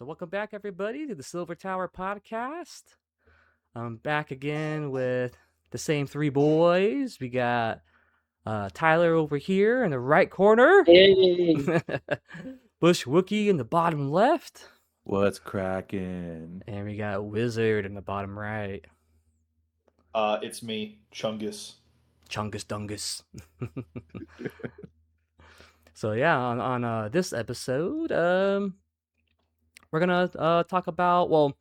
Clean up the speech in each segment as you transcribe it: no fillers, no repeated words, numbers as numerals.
So welcome back, everybody, to the Silver Tower podcast. I'm back again with the same three boys. We got Tyler over here in the right corner. Hey. Bush Wookie in the bottom left. What's cracking? And we got Wizard in the bottom right. It's me, Chungus. Chungus Dungus. So yeah, on this episode, we're gonna talk about,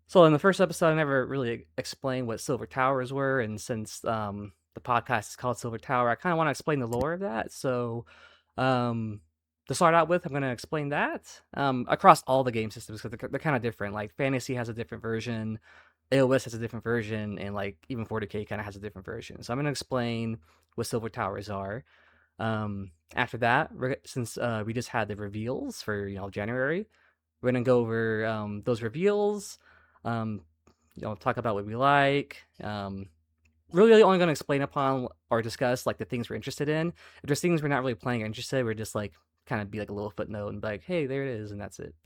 so in the first episode I never really explained what Silver Towers were, and since the podcast is called Silver Tower, I kind of want to explain the lore of that. So to start out with, I'm going to explain that across all the game systems, because they're kind of different. Like Fantasy has a different version, AOS has a different version, and like even 40k kind of has a different version. So I'm going to explain what Silver Towers are. After that, since we just had the reveals for January, we're gonna go over those reveals. Talk about what we like. Really only gonna explain upon or discuss like the things we're interested in. If there's things we're not really playing or interested, we're just like kind of be like a little footnote and be like, hey, there it is, and that's it.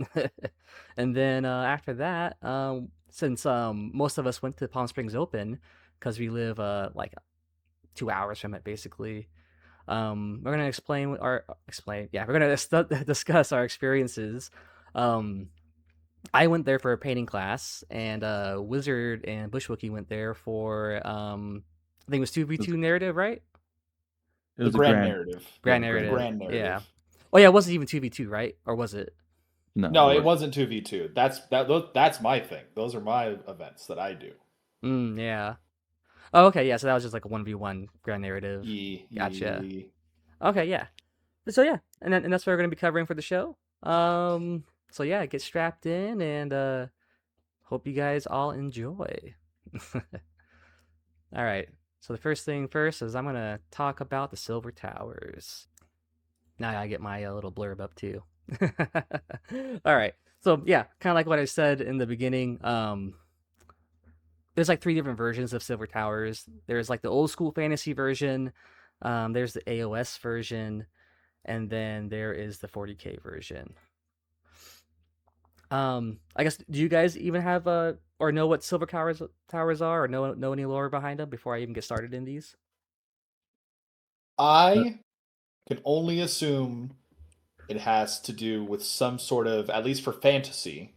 And then after that, since most of us went to Palm Springs Open because we live like 2 hours from it, basically. We're gonna we're gonna discuss our experiences. I went there for a painting class, and Wizard and Bushwookie went there for I think it was 2v2 narrative, right? It was the grand narrative. Grand The narrative. grand narrative. Yeah. Oh yeah, it wasn't even 2v2, right? Or was it? No, it wasn't 2v2. That's my thing. Those are my events that I do. Yeah. Oh, okay, yeah, so that was just like a 1v1 grand narrative. Gotcha. Okay, yeah. So yeah, and that's what we're gonna be covering for the show. So yeah, get strapped in, and hope you guys all enjoy. All right. So the first thing first is I'm gonna talk about the Silver Towers. Now I gotta get my little blurb up too. All right. So yeah, kind of like what I said in the beginning. There's like 3 different versions of Silver Towers. There's like the old school fantasy version. There's the AOS version, and then there is the 40k version. I guess, do you guys even have or know what Silver Towers are, or know any lore behind them before I even get started in these? I can only assume it has to do with some sort of, at least for fantasy,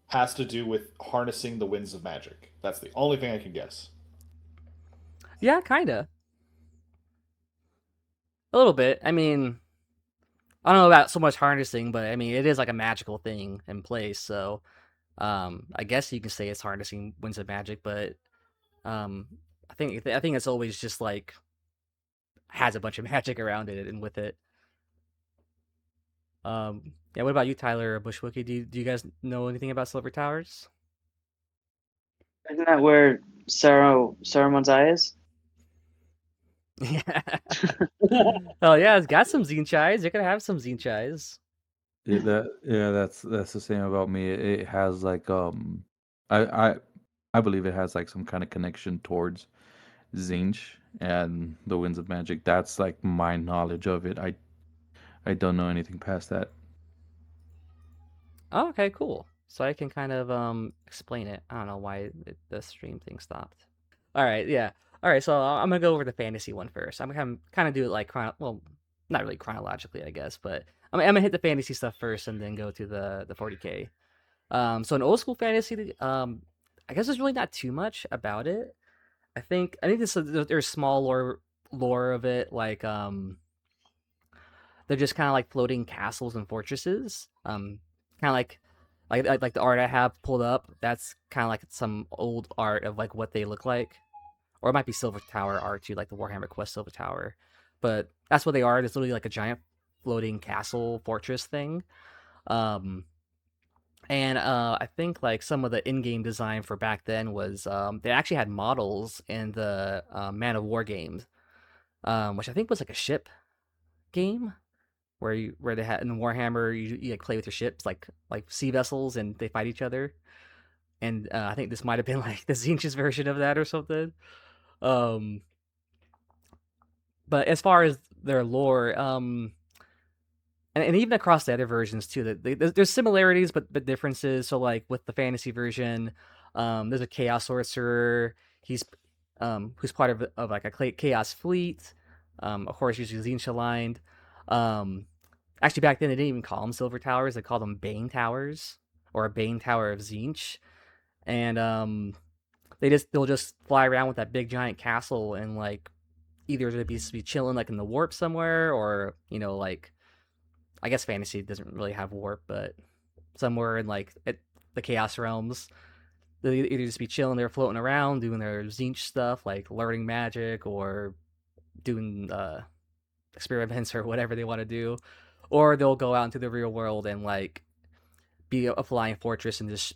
has to do with harnessing the winds of magic. That's the only thing I can guess. Yeah, kinda. A little bit. I mean, I don't know about so much harnessing, but I mean, it is like a magical thing in place, so I guess you can say it's harnessing winds of magic, but I think it's always just like has a bunch of magic around it and with it. Yeah, what about you, Tyler or Bushwookie? Do you guys know anything about Silver Towers? Isn't that where Saruman's eye is? Yeah. Oh yeah, it's got some Tzeentch eyes. You're gonna have some Tzeentch eyes. That's the same about me. It has like I believe it has like some kind of connection towards Tzeentch and the Winds of Magic. That's like my knowledge of it. I don't know anything past that. Oh, okay, cool. So I can kind of explain it. I don't know why the stream thing stopped. All right, yeah. All right, so I'm gonna go over the fantasy one first. I'm gonna kind of do it like not really chronologically, I guess, but I'm gonna hit the fantasy stuff first and then go to the 40k. So in old school fantasy, I guess there's really not too much about it. I think there's small lore of it, like they're just kind of like floating castles and fortresses. Kind of like the art I have pulled up. That's kind of like some old art of like what they look like, or it might be Silver Tower art too, like the Warhammer Quest Silver Tower. But that's what they are. It's literally like a giant floating castle fortress thing. And I think like some of the in-game design for back then was they actually had models in the Man of War games, which I think was like a ship game where they had in Warhammer you like play with your ships like sea vessels and they fight each other. And I think this might have been like the Tzeentch's version of that or something. But as far as their lore, and and even across the other versions too. There's similarities but differences. So like with the fantasy version, there's a chaos sorcerer. He's who's part of like a chaos fleet. Of course, usually Tzeentch aligned. Actually, back then they didn't even call them Silver Towers; they called them Bane Towers or a Bane Tower of Tzeentch. And they'll just fly around with that big giant castle and like either to be chilling like in the warp somewhere, or like I guess fantasy doesn't really have warp, but somewhere in like the chaos realms. They'll either just be chilling there, floating around, doing their Tzeentch stuff, like learning magic or doing experiments or whatever they want to do, or they'll go out into the real world and like be a flying fortress and just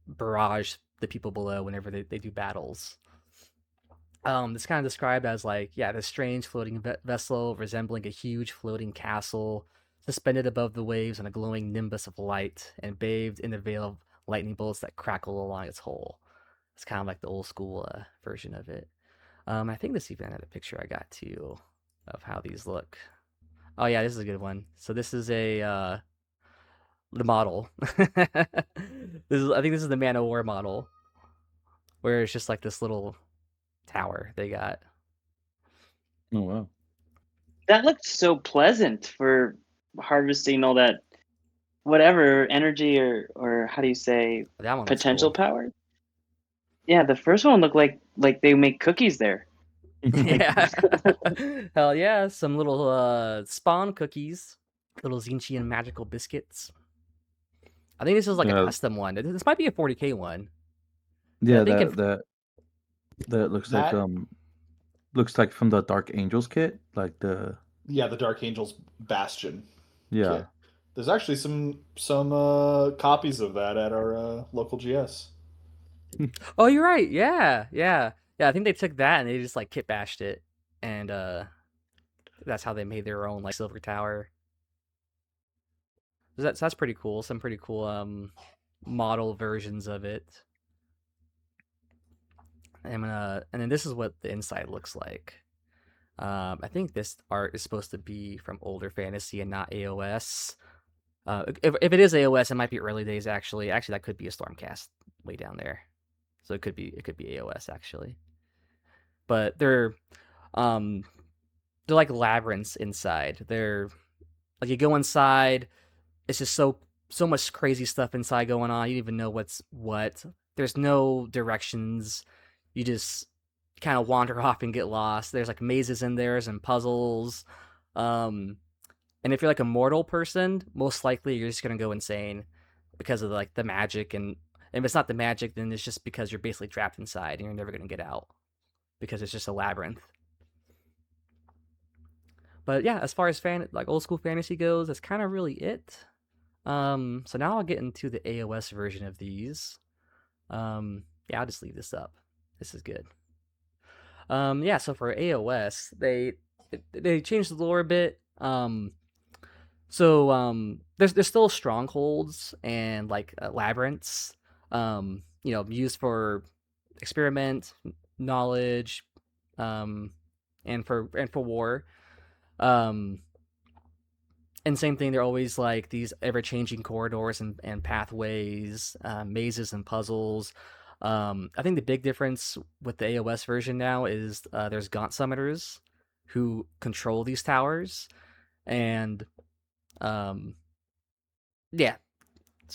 barrage the people below whenever they do battles. It's kind of described as like, this strange floating vessel resembling a huge floating castle suspended above the waves on a glowing nimbus of light and bathed in a veil of lightning bolts that crackle along its hull. It's kind of like the old school version of it. I think this even had a picture I got too of how these look. Oh yeah, this is a good one. So this is the model. I think this is the Man of War model, where it's just like this little tower they got. Oh wow. That looked so pleasant for harvesting all that whatever energy or how do you say That one looks potential cool. power. Yeah, the first one looked like they make cookies there. Yeah. Hell yeah, some little spawn cookies, little Tzeentchian magical biscuits. I think this is like a Yeah. custom one. This might be a 40k one. Yeah, I think that looks That- like from the Dark Angels kit, like the Yeah, the Dark Angels Bastion. yeah. kit. There's actually some copies of that at our local GS. Oh, you're right. Yeah. I think they took that and they just like kit bashed it, and that's how they made their own like Silver Tower. So that's pretty cool. Some pretty cool model versions of it. And then this is what the inside looks like. I think this art is supposed to be from older fantasy and not AOS. If it is AOS, it might be early days actually. Actually, that could be a Stormcast way down there. So it could be AOS actually. But they're like labyrinths inside. They're like you go inside, it's just so much crazy stuff inside going on. You don't even know what's what. There's no directions. You just kind of wander off and get lost. There's like mazes in there and puzzles. And if you're like a mortal person, most likely you're just gonna go insane because of like the magic. And if it's not the magic, then it's just because you're basically trapped inside and you're never gonna get out because it's just a labyrinth. But yeah, as far as like old school fantasy goes, that's kind of really it. So now I'll get into the AOS version of these. I'll just leave this up. This is good. So for AOS, they changed the lore a bit. There's still strongholds and like labyrinths, used for experiment, knowledge, and for war. And same thing, they're always like these ever-changing corridors and pathways, mazes and puzzles. I think the big difference with the AOS version now is there's Gaunt Summoners who control these towers, and So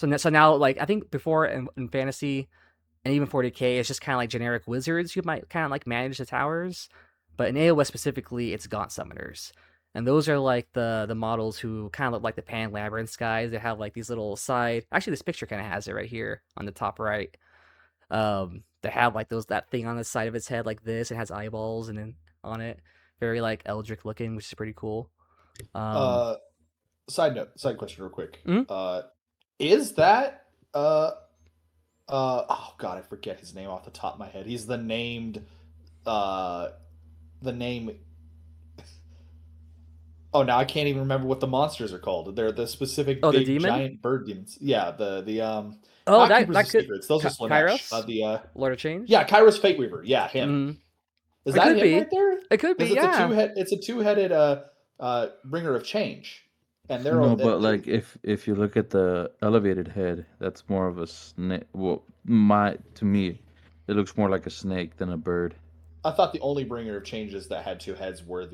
now, like I think before in Fantasy and even 40k, it's just kind of like generic wizards who might kind of like manage the towers, but in AOS specifically, it's Gaunt Summoners. And those are like the models who kind of look like the Pan Labyrinth guys. They have like these little side. Actually, this picture kind of has it right here on the top right. They have like that thing on the side of its head like this. It has eyeballs and then on it, very like Eldritch looking, which is pretty cool. Side question, real quick. Mhm. Is that oh god, I forget his name off the top of my head. He's the name. Oh, now I can't even remember what the monsters are called. They're the specific Oh, the big demon? giant bird demons. Yeah, the Oh, not that Keepers of could Secrets. Those are Slanesh. Kairos? Lord of Change? Yeah, Kairos Fate Weaver. Yeah, him. Is It that could him be. right there? It could be, Because yeah. it's a two-headed bringer of change, and they're No, but like if you look at the elevated head, that's more of a snake. Well, to me, it looks more like a snake than a bird. I thought the only bringer of changes that had two heads were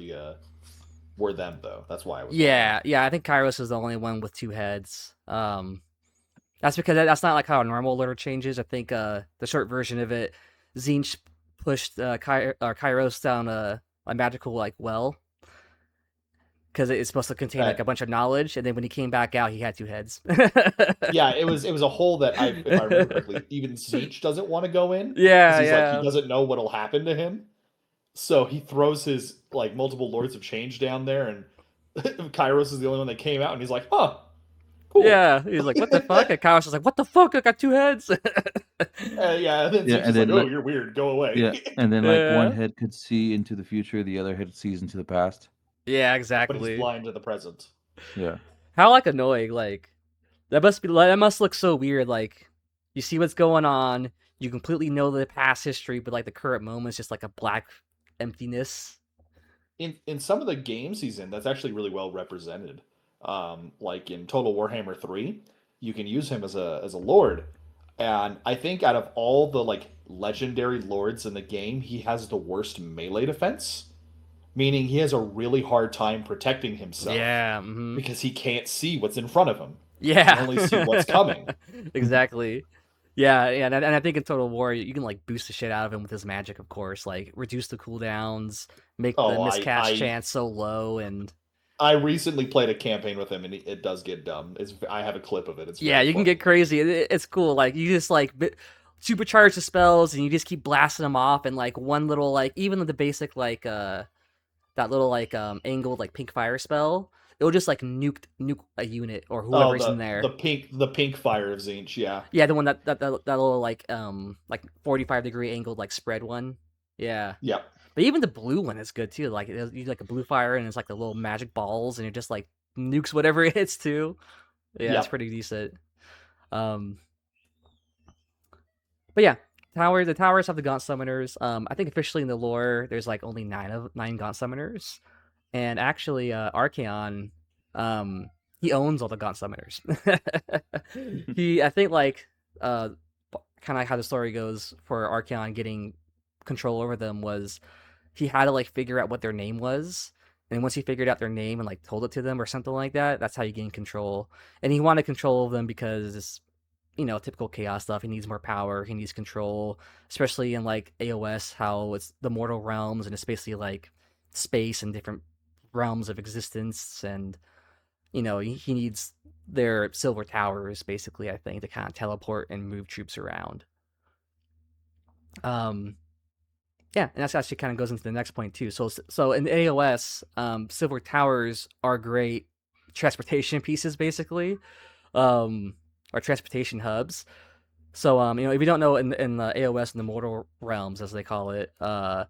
were them though. That's why I was Yeah, I think Kairos is the only one with two heads. That's because that's not like how a normal litter changes. I think the short version of it, Tzeentch pushed Kairos down a magical like well because it's supposed to contain like a bunch of knowledge, and then when he came back out, he had two heads. Yeah, it was a hole that if I remember correctly, even Tzeentch doesn't want to go in. Yeah, He's like he yeah. doesn't know what'll happen to him, so he throws his like multiple Lords of Change down there, and Kairos is the only one that came out, and he's like, "Huh, cool." Yeah, he's like, "What the fuck?" And Kairos is like, "What the fuck? I got two heads." Yeah, and then Yeah, Tzeentch and is then like, "Oh, like- you're weird. Go away." Yeah, and then like Yeah. one head could see into the future, the other head sees into the past. Yeah, But exactly. he's blind to the present. Yeah. How like annoying, like that must look so weird. Like you see what's going on, you completely know the past history, but like the current moment is just like a black emptiness. In some of the games he's in, that's actually really well represented. Like in Total Warhammer 3, you can use him as a lord. And I think out of all the like legendary lords in the game, he has the worst melee defense, meaning he has a really hard time protecting himself Yeah. because he can't see what's in front of him. Yeah. He can only see what's coming. Exactly. Yeah, and I think in Total War you can like boost the shit out of him with his magic, of course. Like reduce the cooldowns, make the Oh, miscast chance so low, and I recently played a campaign with him, and it does get dumb. I have a clip of it. It's yeah, very you can funny. get crazy. It's cool. Like you just like supercharge the spells, and you just keep blasting them off, and like one little like even the basic like that little like angled like pink fire spell, it'll just like nuke a unit or whoever's in there. the pink fire of Tzeentch, yeah. Yeah, the one that little like 45-degree angled like spread one. Yeah. Yeah. But even the blue one is good too. Like you like a blue fire and it's like the little magic balls and it just like nukes whatever it hits too. Yeah, it's pretty decent. But yeah, the towers have the Gaunt Summoners. I think officially in the lore there's like only 9 Gaunt Summoners. And actually Archaon he owns all the Gaunt Summoners. I think like kind of like how the story goes for Archaon getting control over them was he had to like figure out what their name was, and once he figured out their name and like told it to them or something like that, that's how you gain control. And he wanted control of them because typical chaos stuff. He needs more power, he needs control, especially in like AOS, how it's the mortal realms and it's basically like space and different realms of existence, and he needs their silver towers basically, I think, to kind of teleport and move troops around. Yeah, and that's actually kind of goes into the next point too. So in AOS, silver towers are great transportation pieces, basically, or transportation hubs. So if you don't know, in the AOS and the mortal realms, as they call it, the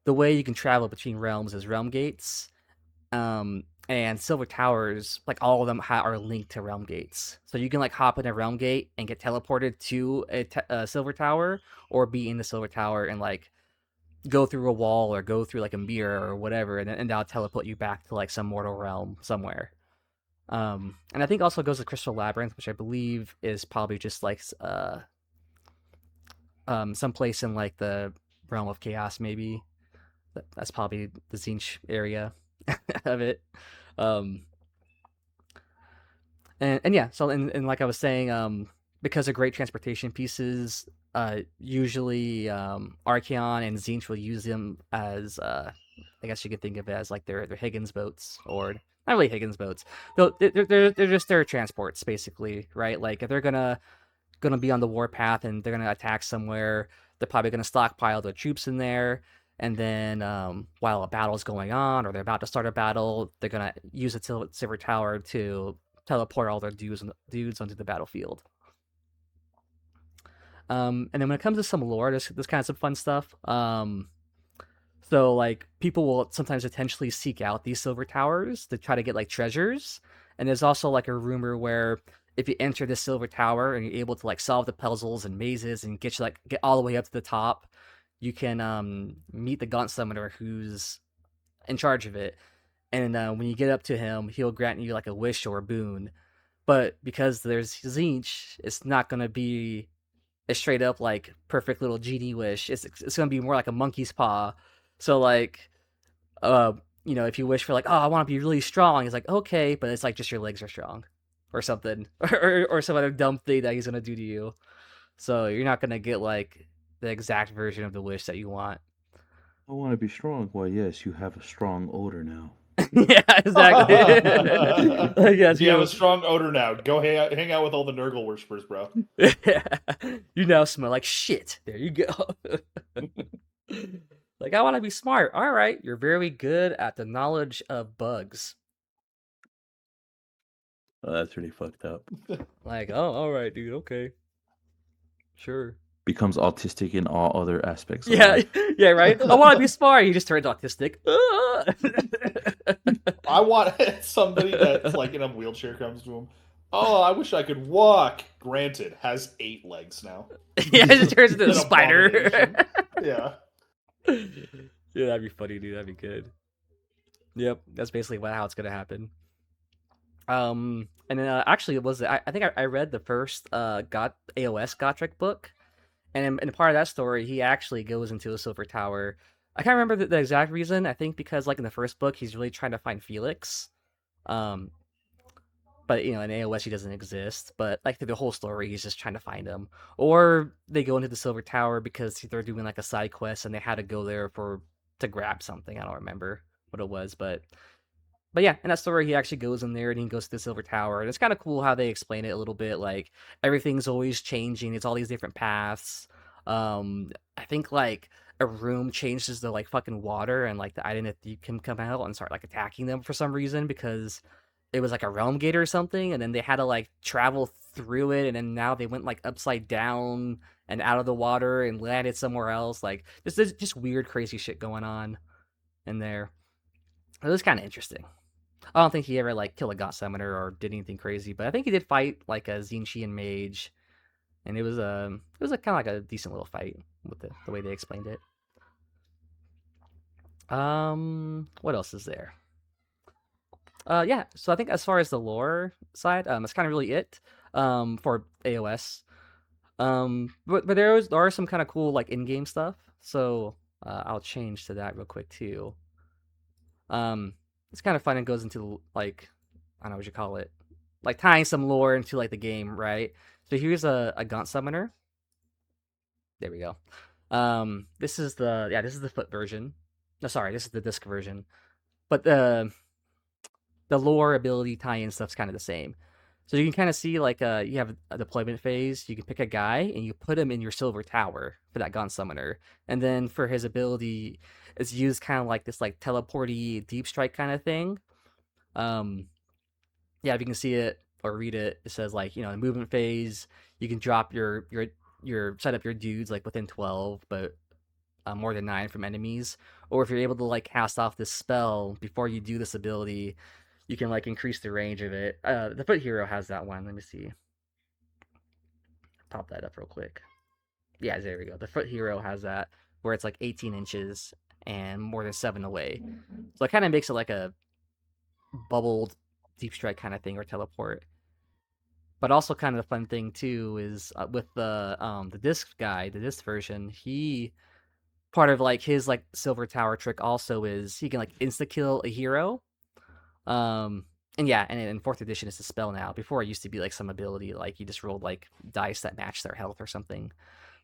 way you can travel between realms is realm gates. And silver towers, like all of them, are linked to realm gates. So you can like hop in a realm gate and get teleported to a silver tower, or be in the silver tower and like go through a wall or go through like a mirror or whatever, and that'll teleport you back to like some mortal realm somewhere. And I think also goes to Crystal Labyrinth, which I believe is probably just like someplace in like the realm of chaos, maybe. That's probably the Tzeentch area of it. And yeah, so and like I was saying, because of great transportation pieces, usually Archaon and Tzeentch will use them as I guess you could think of it as like their Higgins boats, or not really Higgins boats. They're just their transports basically, right? Like if they're gonna be on the warpath and they're gonna attack somewhere, they're probably gonna stockpile their troops in there. And then while a battle's going on, or they're about to start a battle, they're gonna use a silver tower to teleport all their dudes onto the battlefield. And then when it comes to some lore, there's kind of some fun stuff. So like people will sometimes intentionally seek out these silver towers to try to get like treasures. And there's also like a rumor where if you enter this silver tower and you're able to like solve the puzzles and mazes and get all the way up to the top, you can meet the Gaunt Summoner who's in charge of it. and when you get up to him, he'll grant you like a wish or a boon. But because there's Tzeentch, it's not gonna be a straight up like perfect little genie wish. It's gonna be more like a monkey's paw. So like, uh, if you wish for like, oh, I want to be really strong, it's like okay, but it's like just your legs are strong, or something, or some other dumb thing that he's gonna do to you. So you're not gonna get like the exact version of the wish that you want. I want to be strong. Why, yes, you have a strong odor now. Yeah, exactly. Like, yes, You have a strong odor now. Go hang out with all the Nurgle worshippers, bro. You now smell like shit. There you go. Like, I want to be smart. All right, you're very good at the knowledge of bugs. Oh, that's really fucked up. Like, oh, all right, dude. Okay, sure. Becomes autistic in all other aspects of Yeah, life. yeah, right. I want to be smart. He just turns autistic. I want somebody that's like in a wheelchair comes to him. Oh, I wish I could walk. Granted, has 8 legs now. Yeah, it just turns into a An spider. abomination. Yeah. Yeah, that'd be funny, dude. That'd be good. Yep, that's basically how it's gonna happen. And then actually, it was I think I read the first AOS Gotrek book, and in part of that story, he actually goes into a Silver Tower. I can't remember the exact reason. I think because like in the first book, he's really trying to find Felix. But in AOS he doesn't exist. But like through the whole story, he's just trying to find him. Or they go into the Silver Tower because they're doing like a side quest and they had to go there to grab something. I don't remember what it was, but yeah, in that story he actually goes in there and he goes to the Silver Tower, and it's kind of cool how they explain it a little bit. Like everything's always changing. It's all these different paths. I think like a room changes to like fucking water, and like the identity can come out and start like attacking them for some reason because it was like a realm gate or something, and then they had to like travel through it, and then now they went like upside down and out of the water and landed somewhere else. Like there's just weird, crazy shit going on in there. It was kind of interesting. I don't think he ever like killed a god summoner or did anything crazy, but I think he did fight like a Tzeentchian mage, and it was a kind of like a decent little fight with the way they explained it. What else is there? Yeah, so I think as far as the lore side, that's kind of really it for AOS. But there are some kind of cool like in-game stuff, so I'll change to that real quick too. It's kind of fun and goes into like, I don't know what you call it, like tying some lore into like the game, right? So here's a Gaunt Summoner. There we go. This is the foot version. No, sorry, this is the disc version. But the lore ability tie-in stuff's kind of the same. So you can kind of see like you have a deployment phase. You can pick a guy and you put him in your Silver Tower for that Gaunt Summoner, and then for his ability, it's used kind of like this like teleporty deep strike kind of thing. Yeah, if you can see it or read it, it says like in movement phase you can drop your set up your dudes like within 12, but more than 9 from enemies. Or if you're able to like cast off this spell before you do this ability, you can like increase the range of it. The Foot Hero has that one. Let me see. Pop that up real quick. Yeah, there we go. The Foot Hero has that where it's like 18 inches and more than 7 away. So it kind of makes it like a bubbled deep strike kind of thing or teleport. But also kind of the fun thing too is with the disc guy, the disc version, he part of like his like Silver Tower trick also is he can like insta kill a hero. And yeah, and in 4th edition it's a spell now. Before it used to be like some ability, like you just rolled like dice that match their health or something.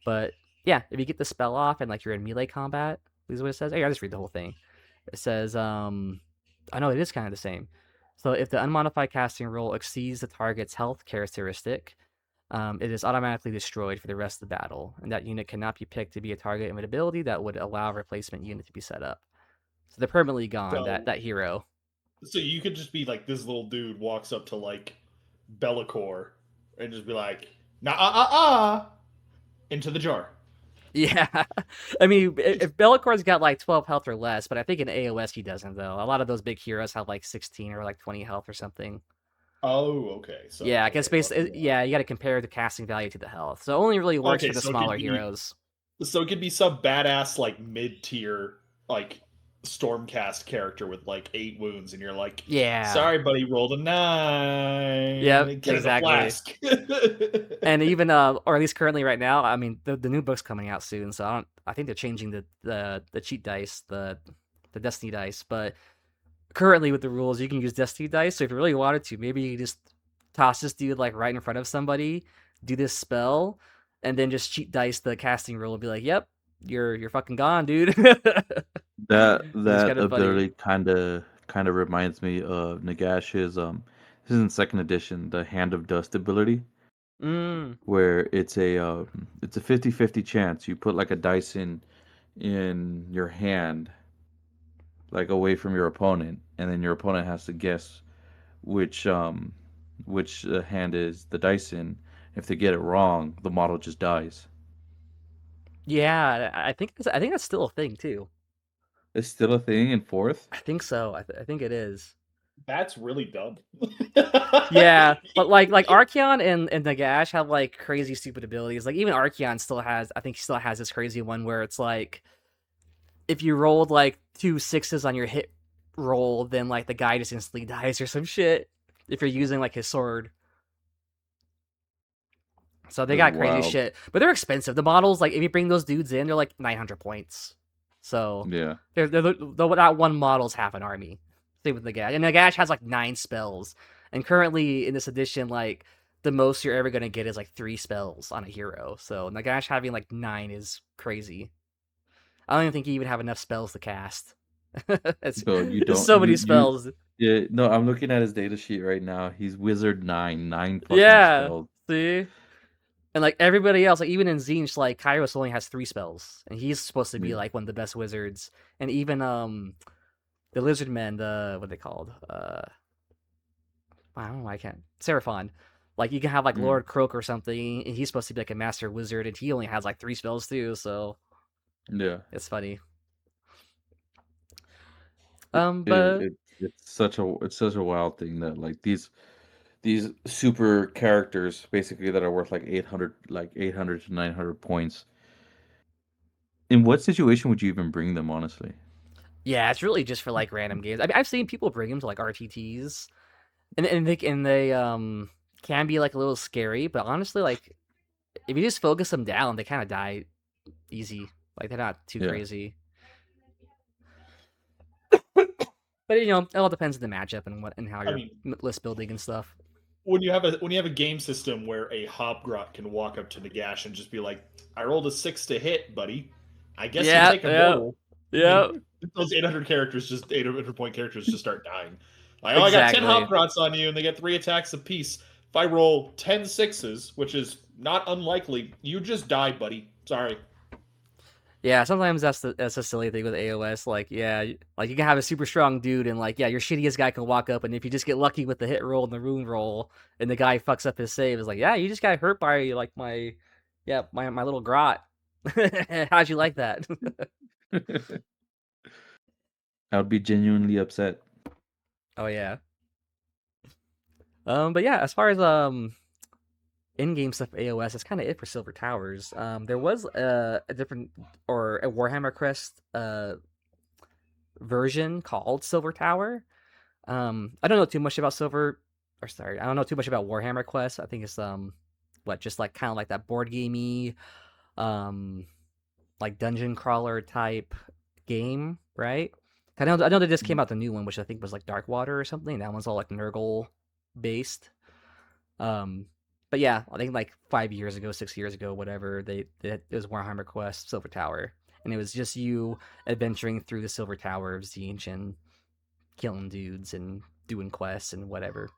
But yeah, if you get the spell off and like you're in melee combat, this is what it says. Hey, I'll just read the whole thing. It says, I know it is kind of the same. So if the unmodified casting roll exceeds the target's health characteristic, it is automatically destroyed for the rest of the battle, and that unit cannot be picked to be a target of an ability that would allow a replacement unit to be set up. So they're permanently gone, that hero. So you could just be like this little dude walks up to like Be'lakor and just be like, into the jar. Yeah, I mean, if Bellacor's got like 12 health or less, but I think in AOS he doesn't though. A lot of those big heroes have like 16 or like 20 health or something. Oh, okay. So yeah, I guess basically, yeah, you got to compare the casting value to the health. So it only really works for the smaller heroes. So it could be some badass like mid-tier like Stormcast character with like 8 wounds, and you're like, Yeah. sorry, buddy, rolled a 9. Yep, Get in a exactly. flask. And even or at least currently right now, I mean the new book's coming out soon, so I think they're changing the cheat dice, the Destiny dice, but currently with the rules you can use Destiny dice, so if you really wanted to, maybe you just toss this dude like right in front of somebody, do this spell, and then just cheat dice the casting roll and be like, yep, you're fucking gone, dude. It's That kind of funny. ability kind of reminds me of Nagash's this is in second edition, the Hand of Dust ability, Mm. where it's a 50/50 chance. You put like a dice in your hand, like away from your opponent, and then your opponent has to guess which hand is the dice in. If they get it wrong, the model just dies. Yeah, I think that's still a thing too. It's still a thing in fourth. I think so. I think it is. That's really dumb. Yeah, but like Archeon and Nagash have like crazy stupid abilities. Like even Archeon still has, I think he still has this crazy one where it's like if you rolled like 2 6s on your hit roll, then like the guy just instantly dies or some shit. If you're using like his sword. So they That's got crazy wild. shit. But they're expensive. The models, like if you bring those dudes in, they're like 900 points. So Yeah. that one model's half an army. Same with Nagash. And Nagash has like 9 spells. And currently in this edition, like the most you're ever gonna get is like 3 spells on a hero. So Nagash having like 9 is crazy. I don't even think you even have enough spells to cast. So you It's don't so many you spells. yeah, no, I'm looking at his data sheet right now. He's Wizard 9 fucking Yeah. spells. See? And like everybody else, like even in Tzeentch, like Kairos only has 3 spells, and he's supposed to be Yeah. like one of the best wizards. And even the lizard men, the what are they called? I don't know, I can't. Seraphon. Like you can have like Mm. Lord Croak or something, and he's supposed to be like a master wizard, and he only has like 3 spells too. So Yeah. it's funny. It, But it's such a wild thing that like these super characters basically that are worth like 800 to 900 points. In what situation would you even bring them, honestly? yeah, it's really just for like random games. I mean, I've seen people bring them to like RTTs, and they can be like a little scary. But honestly, like if you just focus them down, they kind of die easy. Like they're not too Yeah. crazy. But you know, it all depends on the matchup and what and how I you're mean, list building and stuff. when you have a game system where a Hobgrot can walk up to Nagash and just be like, "I rolled a 6 to hit, buddy. I guess you Yeah, take a yeah, roll." I yeah. mean, those 800 point characters just start dying. Like, oh, I got 10 Exactly. Hobgrots on you, and they get 3 attacks apiece. If I roll 10 6s, which is not unlikely, you just die, buddy. Sorry. Yeah, sometimes that's a silly thing with AOS. Like, yeah, like you can have a super strong dude, and like, yeah, your shittiest guy can walk up, and if you just get lucky with the hit roll and the rune roll, and the guy fucks up his save, it's like, yeah, you just got hurt by like my little grot. How'd you like that? I would be genuinely upset. Oh yeah. But yeah, as far as in-game stuff for AOS, that's kind of it for Silver Towers. There was a different or a Warhammer Crest version called Silver Tower. I don't know too much about I don't know too much about Warhammer Quest. I think it's just like kind of like that board gamey, um, like dungeon crawler type game, right? I know they just came out the new one, which I think was like Darkwater or something. That one's all like Nurgle based. Um, but yeah, I think like 5 years ago, 6 years ago, whatever, it was Warhammer Quest Silver Tower, and it was just you adventuring through the Silver Tower of Tzeentch and killing dudes and doing quests and whatever.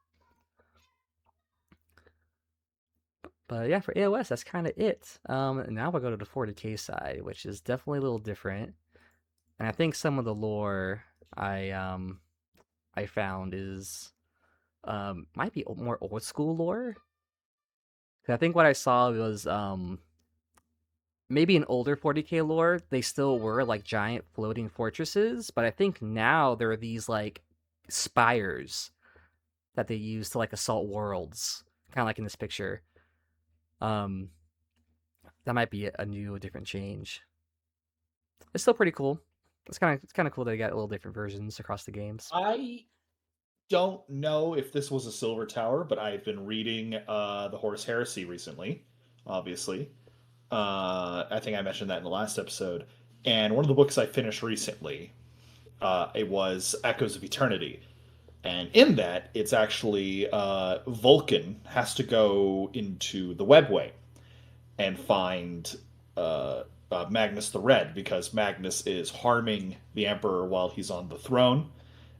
But yeah, for AOS, that's kind of it. Now we'll go to the 40k side, which is definitely a little different, and I think some of the lore I found is might be more old school lore. 'Cause I think what I saw was maybe in older 40k lore, they still were like giant floating fortresses, but I think now there are these like spires that they use to like assault worlds, kind of like in this picture. Um, that might be a different change. It's still pretty cool. it's kind of cool that they got little different versions across the games. I don't know if this was a Silver Tower, but I've been reading the Horus Heresy recently, obviously. I think I mentioned that in the last episode. And one of the books I finished recently, it was Echoes of Eternity. And in that, it's actually Vulcan has to go into the webway and find Magnus the Red because Magnus is harming the Emperor while he's on the throne,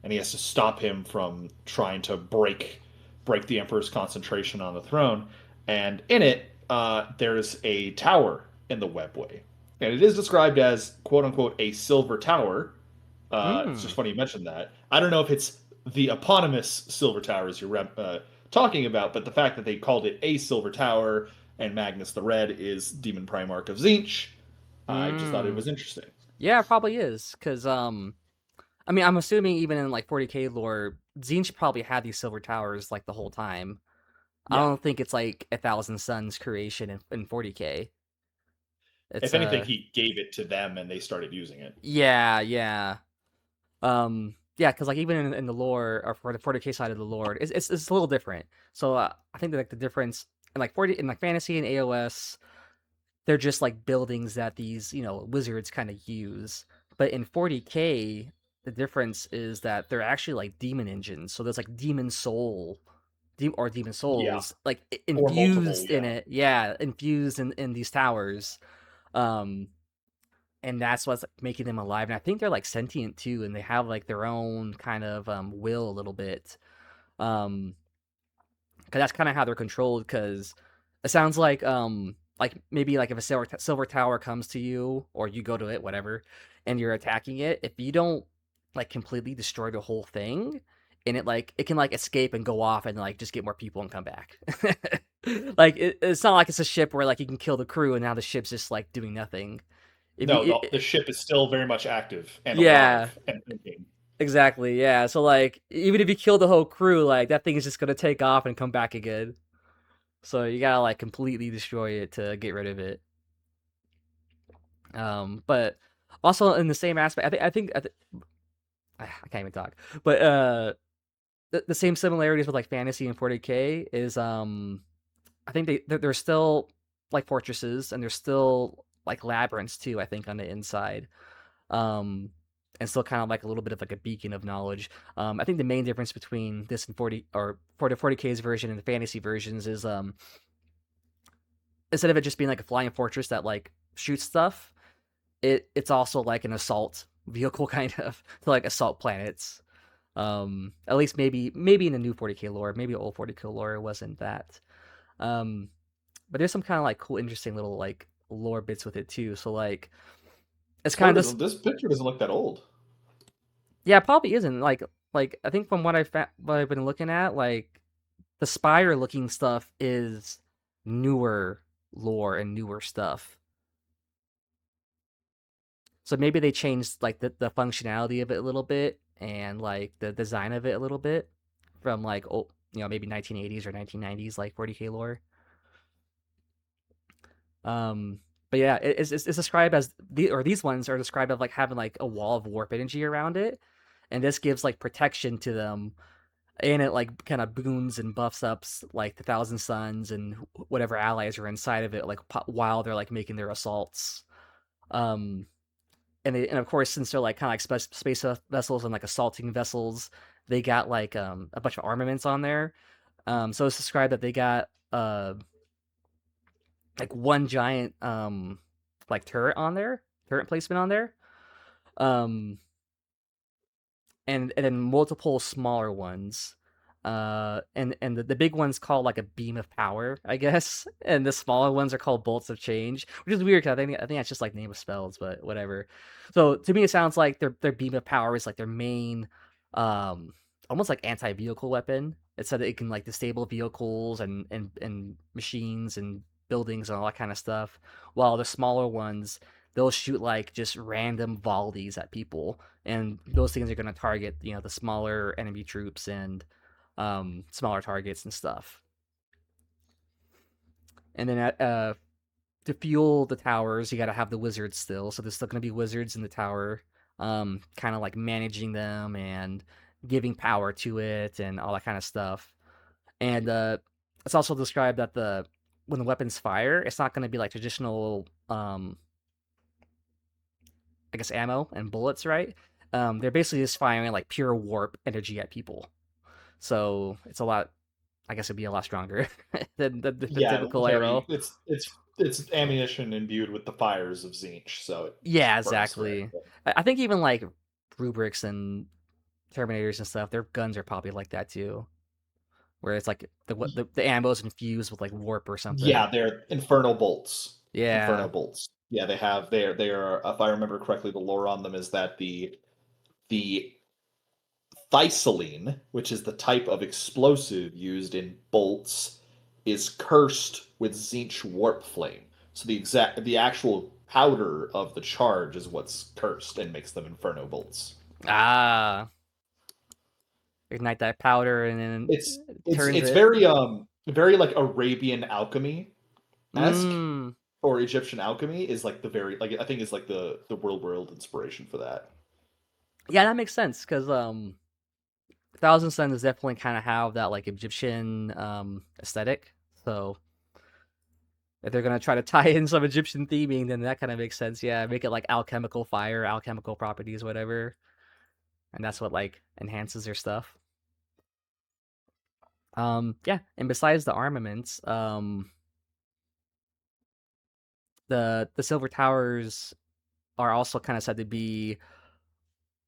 and he has to stop him from trying to break the Emperor's concentration on the throne. And in it, there's a tower in the webway, and it is described as "quote unquote" a silver tower. It's just Mm. funny you mentioned that. I don't know if it's the eponymous silver towers you're talking about, but the fact that they called it a silver tower and Magnus the Red is Demon Primarch of Tzeentch, I just thought it Mm. was interesting. Yeah, it probably is, because I mean, I'm assuming even in like 40k lore, Tzeentch probably had these silver towers like the whole time. I Yeah. don't think it's like a Thousand Suns creation in 40k. If It's anything, he gave it to them and they started using it. yeah, yeah. Yeah, because like even in the lore or for the 40k side of the lore, it's a little different. So I think that like the difference in like 40 in like fantasy and AOS, they're just like buildings that these wizards kind of use. But in 40k, the difference is that they're actually like demon engines. So there's like demon Yeah. souls like Or multiple, infused in yeah. it. Yeah, infused in these towers. Um, and that's what's making them alive. And I think they're like sentient too, and they have like their own kind of will a little bit. Um, because that's kind of how they're controlled. Because it sounds like maybe like if a silver tower comes to you or you go to it, whatever, and you're attacking it, if you don't like completely destroy the whole thing, and it can like escape and go off and like just get more people and come back. Like it's not like it's a ship where like you can kill the crew and now the ship's just like doing nothing. If No, you, the ship is still very much active and yeah, alive and thinking. exactly, yeah. So like even if you kill the whole crew, like that thing is just gonna take off and come back again. So you gotta like completely destroy it to get rid of it. But also in the same aspect, I can't even talk. But the same similarities with like fantasy and 40k is I think they're still like fortresses and they're still like labyrinths too. I think on the inside. Um, and still kind of like a little bit of like a beacon of knowledge. I think the main difference between this and 40k's version and the fantasy versions is instead of it just being like a flying fortress that like shoots stuff, it's also like an assault vehicle kind of to like assault planets. At least maybe in the new 40k lore, maybe old 40k lore it wasn't that. Um, but there's some kind of like cool, interesting little like lore bits with it too. So like it's This card kind of doesn't. This picture doesn't look that old. yeah, it probably isn't like I think from what I've been looking at, like the spire looking stuff is newer lore and newer stuff. So maybe they changed like the functionality of it a little bit and like the design of it a little bit from like old, maybe 1980s or 1990s like 40k lore. Um, but yeah, it's described as these ones are described as like having like a wall of warp energy around it, and this gives like protection to them, and it like kind of boons and buffs up like the Thousand Suns and whatever allies are inside of it, like while they're like making their assaults. Um, and of course, since they're like kind of like space vessels and like assaulting vessels, they got like a bunch of armaments on there. So it's described that they got like one giant like turret placement on there. Um, and then multiple smaller ones. And the big one's called like a beam of power, I guess, and the smaller ones are called bolts of change, which is weird because I think that's just like name of spells, but whatever. So to me, it sounds like their beam of power is like their main, um, almost like anti-vehicle weapon. It said that it can like disable vehicles and machines and buildings and all that kind of stuff, while the smaller ones they'll shoot like just random volleys at people, and those things are going to target the smaller enemy troops and smaller targets and stuff. And then to fuel the towers, you got to have the wizards still. So there's still going to be wizards in the tower. kind of like managing them and giving power to it and all that kind of stuff. And it's also described that when the weapons fire, it's not going to be like traditional, I guess, ammo and bullets, right? They're basically just firing like pure warp energy at people. So it's a lot. I guess it'd be a lot stronger than the typical arrow. It's ammunition imbued with the fires of Tzeentch, so it Yeah, burns through exactly. everything. I think even like rubrics and Terminators and stuff, their guns are probably like that too, where it's like the ammo is infused with like warp or something. Yeah, they're infernal bolts. Yeah. Inferno bolts. Yeah, they are if I remember correctly, the lore on them is that the Thysseline, which is the type of explosive used in bolts, is cursed with Tzeentch warp flame. So the actual powder of the charge is what's cursed and makes them inferno bolts. Ah. Ignite that powder and then It's turns it's it. very like Arabian alchemy esque Mm. or Egyptian alchemy is like the very like I think is like the world inspiration for that. Yeah, that makes sense because Thousand Suns definitely kind of have that like Egyptian aesthetic. So if they're gonna try to tie in some Egyptian theming, then that kind of makes sense. Yeah, make it like alchemical fire, alchemical properties, whatever, and that's what like enhances their stuff. Yeah, and besides the armaments, the Silver Towers are also kind of said to be.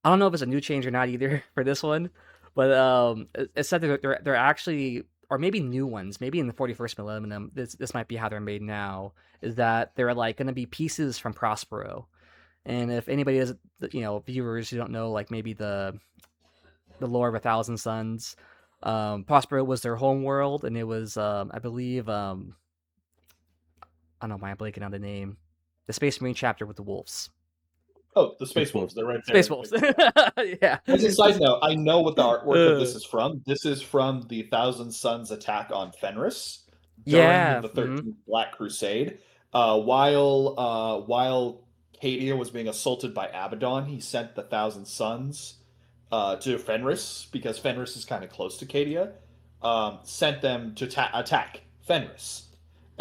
I don't know if it's a new change or not either for this one, but it's said that they're actually, or maybe new ones, maybe in the 41st millennium. This might be how they're made now. Is that they're like going to be pieces from Prospero, and if anybody is, viewers who don't know, like maybe the lore of A Thousand Suns, Prospero was their home world, and it was I believe I don't know why I'm blanking on the name, the Space Marine chapter with the wolves. Oh, the Space Wolves. They're right there. Space Wolves. Yeah. As a side note, I know what the artwork of this is from. This is from the Thousand Suns attack on Fenris during the 13th Black Crusade. While Cadia was being assaulted by Abaddon, he sent the Thousand Suns to Fenris because Fenris is kind of close to Cadia. Sent them to attack Fenris.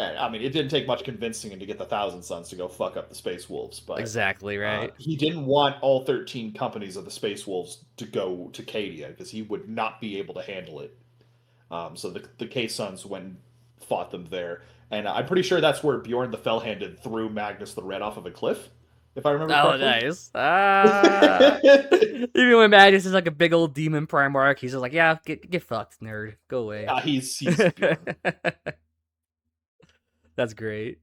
And, I mean, it didn't take much convincing to get the Thousand Suns to go fuck up the Space Wolves, but Exactly right. he didn't want all 13 companies of the Space Wolves to go to Cadia because he would not be able to handle it. So the K-Suns went and fought them there, and I'm pretty sure that's where Bjorn the Fell-Handed threw Magnus the Red off of a cliff, if I remember correctly. Nice. Even when Magnus is like a big old demon Primarch, he's just like, yeah, get fucked, nerd. Go away. Yeah, he's Bjorn. That's great.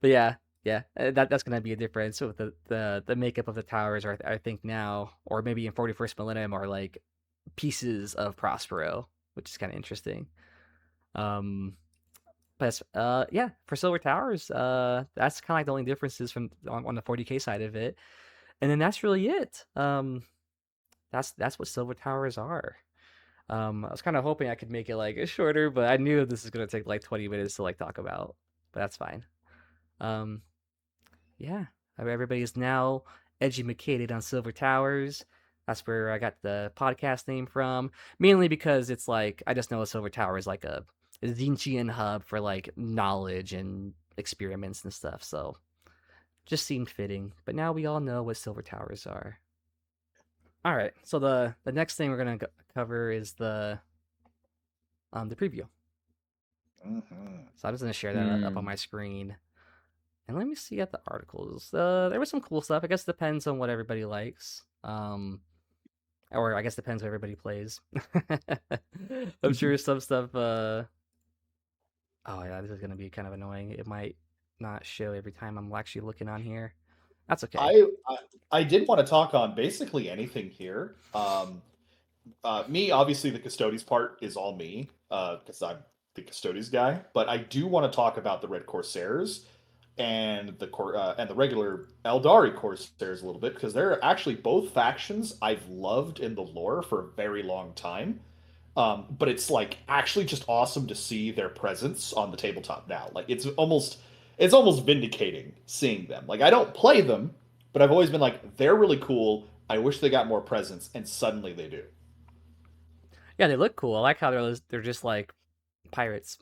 But yeah, that's gonna be a difference with the makeup of the towers. Or I think now, or maybe in 41st millennium, are like pieces of Prospero, which is kind of interesting. But yeah, for Silver Towers, that's kind of like the only differences from on the 40K side of it, and then that's really it. That's what Silver Towers are. I was kind of hoping I could make it like shorter, but I knew this is gonna take like 20 minutes to like talk about. But that's fine. Yeah, everybody's now educated on Silver Towers. That's where I got the podcast name from. Mainly because it's like I just know a Silver Tower is like a Tzeentchian hub for like knowledge and experiments and stuff. So just seemed fitting. But now we all know what Silver Towers are. All right, so the next thing we're gonna cover is the preview. Mm-hmm. So I'm just gonna share that up on my screen, and let me see at the articles. There was some cool stuff. I guess it depends on what everybody likes, or I guess depends what everybody plays. I'm sure some stuff. Oh yeah, this is gonna be kind of annoying. It might not show every time I'm actually looking on here. That's okay. I did want to talk on basically anything here. Me, obviously, the Custodes part is all me because I'm the Custodes guy. But I do want to talk about the Red Corsairs and the regular Aeldari Corsairs a little bit because they're actually both factions I've loved in the lore for a very long time. But it's like actually just awesome to see their presence on the tabletop now. Like it's almost vindicating seeing them. Like I don't play them, but I've always been like, they're really cool. I wish they got more presence, and suddenly they do. Yeah, they look cool. I like how they're just like pirates.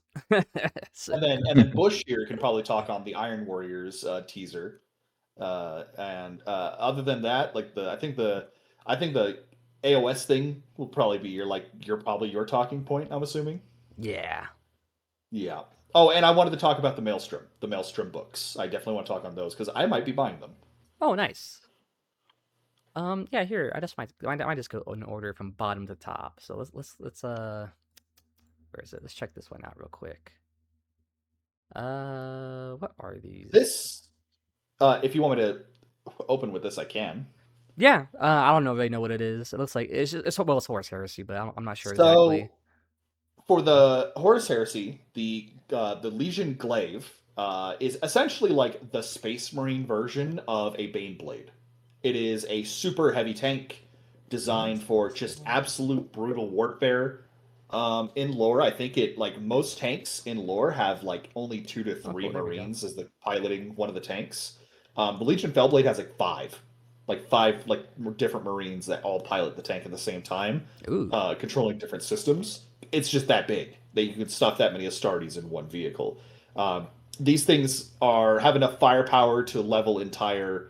So- And then Bush here can probably talk on the Iron Warriors teaser. And other than that, like I think the AOS thing will probably be your talking point, I'm assuming. yeah. Yeah. Oh, and I wanted to talk about the Maelstrom books. I definitely want to talk on those because I might be buying them. Oh, nice. Yeah. Here, I might just go in order from bottom to top. So let's where is it? Let's check this one out real quick. What are these? This, if you want me to open with this, I can. Yeah. I don't really know what it is. It looks like it's Horus Heresy, but I'm not sure So, exactly. for the Horus Heresy, the Legion Glaive is essentially like the Space Marine version of a Baneblade. It is a super heavy tank designed for just absolute brutal warfare. In lore, I think most tanks in lore have like only 2 to 3 cool, there we go. Marines as the piloting one of the tanks. The Legion Fellblade has like five different Marines that all pilot the tank at the same time, Ooh. controlling different systems. It's just that big that you can stuff that many Astartes in one vehicle. These things have enough firepower to level entire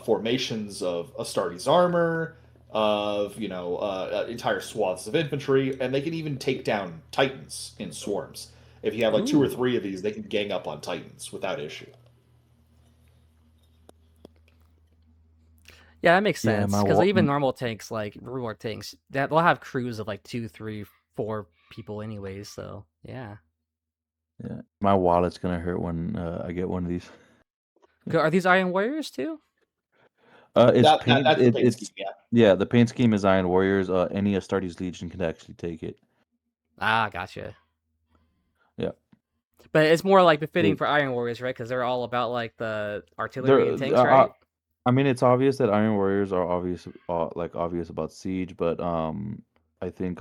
formations of Astartes armor, of entire swaths of infantry, and they can even take down Titans in swarms. If you have like 2 or 3 of these, they can gang up on Titans without issue. Yeah, that makes Yeah, sense. my Because wa- even normal tanks, like reward tanks, they'll have crews of like 2, 3, 4 people anyways. So yeah. Yeah, my wallet's gonna hurt when I get one of these. Are these Iron Warriors too? It's That's paint. the paint It's scheme, yeah. yeah. The paint scheme is Iron Warriors. Any Astartes Legion can actually take it. Ah, gotcha. Yeah. But it's more like befitting It- for Iron Warriors, right? Because they're all about like the artillery They're and tanks, right? I mean, it's obvious that Iron Warriors are obvious about siege, but I think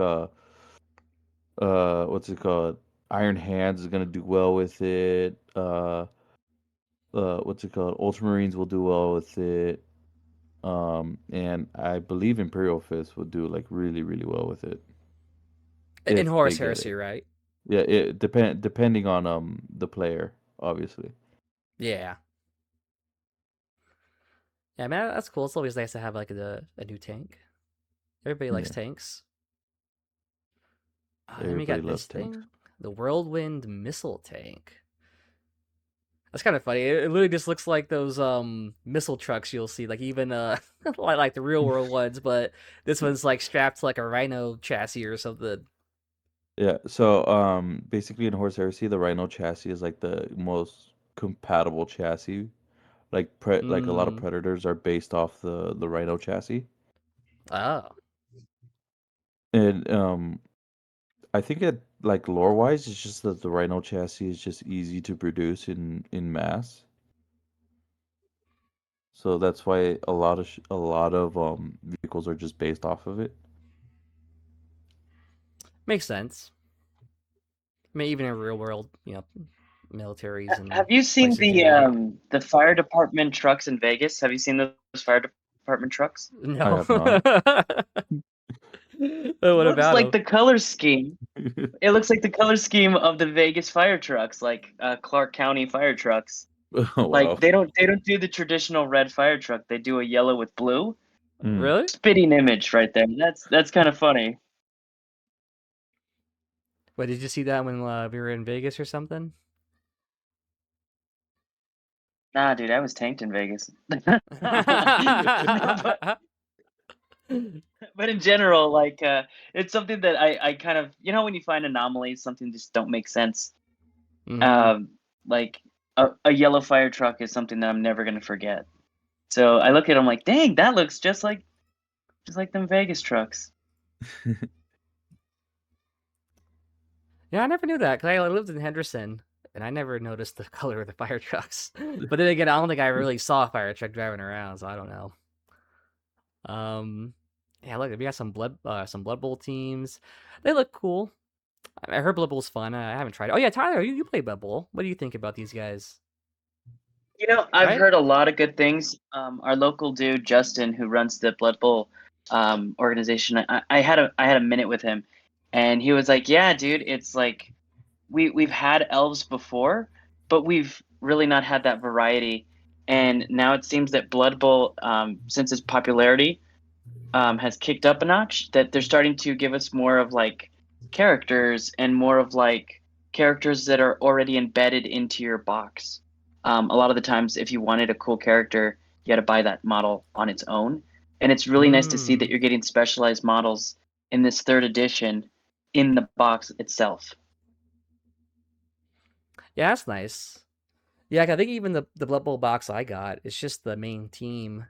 what's it called? Iron Hands is gonna do well with it. What's it called? Ultramarines will do well with it. And I believe Imperial Fists will do like really, really well with it In if Horus they get Heresy, it. right? Yeah, depending on the player, obviously. Yeah. Yeah, man, that's cool. It's always nice to have like a new tank. Everybody likes Yeah. tanks. Then we Everybody got loves this tanks. thing, the Whirlwind Missile Tank. That's kind of funny. It literally just looks like those missile trucks you'll see, like even like the real world ones, but this one's like strapped to like a Rhino chassis or something. Yeah, so basically in Horus Heresy, the Rhino chassis is like the most compatible chassis. Like a lot of Predators are based off the Rhino chassis. Oh. And I think it like lore wise, it's just that the Rhino chassis is just easy to produce in mass. So that's why a lot of vehicles are just based off of it. Makes sense. I mean, even in real world, militaries and Have you seen places do that. the fire department trucks in Vegas? Have you seen those fire department trucks? No. I have not. What Looks about like them? the color scheme. It looks like the color scheme of the Vegas fire trucks, like Clark County fire trucks. Oh Like wow. they don't do the traditional red fire truck. They do a yellow with blue. Really? Spitting image right there. That's kind of funny. Wait, did you see that when we were in Vegas or something? Nah, dude, I was tanked in Vegas. But in general, like it's something that I kind of when you find anomalies, something just don't make sense. Mhm. Like a yellow fire truck is something that I'm never gonna forget. So I look at them like, dang, that looks just like them Vegas trucks. Yeah, I never knew that because I lived in Henderson and I never noticed the color of the fire trucks. But then again, I don't think I really saw a fire truck driving around, so I don't know. Yeah, look, we got some Blood Bowl teams. They look cool. I heard Blood Bowl's fun. I haven't tried it. Oh yeah, Tyler, you play Blood Bowl. What do you think about these guys? You know, I've right? heard a lot of good things. Our local dude Justin, who runs the Blood Bowl organization, I had a minute with him, and he was like, "Yeah, dude, it's like we've had elves before, but we've really not had that variety. And now it seems that Blood Bowl, since its popularity, has kicked up a notch. That they're starting to give us more of like characters and more of like characters that are already embedded into your box. A lot of the times, if you wanted a cool character, you had to buy that model on its own. And it's really nice to see that Mm. you're getting specialized models in this third edition in the box itself. Yeah, that's nice. Yeah, I think even the Blood Bowl box I got, it's just the main team.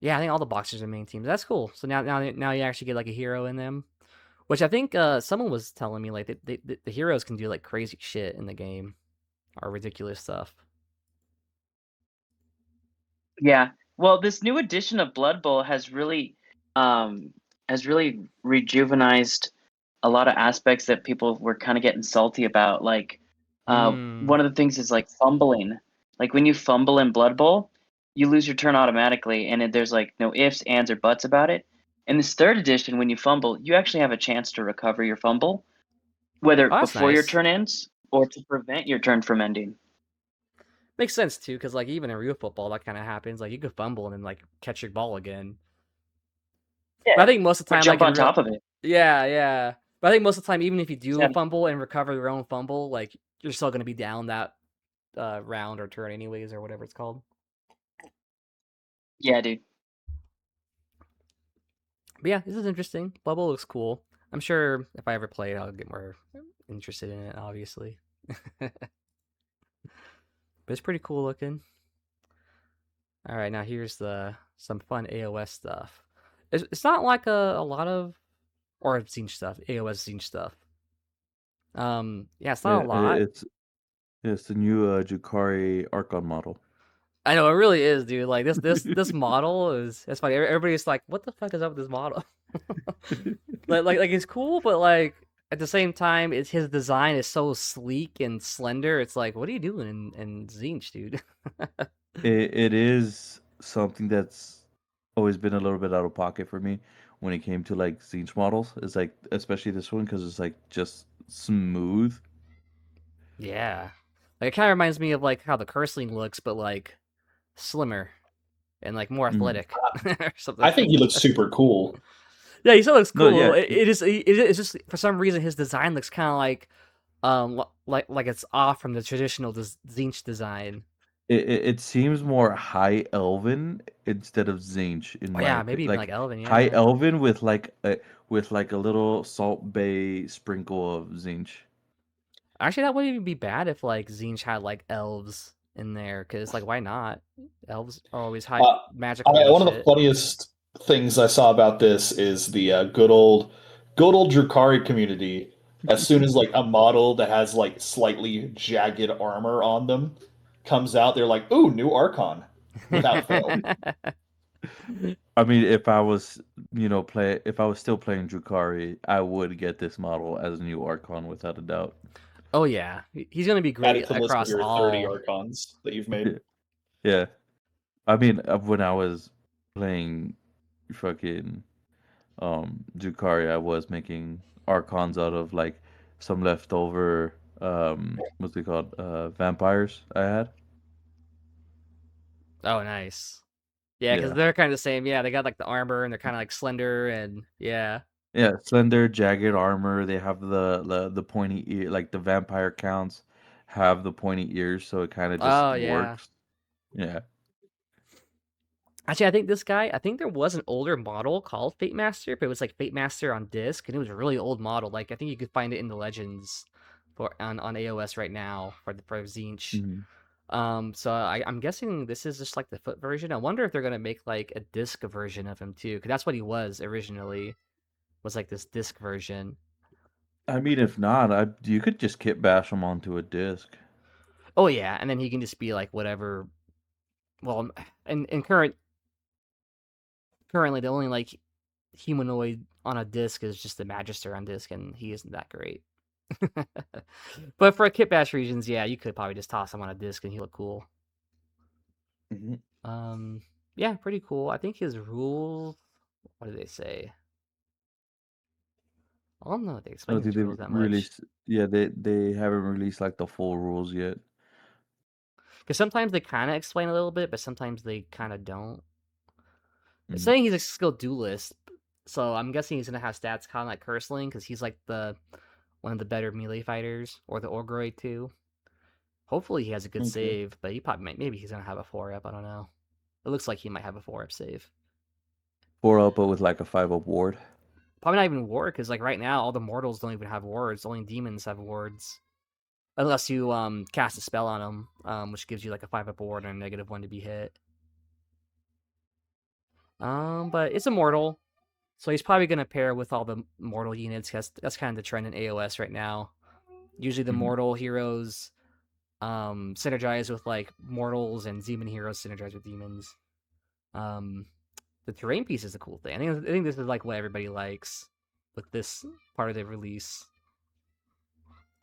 Yeah, I think all the boxes are main teams. That's cool. So now you actually get like a hero in them, which I think someone was telling me like the heroes can do like crazy shit in the game or ridiculous stuff. Yeah. Well, this new edition of Blood Bowl has really rejuvenized a lot of aspects that people were kind of getting salty about. Like, Mm. one of the things is like fumbling. Like when you fumble in Blood Bowl, you lose your turn automatically, and there's like no ifs, ands, or buts about it. In this third edition, when you fumble, you actually have a chance to recover your fumble, whether Oh, that's before your nice. turn ends or to prevent your turn from ending. Makes sense too, because like even in real football, that kind of happens. Like you could fumble and then like catch your ball again. But I Yeah. think most of the Or time, like jump in on real, top of it. yeah. But I think most of the time, even if you do Exactly. fumble and recover your own fumble, like you're still gonna be down that round or turn anyways, or whatever it's called. Yeah, dude. But yeah, this is interesting. Bubble looks cool. I'm sure if I ever play it, I'll get more interested in it, obviously. But it's pretty cool looking. All right, now here's some fun AOS stuff. It's not like a lot of or Tzeentch stuff, AOS Tzeentch stuff. Yeah, it's not Yeah, a lot. it's the new Jukari Archon model. I know it really is, dude. Like this model is it's funny. Everybody's like, "What the fuck is up with this model?" like it's cool, but like at the same time, it's his design is so sleek and slender. It's like, what are you doing in Tzeentch, dude? It is something that's always been a little bit out of pocket for me when it came to like Tzeentch models. It's like especially this one because it's like just smooth. Yeah, like it kind of reminds me of like how the Cursling looks, but like slimmer and like more Mhm. athletic or something. I think he looks super cool. Yeah, he still looks No, cool. yeah, It's just for some reason his design looks kind of like like it's off from the traditional Tzeentch design. it seems more high elven instead of Tzeentch in Oh my yeah, maybe opinion. even Like like Elven. high Yeah. elven with like a little Salt Bay sprinkle of Tzeentch. Actually, that wouldn't even be bad if like Tzeentch had like elves in there, because like why not? Elves are always high Uh, magical and One of the shit. funniest things I saw about this is the good old Drukari community. As soon as like a model that has like slightly jagged armor on them comes out, they're like, "Ooh, new Archon!" Without fail. I mean, if I was, if I was still playing Drukari, I would get this model as a new Archon without a doubt. Oh yeah, he's gonna be Add it great to the list of across your 30 all. Archons that you've made. Yeah. I mean, when I was playing fucking Drukari, I was making Archons out of like some leftover what's it called? Vampires I had. Oh nice. Yeah, because Yeah. they're kind of the same. Yeah, they got like the armor and they're kind of like slender and yeah. Yeah, slender, jagged armor. They have the pointy ear, like the vampire counts have the pointy ears, so it kind of just Oh yeah. works. Yeah. Actually, I think there was an older model called Fatemaster, but it was like Fatemaster on disc, and it was a really old model. Like I think you could find it in the Legends for on AOS right now for Tzeentch. Mhm. So I'm guessing this is just like the foot version. I wonder if they're gonna make like a disc version of him too, because that's what he was originally. Was like this disc version. I mean, if not, you could just kit bash them onto a disc. Oh yeah, and then he can just be like whatever. Well, in currently the only like humanoid on a disc is just the Magister on disc, and he isn't that great. But for kit bash regions, yeah, you could probably just toss him on a disc and he look cool. Mhm. Yeah, pretty cool. I think his rules. What do they say? I don't know if they I don't explain think his they've rules that much. released. Yeah, they haven't released like the full rules yet. Because sometimes they kind of explain a little bit, but sometimes they kind of don't. It's Mm. saying he's a skilled duelist, so I'm guessing he's gonna have stats kind of like Cursling, because he's like one of the better melee fighters, or the Orgroid too. Hopefully he has a good Okay. save, but he probably maybe he's gonna have a 4-up. I don't know. It looks like he might have a 4-up save. 4-up, but with like a 5-up ward. Probably not even ward, because like right now all the mortals don't even have wards. Only demons have wards, unless you cast a spell on them, which gives you like a 5-up ward and a -1 to be hit. But it's a mortal, so he's probably gonna pair with all the mortal units. Cause that's kind of the trend in AOS right now. Usually the Mhm. mortal heroes synergize with like mortals, and demon heroes synergize with demons. The terrain piece is a cool thing. I think this is like what everybody likes with this part of the release.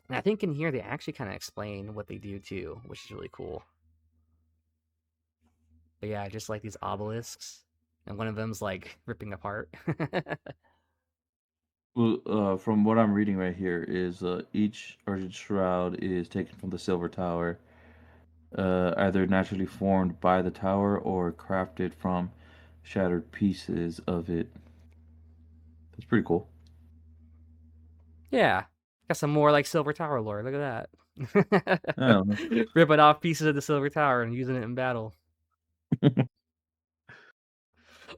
And I think in here they actually kind of explain what they do too, which is really cool. But yeah, just like these obelisks, and one of them's like ripping apart. Well, from what I'm reading right here is each Argent shroud is taken from the Silver Tower, either naturally formed by the tower or crafted from shattered pieces of it. That's pretty cool. Yeah, got some more like Silver Tower lore. Look at that. I don't know. Ripping off pieces of the Silver Tower and using it in battle.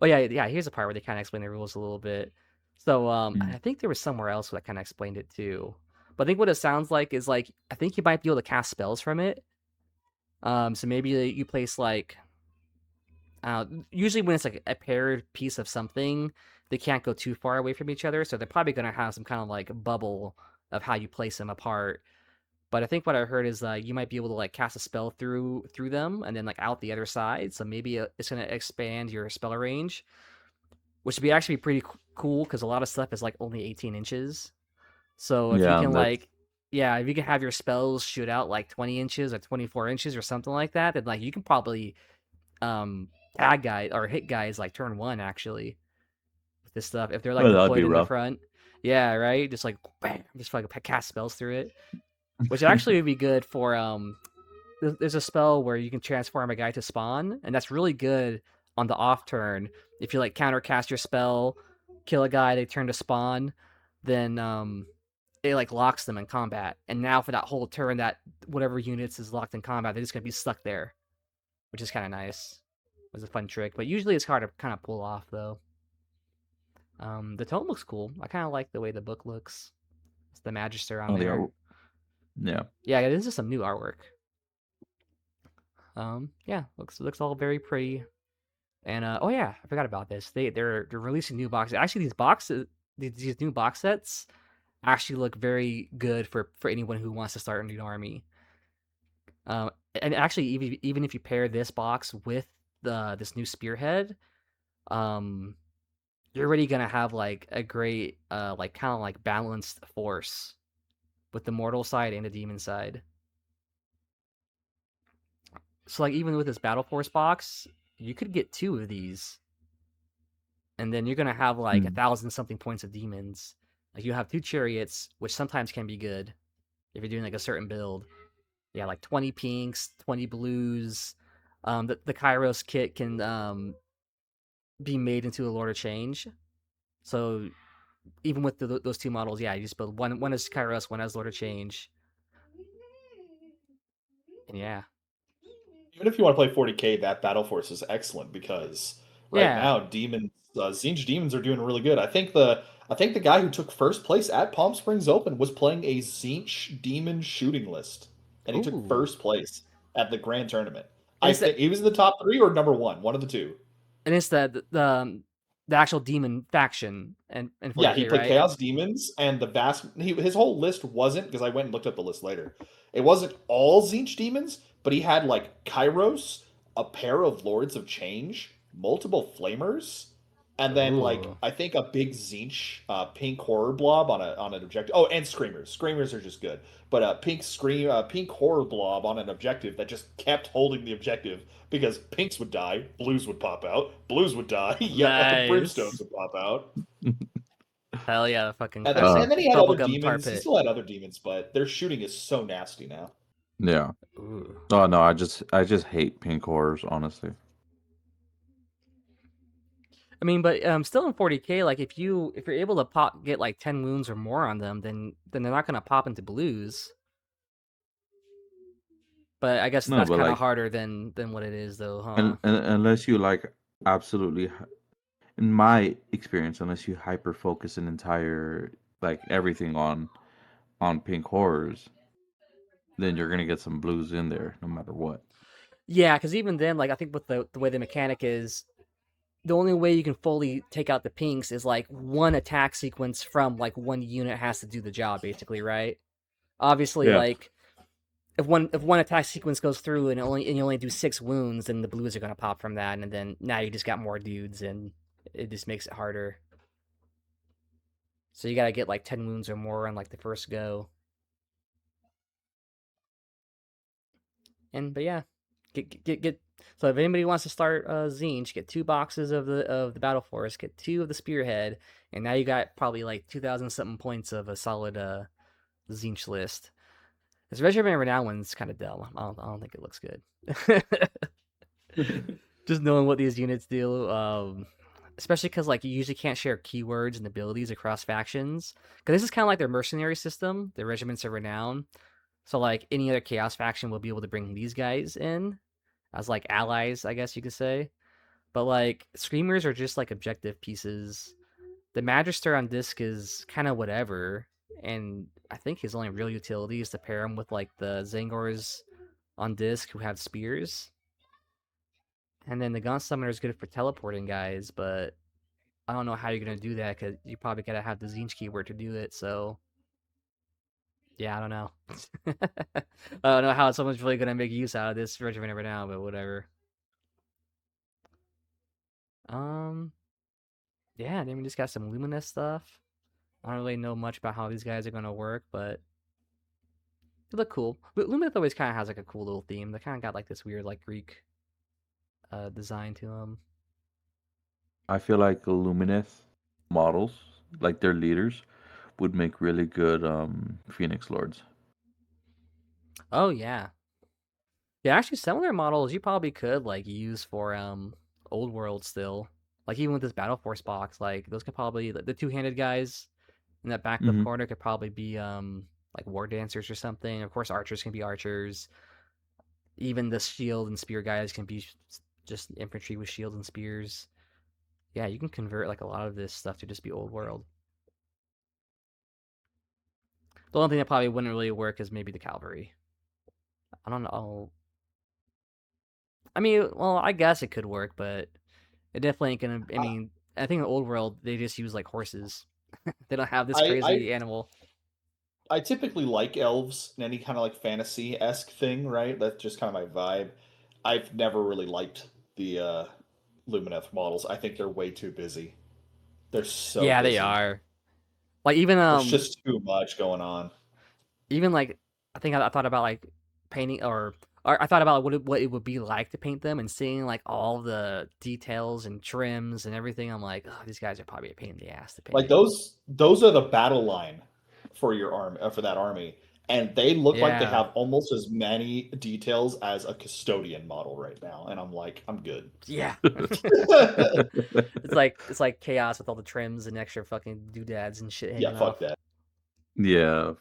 Oh yeah. Here's a part where they kind of explain the rules a little bit. So Mm. I think there was somewhere else that kind of explained it too. But I think what it sounds like is like I think you might be able to cast spells from it. So maybe you place like usually when it's like a paired piece of something, they can't go too far away from each other. So they're probably gonna have some kind of like bubble of how you place them apart. But I think what I heard is you might be able to like cast a spell through them and then like out the other side. So maybe it's gonna expand your spell range, which would be actually pretty cool because a lot of stuff is like only 18 inches. So if you Yeah, can that's like, yeah, if you can have your spells shoot out like 20 inches or 24 inches or something like that, then like you can probably um tag guys or hit guys like turn one actually with this stuff if they're like well, that'd be deployed in the rough. front. Yeah, right. Just like bam, just like cast spells through it, which actually would be good for there's a spell where you can transform a guy to spawn, and that's really good on the off turn. If you like counter cast your spell, kill a guy, they turn to spawn, then it like locks them in combat. And now for that whole turn, that whatever units is locked in combat, they're just gonna be stuck there, which is kind of nice. It was a fun trick, but usually it's hard to kind of pull off though. The tome looks cool. I kind of like the way the book looks. It's the Magister on Oh, the there. art. Yeah. Yeah, this is some new artwork. Yeah, looks all very pretty. And oh yeah, I forgot about this. They're releasing new boxes. Actually, these new box sets actually look very good for anyone who wants to start a new army. Um, and actually, even if you pair this box with this new spearhead, um, you're already gonna have like a great like kind of like balanced force with the mortal side and the demon side. So like even with this battle force box, you could get 2 of these, and then you're gonna have like Mm. 1,000 something points of demons. Like you have 2 chariots, which sometimes can be good if you're doing like a certain build. Yeah, like 20 pinks, 20 blues. The Kairos kit can be made into a Lord of Change. So even with those 2 models, yeah, you just build one as Kairos, one as Lord of Change, and yeah, Even if you want to play 40k, that battle force is excellent because right yeah. now demons, Tzeentch demons are doing really good. I think the guy who took first place at Palm Springs Open was playing a Tzeentch demon shooting list, and he took Ooh, first place at the grand tournament. and I think he was in the top 3 or number 1, one of the two. it's the actual demon faction and Yeah, he 40k, played right? Chaos Demons, and his whole list wasn't, because I went and looked at the list later. It wasn't all Tzeentch demons, but he had like Kairos, a pair of Lords of Change, multiple Flamers. And then like Ooh. I think a big Tzeentch pink horror blob on an objective. Oh, and screamers. Screamers are just good. But pink horror blob on an objective that just kept holding the objective because pinks would die, blues would pop out, blues would die, brimstones Nice. would pop out. Hell yeah, fucking And then Uh, classic and then he had other bubblegum tar demons. He pit. still had other demons, but their shooting is so nasty now. yeah. Ooh. Oh no, I just hate pink horrors, honestly. I mean, but still in 40k, like if you're able to get like 10 wounds or more on them, then they're not gonna pop into blues. But I guess No, that's but kind of like, harder than what it is, though, huh? unless you like absolutely, in my experience, unless you hyper focus an entire like everything on pink horrors, then you're gonna get some blues in there no matter what. Yeah, because even then, like I think with the way the mechanic is, the only way you can fully take out the pinks is like one attack sequence from like one unit has to do the job, basically, right? Obviously, Yeah. like if one attack sequence goes through and you only do 6 wounds, then the blues are gonna pop from that, and then now you just got more dudes, and it just makes it harder. So you gotta get like 10 wounds or more on like the first go. But yeah, get. So if anybody wants to start Tzeentch, get 2 boxes of the Battle Force, get 2 of the Spearhead, and now you got probably like 2,000 something points of a solid Tzeentch list. This Regiment Renown one's kind of dumb. I don't think it looks good. Just knowing what these units do, especially because like you usually can't share keywords and abilities across factions. Because this is kind of like their mercenary system, the Regiments of Renown. So like any other Chaos faction will be able to bring these guys in as like allies, I guess you could say. But like Screamers are just like objective pieces. The Magister on disc is kind of whatever, and I think his only real utility is to pair him with like the Zangors on disc who have spears. And then the Gun Summoner is good for teleporting guys, but I don't know how you're gonna do that because you probably gotta have the Tzeentch keyword to do it. So yeah, I don't know. I don't know how someone's really gonna make use out of this regiment right now, but whatever. Um, yeah, then we just got some Luminous stuff. I don't really know much about how these guys are gonna work, but they look cool. Luminous always kind of has like a cool little theme. They kind of got like this weird like Greek design to them. I feel like Lumineth models, like their leaders, would make really good Phoenix Lords. Oh yeah, yeah. Actually, some of their models you probably could like use for old world still. Like even with this Battle Force box, like those could probably the 2-handed guys in that back left Mm-hmm. corner could probably be like war dancers or something. Of course, archers can be archers. Even the shield and spear guys can be just infantry with shields and spears. Yeah, you can convert like a lot of this stuff to just be old world. The only thing that probably wouldn't really work is maybe the cavalry. I don't know. I mean, well, I guess it could work, but it definitely ain't gonna. I mean, I think in the old world they just use like horses. They don't have this I, I crazy animal. I typically like elves in any kind of like fantasy-esque thing, right? That's just kind of my vibe. I've never really liked the Lumineth models. I think they're way too busy. They're so Yeah, they busy. are. Like even There's just too much going on. even like I think I thought about like painting or I thought about what it would be like to paint them and seeing like all the details and trims and everything. I'm like, oh, these guys are probably a pain in the ass to Like paint. those are the battle line for your army for that army, and they look like they Yeah, have almost as many details as a custodian model right now. And I'm like, I'm good. yeah. It's like chaos with all the trims and extra fucking doodads and shit Yeah, hanging fuck off. that. Yeah,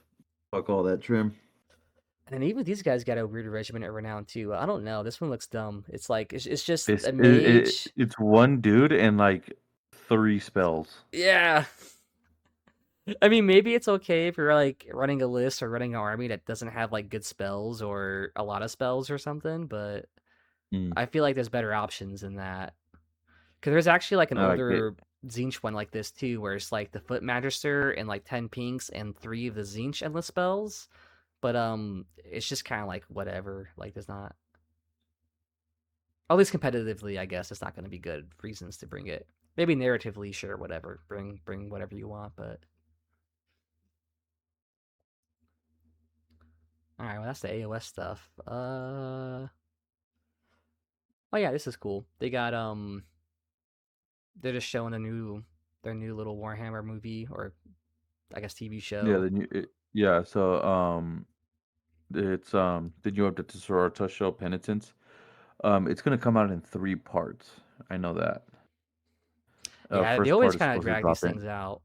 fuck all that trim. And even these guys got a weird regiment of renown too. I don't know. This one looks dumb. It's like it's just It's a mage. it's one dude and like 3 spells. Yeah. I mean, maybe it's okay if you're like running a list or running an army that doesn't have like good spells or a lot of spells or something, but Mm. I feel like there's better options than that. Because there's actually like an I like it. older Tzeentch one like this too, where it's like the Foot Magister and like 10 pinks and 3 of the Tzeentch endless spells. But it's just kind of like whatever. Like there's not, at least competitively, I guess it's not going to be good reasons to bring it. Maybe narratively, sure, whatever. Bring whatever you want, but all right. Well, that's the AOS stuff. Oh yeah, this is cool. They got they're just showing their new little Warhammer movie, or I guess TV Yeah, show. the new yeah. So it's the new update to Sororita show Penitence. It's gonna come out in 3 parts. I know that. Yeah, they First always part is kind of supposed to drag these drop in. things out.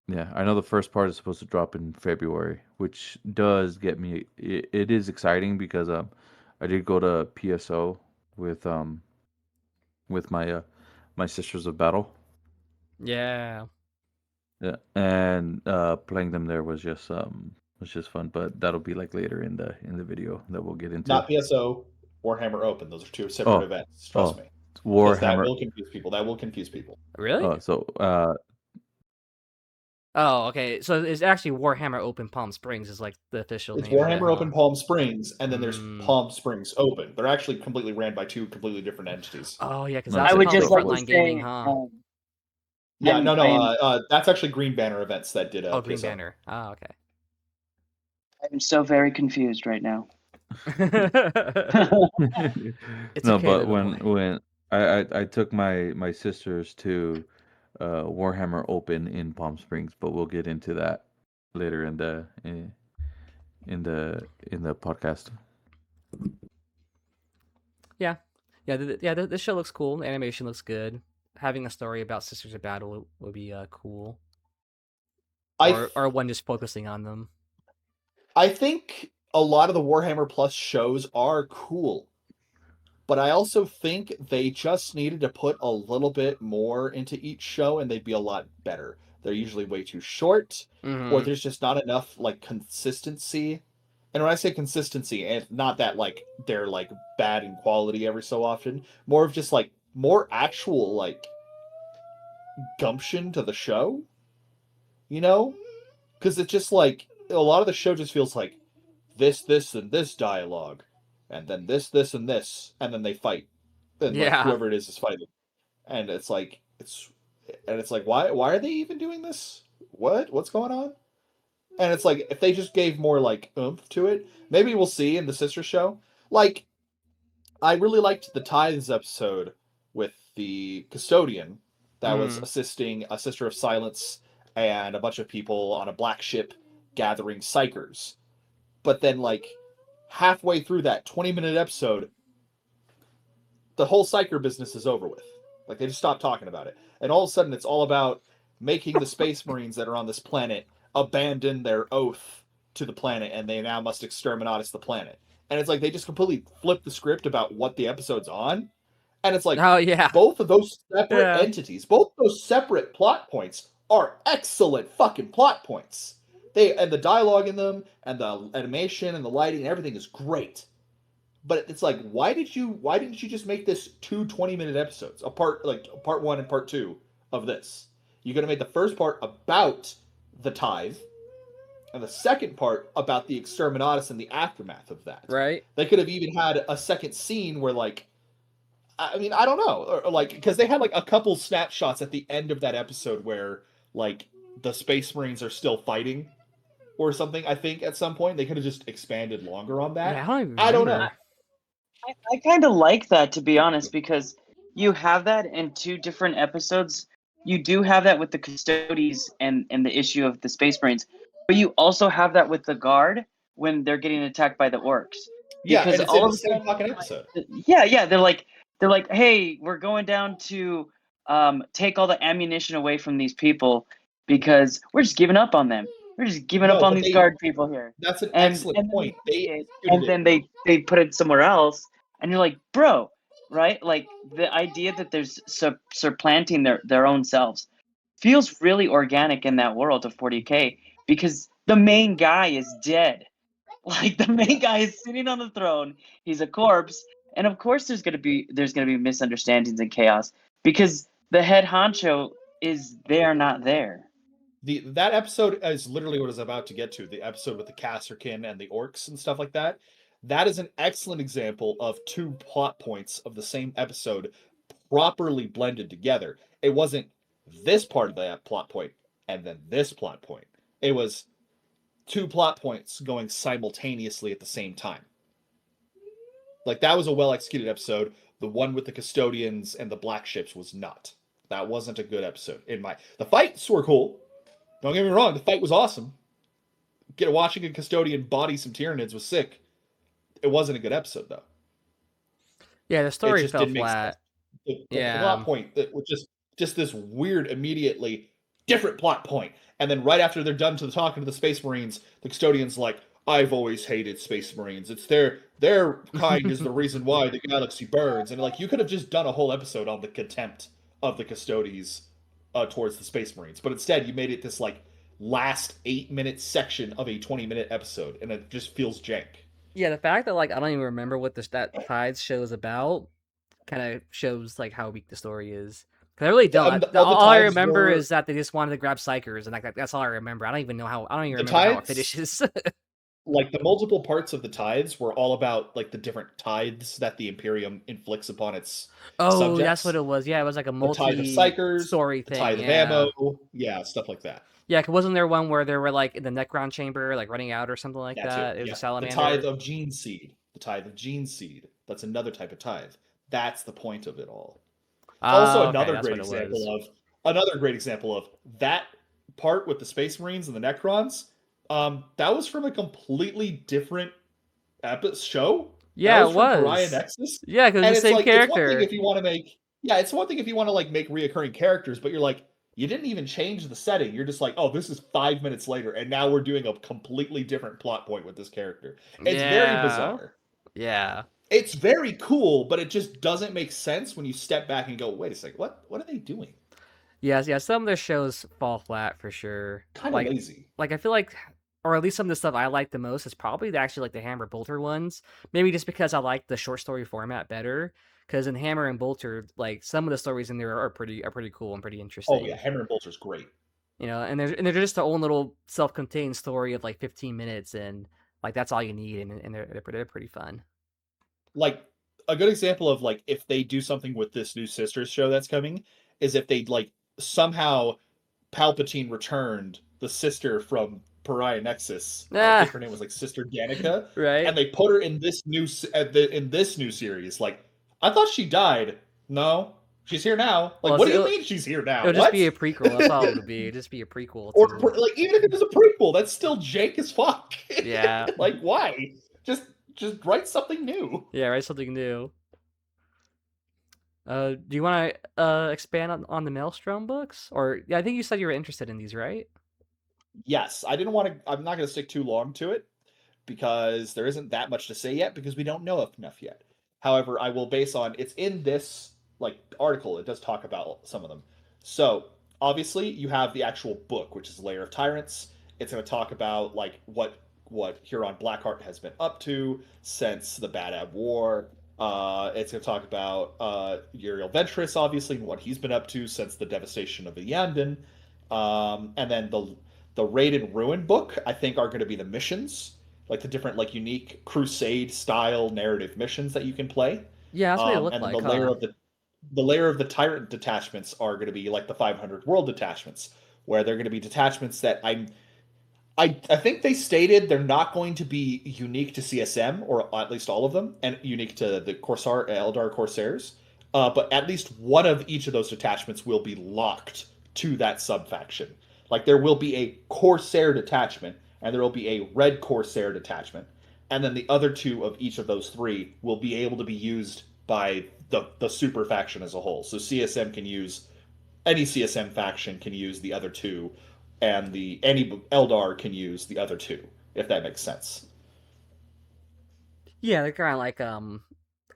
Yeah, I know the first part is supposed to drop in February, which does get me. It is exciting because I did go to PSO with my Sisters of Battle. Yeah. Yeah, and playing them there was just fun. But that'll be like later in the video that we'll get into. Not PSO, Warhammer Open. Those are two separate Oh, events. Trust oh, me, because that Warhammer. will confuse people. That will confuse people. Really? So Oh, okay. So it's actually Warhammer Open Palm Springs is like the official It's name of it, Warhammer huh? Open Palm Springs, and then there's Mm. Palm Springs Open. They're actually completely ran by two completely different entities. Oh yeah, because No, that's I would probably just like to Frontline Gaming, say, huh? Yeah, I'm- that's actually Green Banner Events that did Oh, Green PSO. Banner. Oh, okay. I'm so very confused right now. It's no, okay, but little boy. when I took my sisters to Warhammer Open in Palm Springs, but we'll get into that later in the podcast. Yeah, yeah. This show looks cool. The animation looks good. Having a story about Sisters of Battle would be cool, or one just focusing on them. I think a lot of the Warhammer Plus shows are cool, but I also think they just needed to put a little bit more into each show, and they'd be a lot better. They're usually way too short, or there's just not enough like consistency. And when I say consistency, it's not that like they're like bad in quality every so often. More of just like more actual like gumption to the show, you know? Because it's just like a lot of the show just feels like this, and this dialogue, and then this, and this, and then they fight, and like Yeah. whoever it is fighting, and it's like why are they even doing this? What's going on? And it's like if they just gave more like oomph to it, maybe we'll see in the sister show. Like I really liked the Tithes episode with the custodian that was assisting a Sister of Silence and a bunch of people on a black ship gathering psychers. But then, like, halfway through that 20-minute episode, the whole psycher business is over with. Like, they just stopped talking about it. And all of a sudden, it's all about making the Space Marines that are on this planet abandon their oath to the planet, and they now must exterminatus the planet. And it's like they just completely flipped the script about what the episode's on. And it's like, oh yeah, both of those separate entities, both those separate plot points are excellent fucking plot points. And the dialogue in them, and the animation, and the lighting, and everything is great. But it's like, why didn't you just make this 20-minute episodes, part 1 and part 2 of this? You could have made the first part about the tithe, and the second part about the exterminatus and the aftermath of that. right. They could have even had a second scene where, like, I mean, I don't know, or like, because they had like a couple snapshots at the end of that episode where like the Space Marines are still fighting or something. I think at some point they could have just expanded longer on that. Yeah, I don't know. I kind of like that, to be honest, because you have that in 2 different episodes. You do have that with the Custodes and the issue of the Space Marines, but you also have that with the Guard when they're getting attacked by the orcs. Yeah, Because and it's all in of the a same sudden, fucking episode. yeah, they're like, hey, we're going down to take all the ammunition away from these people because we're just giving up on them. We're just giving up No, on but these Guard people here. That's an And excellent then point. they take it, and then they put it somewhere else, and you're like, bro, right? Like the idea that there's supplanting their own selves feels really organic in that world of 40K because the main guy is dead. Like the main guy is sitting on the throne, he's a corpse, and of course there's gonna be misunderstandings and chaos because the head honcho is there, not there. That episode is literally what I was about to get to. The episode with the Casterkin and the orcs and stuff like that. That is an excellent example of 2 plot points of the same episode properly blended together. It wasn't this part of that plot point and then this plot point. It was 2 plot points going simultaneously at the same time. Like, that was a well-executed episode. The one with the custodians and the black ships was not. That wasn't a good episode. The fights were cool. Don't get me wrong, the fight was awesome. Watching a custodian body some Tyranids was sick. It wasn't a good episode, though. Yeah, the story just fell didn't make flat. The Yeah. plot point that was just this weird, immediately different plot point. And then right after they're done talking to the Space Marines, the custodian's like, I've always hated Space Marines. It's their kind is the reason why the galaxy burns. And like, you could have just done a whole episode on the contempt of the Custodes towards the Space Marines. But instead, you made it this like last 8-minute section of a 20-minute episode, and it just feels jank. Yeah, the fact that like I don't even remember what that Tides show is about kind of shows like how weak the story is. Cause I really don't. All I remember is that they just wanted to grab psychers, and like that's all I remember. I don't even remember how it finishes. Like, the multiple parts of the Tides were all about like the different tithes that the Imperium inflicts upon its subjects. That's what it was. Yeah, it was like a the tithe of psychers, story thing. The tithe of ammo, stuff like that. Yeah, wasn't there one where they were like in the Necron chamber, like running out or something like that? It was a salamander. The tithe of gene seed. The tithe of gene seed. That's another type of tithe. That's the point of it all. Also, another great example of that part with the Space Marines and the Necrons. That was from a completely different show. Yeah, it was. From Pariah Nexus. Yeah, because it's the same character. It's one thing if you want to make. Yeah, it's one thing if you want to like make reoccurring characters, but you're like, you didn't even change the setting. You're just like, oh, this is 5 minutes later, and now we're doing a completely different plot point with this character. It's very bizarre. Yeah. It's very cool, but it just doesn't make sense when you step back and go, wait a second, what are they doing? Yeah, some of their shows fall flat for sure. Kind of lazy. Like, I feel like, or at least some of the stuff I like the most is probably actually like the Hammer Bolter ones. Maybe just because I like the short story format better. Because in Hammer and Bolter, like some of the stories in there are pretty cool and pretty interesting. Oh yeah, Hammer and Bolter's great. You know, and they're just their own little self-contained story of like 15 minutes, and like that's all you need, and they're pretty fun. Like a good example of like if they do something with this new Sisters show that's coming is if they like somehow Palpatine returned the sister from Pariah Nexus. I think her name was like Sister Danica, right? And they put her in this new series. Like, I thought she died. No, she's here now. Like, what do you mean she's here now? It'll just be a prequel. That's all it would be. It'd just be a prequel. Or like, even if it was a prequel, that's still jank as fuck. Yeah. Like, why? Just write something new. Yeah, write something new. Do you want to expand on the Maelstrom books? Or I think you said you were interested in these, right? Yes, I didn't want to. I'm not going to stick too long to it because there isn't that much to say yet because we don't know enough yet. However, I will base on it's in this like article. It does talk about some of them. So obviously, you have the actual book, which is Lair of Tyrants. It's going to talk about like what Huron Blackheart has been up to since the Bad Ab War. It's going to talk about Uriel Ventress, obviously, and what he's been up to since the devastation of the Yandin. And then the Raid and Ruin book, I think, are going to be the missions, like the different, like, unique crusade style narrative missions that you can play. Yeah, that's what it looked and like. The layer of the tyrant detachments are going to be like the 500 world detachments, where they're going to be detachments that I think they stated they're not going to be unique to CSM, or at least all of them, and unique to the Aeldari Corsairs. But at least one of each of those detachments will be locked to that sub-faction. Like, there will be a Corsair detachment, and there will be a Red Corsair detachment. And then the other two of each of those three will be able to be used by the super faction as a whole. So CSM can use, any CSM faction can use the other two, and any Eldar can use the other two, if that makes sense. Yeah, they're kind of like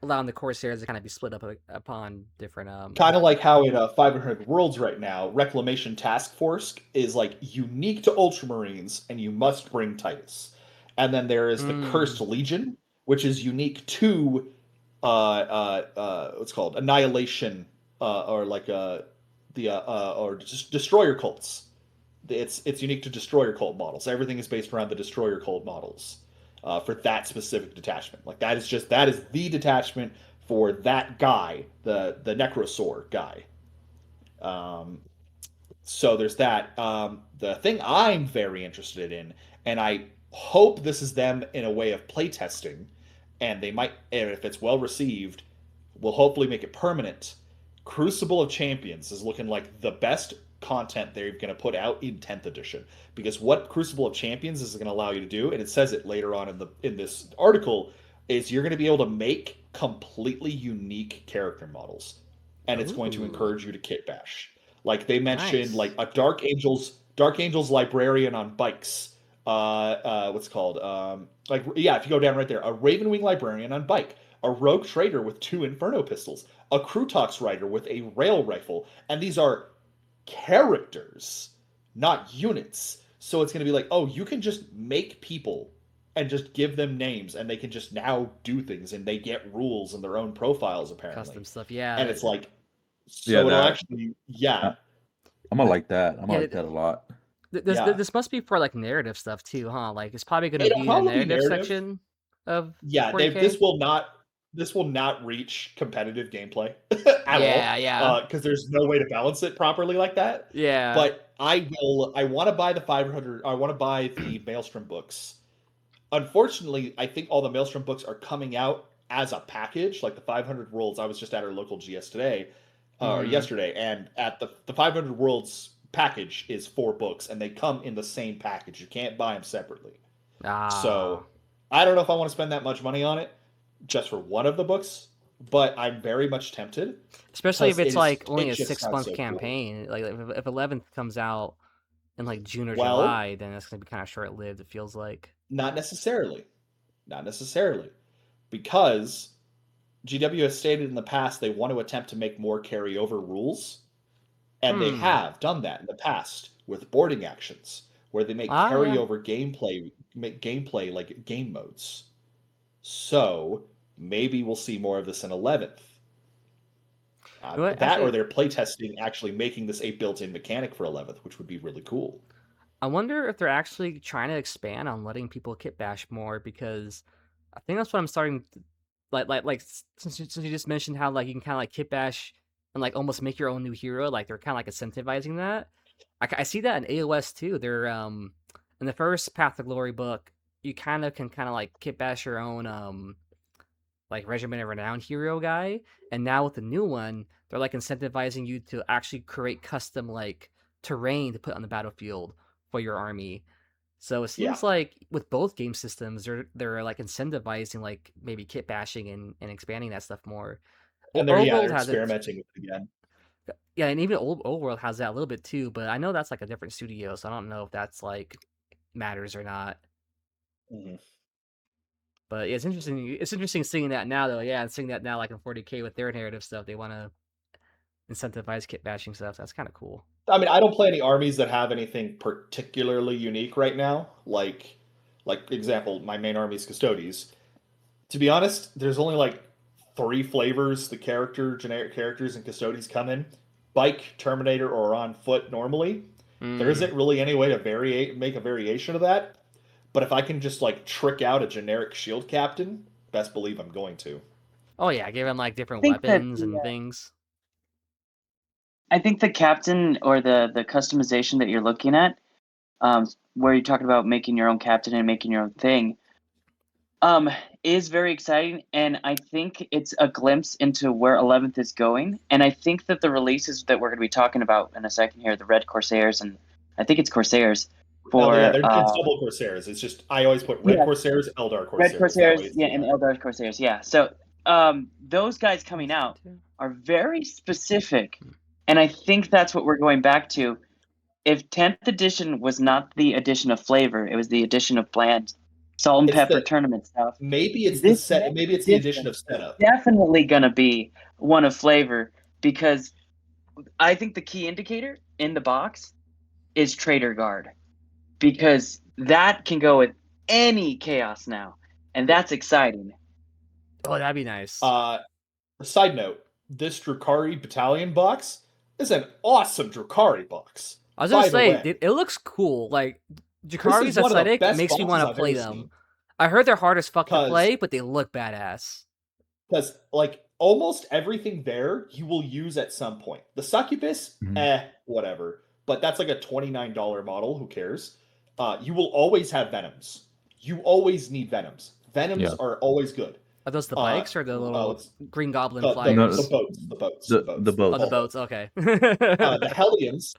allowing the Corsairs to kind of be split up upon different kind of like how in 500 Worlds right now, Reclamation Task Force is like unique to Ultramarines, and you must bring Titus. And then there is the Cursed Legion, which is unique to what's called Annihilation, or like or just Destroyer cults. It's unique to Destroyer cult models. Everything is based around the Destroyer cult models for that specific detachment. Like, that is the detachment for that guy, the Necrosaur guy. So there's that. The thing I'm very interested in, and I hope this is them in a way of playtesting, and they might, and if it's well received, will hopefully make it permanent. Crucible of Champions is looking like the best content they're going to put out in 10th edition, because what Crucible of Champions is going to allow you to do, and it says it later on in this article, is you're going to be able to make completely unique character models, and it's going to encourage you to kit bash. Like they mentioned, like a Dark Angels librarian on bikes. What's it called? If you go down right there, a Ravenwing librarian on bike, a rogue trader with 2 Inferno pistols, a Crutox rider with a rail rifle, and these are characters, not units. So it's going to be like, oh, you can just make people and just give them names, and they can just now do things, and they get rules and their own profiles apparently. Custom stuff, yeah. And it's like, so it'll actually, I'm gonna like that. I'm gonna like that a lot. This must be for like narrative stuff too, huh? Like it's probably going to be the narrative section of 40K. This will not reach competitive gameplay at all. Yeah. Because there's no way to balance it properly like that. Yeah. But I want to buy the 500. I want to buy the Maelstrom books. Unfortunately, I think all the Maelstrom books are coming out as a package, like the 500 Worlds. I was just at our local GS today, or yesterday, and at the 500 Worlds package is 4 books, and they come in the same package. You can't buy them separately. So I don't know if I want to spend that much money on it just for one of the books, but I'm very much tempted. Especially if it's like only a 6-month campaign. Cool. Like if 11th comes out in like June or July, then it's going to be kind of short-lived, it feels like. Not necessarily. Because GW has stated in the past they want to attempt to make more carryover rules. And they have done that in the past with boarding actions, where they make carryover gameplay, like game modes. So maybe we'll see more of this in 11th. Or they're playtesting actually making this a built-in mechanic for 11th, which would be really cool. I wonder if they're actually trying to expand on letting people kit bash more, because I think that's what I'm starting to, like since you just mentioned how like you can kind of like kit bash and like almost make your own new hero, like they're kind of like incentivizing that. I see that in AOS too. They're in the first Path to Glory book, you can like kit bash your own like Regiment of Renown hero guy, and now with the new one, they're like incentivizing you to actually create custom like terrain to put on the battlefield for your army. So it seems like with both game systems, they're like incentivizing like maybe kit bashing and expanding that stuff more. And they're experimenting with it again. Yeah, and even Old World has that a little bit too, but I know that's like a different studio, so I don't know if that's like matters or not. Mm-hmm. But yeah, it's interesting. It's interesting seeing that now, though. Yeah, and seeing that now, like in 40K with their narrative stuff, they want to incentivize kit bashing stuff. That's kind of cool. I mean, I don't play any armies that have anything particularly unique right now. Like example, my main army is Custodes. To be honest, there's only like 3 flavors the generic characters in Custodes come in: bike, Terminator, or on foot normally. There isn't really any way to make a variation of that. But if I can just like trick out a generic shield captain, best believe I'm going to. Oh yeah, give him like different weapons and things. I think the captain or the customization that you're looking at, where you're talking about making your own captain and making your own thing, is very exciting, and I think it's a glimpse into where 11th is going. And I think that the releases that we're going to be talking about in a second here, the Red Corsairs, and I think it's Corsairs. They're double Corsairs. It's just I always put Red Corsairs, Eldar Corsairs. Red Corsairs, and Eldar Corsairs, yeah. So those guys coming out are very specific, and I think that's what we're going back to. If 10th edition was not the addition of flavor, it was the addition of bland, salt and pepper tournament stuff. Maybe it's the addition of setup. Definitely gonna be one of flavor, because I think the key indicator in the box is Trader Guard. Because that can go with any chaos now, and that's exciting. Oh, that'd be nice. Side note, this Drukhari Battalion box is an awesome Drukhari box. I was gonna say, it looks cool. Like, Drukhari's aesthetic makes me want to play them. I heard they're hard as fuck to play, but they look badass. Because, like, almost everything there you will use at some point. The Succubus, whatever. But that's like a $29 model. Who cares? You will always have Venoms. You always need Venoms. Venoms are always good. Are those the bikes or the little Green Goblin the flyers? The boats. The boats. The boats. Oh, the boats. Okay. The Hellions,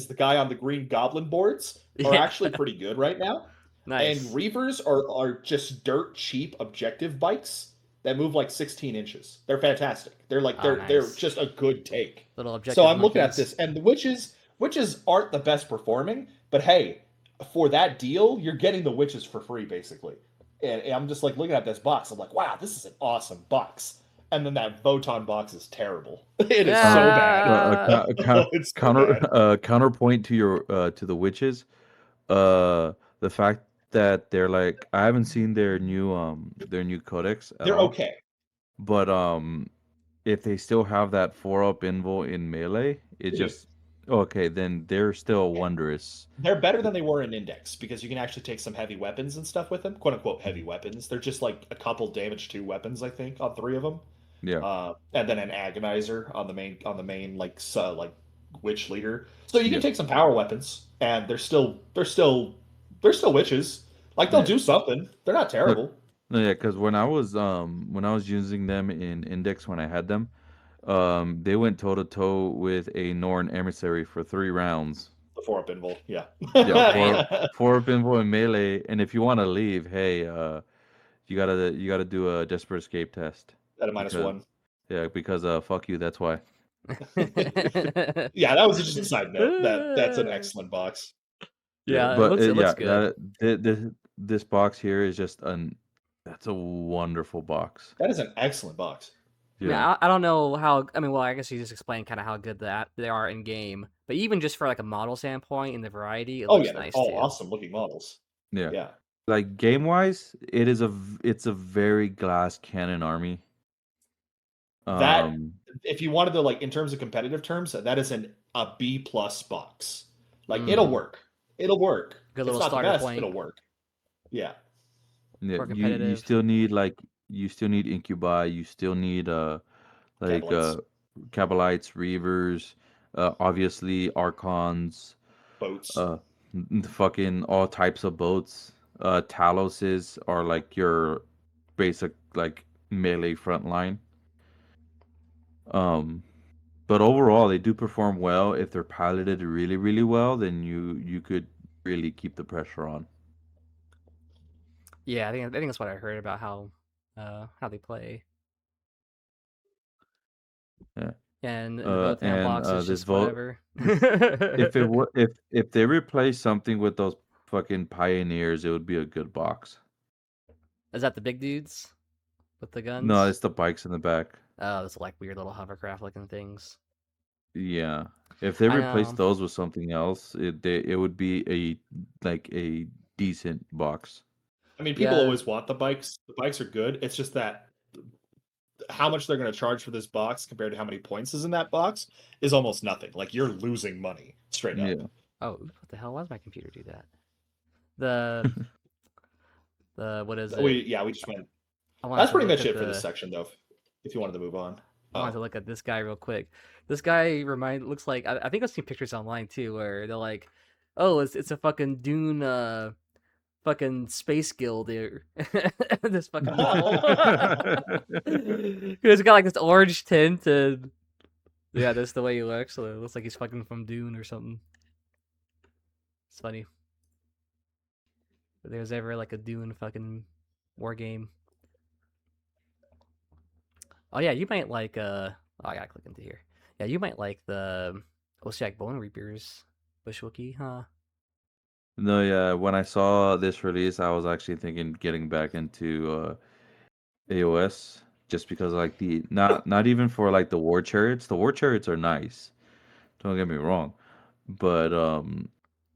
the guy on the Green Goblin boards, are actually pretty good right now. Nice. And Reavers are just dirt cheap objective bikes that move like 16 inches. They're fantastic. They're like they're just a good take. Little objective. So I'm looking at this, and the witches aren't the best performing, but hey, for that deal, you're getting the witches for free basically. And I'm just like looking at this box. I'm like, wow, this is an awesome box. And then that Voton box is terrible. It is so bad. Counterpoint to your to the witches, the fact that they're like, I haven't seen their new codex. They're all, okay, but if they still have that 4-up invul in melee, it just okay. Then they're still wondrous. They're better than they were in Index because you can actually take some heavy weapons and stuff with them, quote unquote heavy weapons. They're just like a couple damage 2 weapons, I think, on 3 of them. Yeah. And then an agonizer on the main like witch leader. So you can take some power weapons, and they're still witches. Like they'll do something. They're not terrible. No, yeah, because when I was using them in Index when I had them, they went toe to toe with a Norn emissary for 3 rounds. The 4-up invul, yeah. Yeah, 4-up invul in melee, and if you want to leave, hey, you gotta do a desperate escape test. At a -1. Yeah, because fuck you, that's why. Yeah, that was just a side note. That's an excellent box. Yeah, but it looks good. This box here is just that's a wonderful box. That is an excellent box. Yeah, I don't know how. I mean, well, I guess you just explained kind of how good they are in game, but even just for like a model standpoint and the variety, it looks nice all too. awesome looking models. Yeah. Like game wise, it's a very glass cannon army. That if you wanted to like in terms of competitive terms, that is a B+ box. Like it'll work. It'll work. Good little it's not starter the best, point. It'll work. Yeah. Yeah, you still need incubi, you still need Cabalites, Reavers, obviously Archons, boats, fucking all types of boats. Taloses are like your basic like melee front line. But overall they do perform well. If they're piloted really, really well, then you could really keep the pressure on. Yeah, I think that's what I heard about how they play. Yeah. And the Votan box is just whatever. if they replace something with those fucking pioneers, it would be a good box. Is that the big dudes with the guns? No, it's the bikes in the back. Oh, those like weird little hovercraft looking things. Yeah, if they replace those with something else, it would be a decent box. I mean, people always want the bikes. The bikes are good. It's just that how much they're going to charge for this box compared to how many points is in that box is almost nothing. Like you're losing money straight up. Yeah. Oh, what the hell? Why does my computer do that? The what is it? We just went. That's pretty much it for this section, though. If you wanted to move on, I wanted to look at this guy real quick. This guy looks like I think I've seen pictures online too, where they're like, "Oh, it's a fucking Dune, fucking space guild here." This fucking model. He's got like this orange tint, and yeah, that's the way he looks. So it looks like he's fucking from Dune or something. It's funny. If there's ever like a Dune fucking war game. Oh yeah, you might like I gotta click into here. Yeah, you might like the Ossiarch Bonereapers Bushwookie, huh? No, yeah. When I saw this release, I was actually thinking getting back into AOS just because like the not even for like the war chariots. The war chariots are nice. Don't get me wrong, but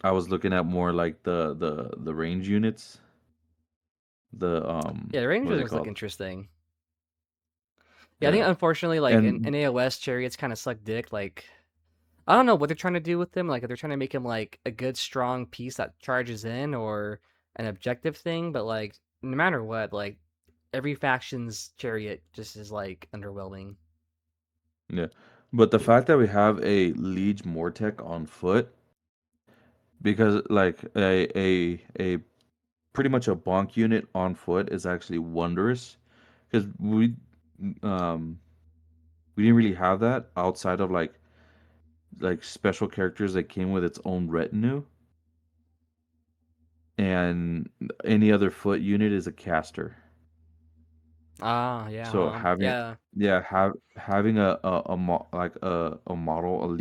I was looking at more like the range units. The range units look interesting. Yeah, I think unfortunately, like in AOS, chariots kind of suck dick. Like, I don't know what they're trying to do with them. Like, if they're trying to make him like a good, strong piece that charges in, or an objective thing. But like, no matter what, like, every faction's chariot just is like underwhelming. Yeah, but the fact that we have a Liege Mortek on foot, because like a pretty much a bonk unit on foot is actually wondrous, because um we didn't really have that outside of like special characters that came with its own retinue, and any other foot unit is a caster. Ah, yeah, So yeah. having like a model like a model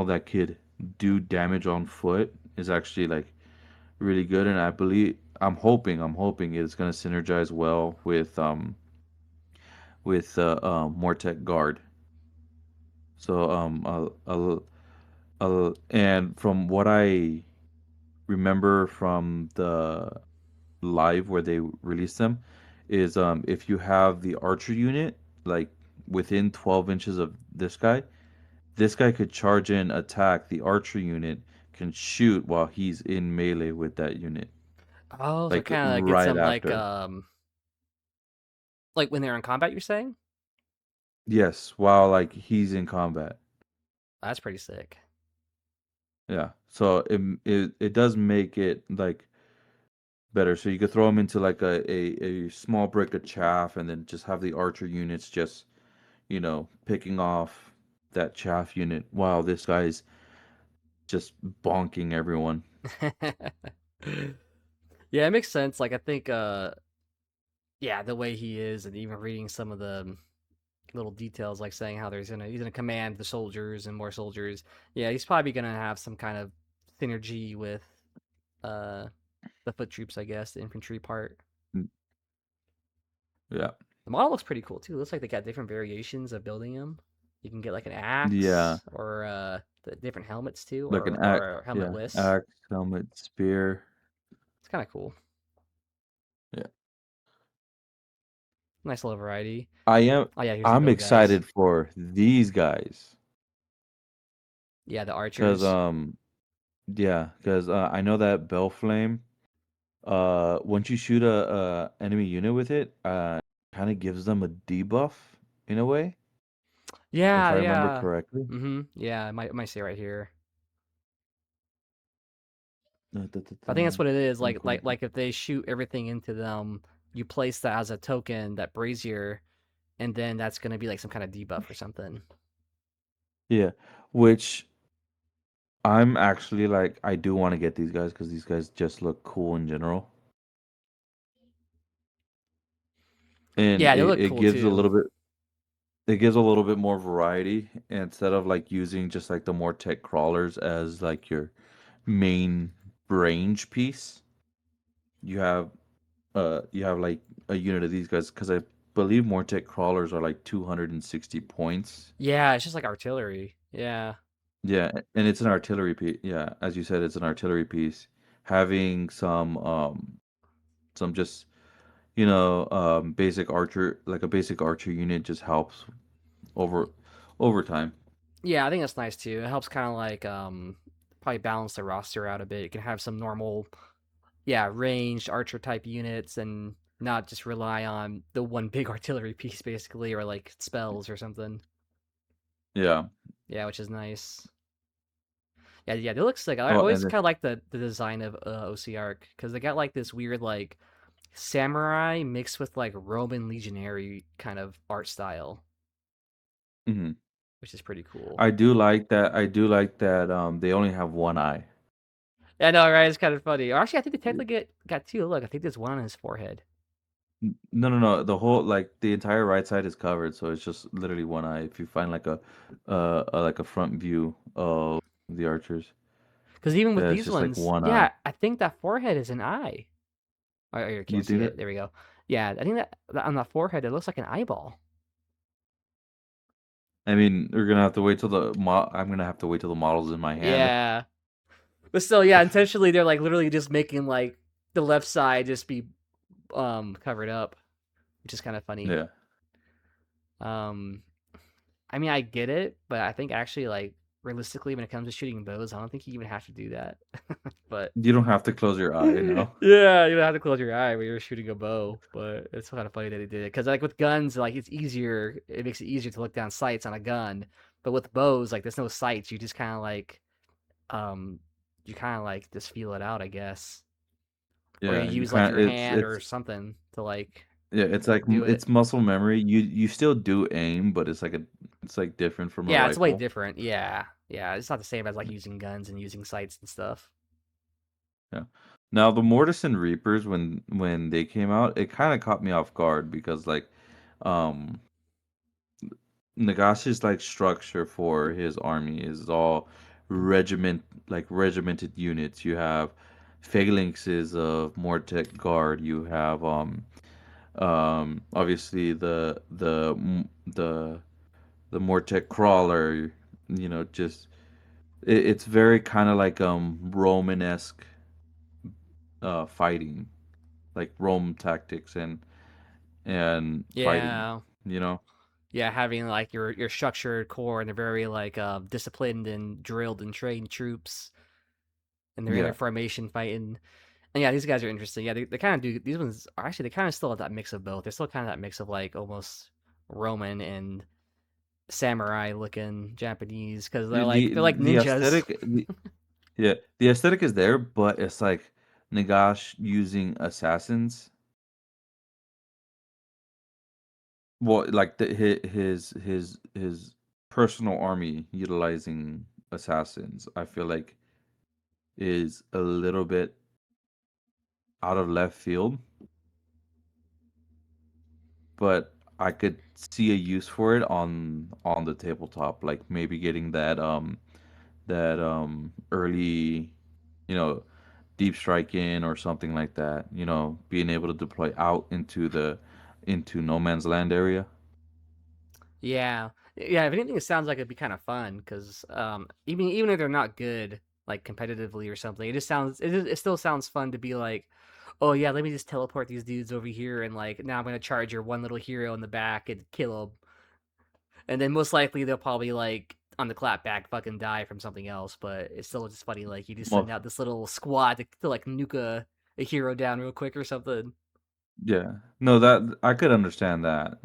that could do damage on foot is actually like really good, and I'm hoping it's gonna synergize well with Mortek guard. So and from what I remember from the live where they released them, is if you have the archer unit like within 12 inches of this guy could charge in, attack, the archer unit can shoot while he's in melee with that unit, Oh, so it like kind of gets right them after. like when they're in combat. You're saying Yes, while like he's in combat. that's pretty sick. Yeah, so it does make it like better. So you could throw him into like a small brick of chaff, and then just have the archer units just picking off that chaff unit while this guy's just bonking everyone. Yeah, it makes sense. Like I think, yeah, the way he is, and even reading some of the little details, like saying how he's gonna command the soldiers and more soldiers. Yeah, he's probably gonna have some kind of synergy with uh the foot troops, I guess, the infantry part. Mm, yeah, The model looks pretty cool too. It looks like they got different variations of building them. You can get like an yeah, axe or the different helmets too, like an axe, or yeah, helmetless. axe, helmet, spear. It's kind of cool. Yeah, Nice little variety. I am. Oh yeah, here's the I'm build guys. excited for these guys Yeah, the because archers. yeah, because I know that Bellflame. Once you shoot a enemy unit with it, kind of gives them a debuff in a way, if Yeah, I remember yeah. correctly. Yeah, I might say right here. I think that's Da-da-da-da. what it is. I'm Like putting like it. like if they shoot everything into them, you place that as a token, that brazier, and then that's gonna be like some kind of debuff or something. Yeah, which I'm actually like I do want to get these guys because these guys just look cool in general, and Yeah, they it, look it cool gives a too. little bit it gives a little bit more variety instead of like using just like the more tech crawlers as like your main range piece. You have you have like a unit of these guys because I believe Mortek crawlers are like 260 points. Yeah, it's just like artillery. Yeah. Yeah, and it's an artillery piece. Yeah, as you said, it's an artillery piece. Having some just basic archer, like a basic archer unit, just helps over over time. Yeah, I think that's nice too. It helps kind of like probably balance the roster out a bit. You can have some normal, yeah, ranged archer type units and not just rely on the one big artillery piece basically, or like spells or something. Yeah. Yeah, which is nice. Yeah, yeah, it looks like I Oh, always and then, kind of like the design of Ossiarch because they got like this weird like samurai mixed with like Roman legionary kind of art style, mhm. which is pretty cool. I do like that. I do like that. They only have one eye. Yeah, no, right? It's kind of funny. Or actually, I think they technically got two. Look, I think there's one on his forehead. No, no, no. The whole like the entire right side is covered, so it's just literally one eye. If you find like a front view of the archers, Because even with yeah, it's these just like ones, one eye. yeah, I think that forehead is an eye. Oh, you You can't see think it. that? There we go. Yeah, I think that on the forehead it looks like an eyeball. I mean, we're gonna have to wait till I'm gonna have to wait till the model's in my hand. Yeah, but still, yeah, intentionally they're like literally just making like the left side just be covered up, which is kind of funny. Yeah. Um, I mean, I get it, but I think actually like realistically, when it comes to shooting bows, I don't think you even have to do that. But You don't have to close your eye, yeah, you don't have to close your eye when you're shooting a bow. But it's kind of funny that he did it because like with guns, like it's easier. It makes it easier to look down sights on a gun. But with bows, like there's no sights. You just kind of like um, you kind of like just feel it out, I guess, or you Yeah, you use like kind your of hand or something to like yeah, it's like do it. it's muscle memory. You still do aim, but it's like different from a Yeah, it's way rifle. different. Yeah, yeah, it's not the same as like using guns and using sights and stuff. Yeah. Now the Mortis and Reapers when they came out, it kind of caught me off guard because like um Nagashi's like structure for his army is all regimented units. You have phalanxes of Mortek guard. You have obviously the Mortek crawler. Just it's very kind of like Romanesque fighting, like Rome tactics and fighting. Yeah, You know. yeah, having like your structured core and they're very like disciplined and drilled and trained troops, and they're in their Yeah. formation fighting. And yeah, these guys are interesting. Yeah, they kind of do. These ones are actually they kind of still have that mix of both. They're still kind of that mix of like almost Roman and samurai looking Japanese because they're like The ninjas. aesthetic. Yeah, the aesthetic is there, but it's like Nagash using assassins. Well, like his personal army utilizing assassins, I feel like is a little bit out of left field, but I could see a use for it on the tabletop, like maybe getting that early, you know, deep strike in or something like that. Being able to deploy out into no man's land area. Yeah, yeah. If anything, it sounds like it'd be kind of fun because even if they're not good like competitively or something, it still sounds fun to be like, oh yeah, let me just teleport these dudes over here and like now I'm gonna charge your one little hero in the back and kill him, and then most likely they'll probably like on the clapback fucking die from something else. But it's still just funny like you just send Well, out this little squad to like nuke a hero down real quick or something. yeah, no, that I could understand that.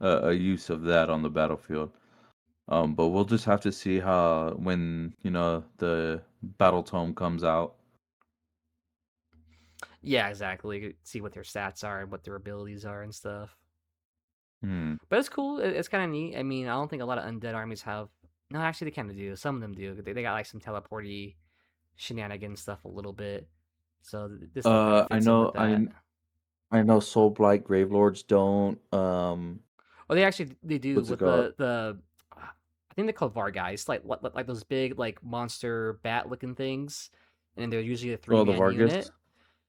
A use of that on the battlefield. But we'll just have to see how when the battle tome comes out. Yeah, exactly. See what their stats are and what their abilities are and stuff. Hmm. But it's cool. It's kind of neat. I mean, I don't think a lot of undead armies have. No, actually, they kind of do. Some of them do. They got like some teleporty shenanigans stuff a little bit. So this stuff kind of I fits in with know that. I know Soul Blight Gravelords don't. Well, they do What's it with called? I think they're called Vargeist, like those big like monster bat looking things, and they're usually a three Oh, the man Vargas. unit.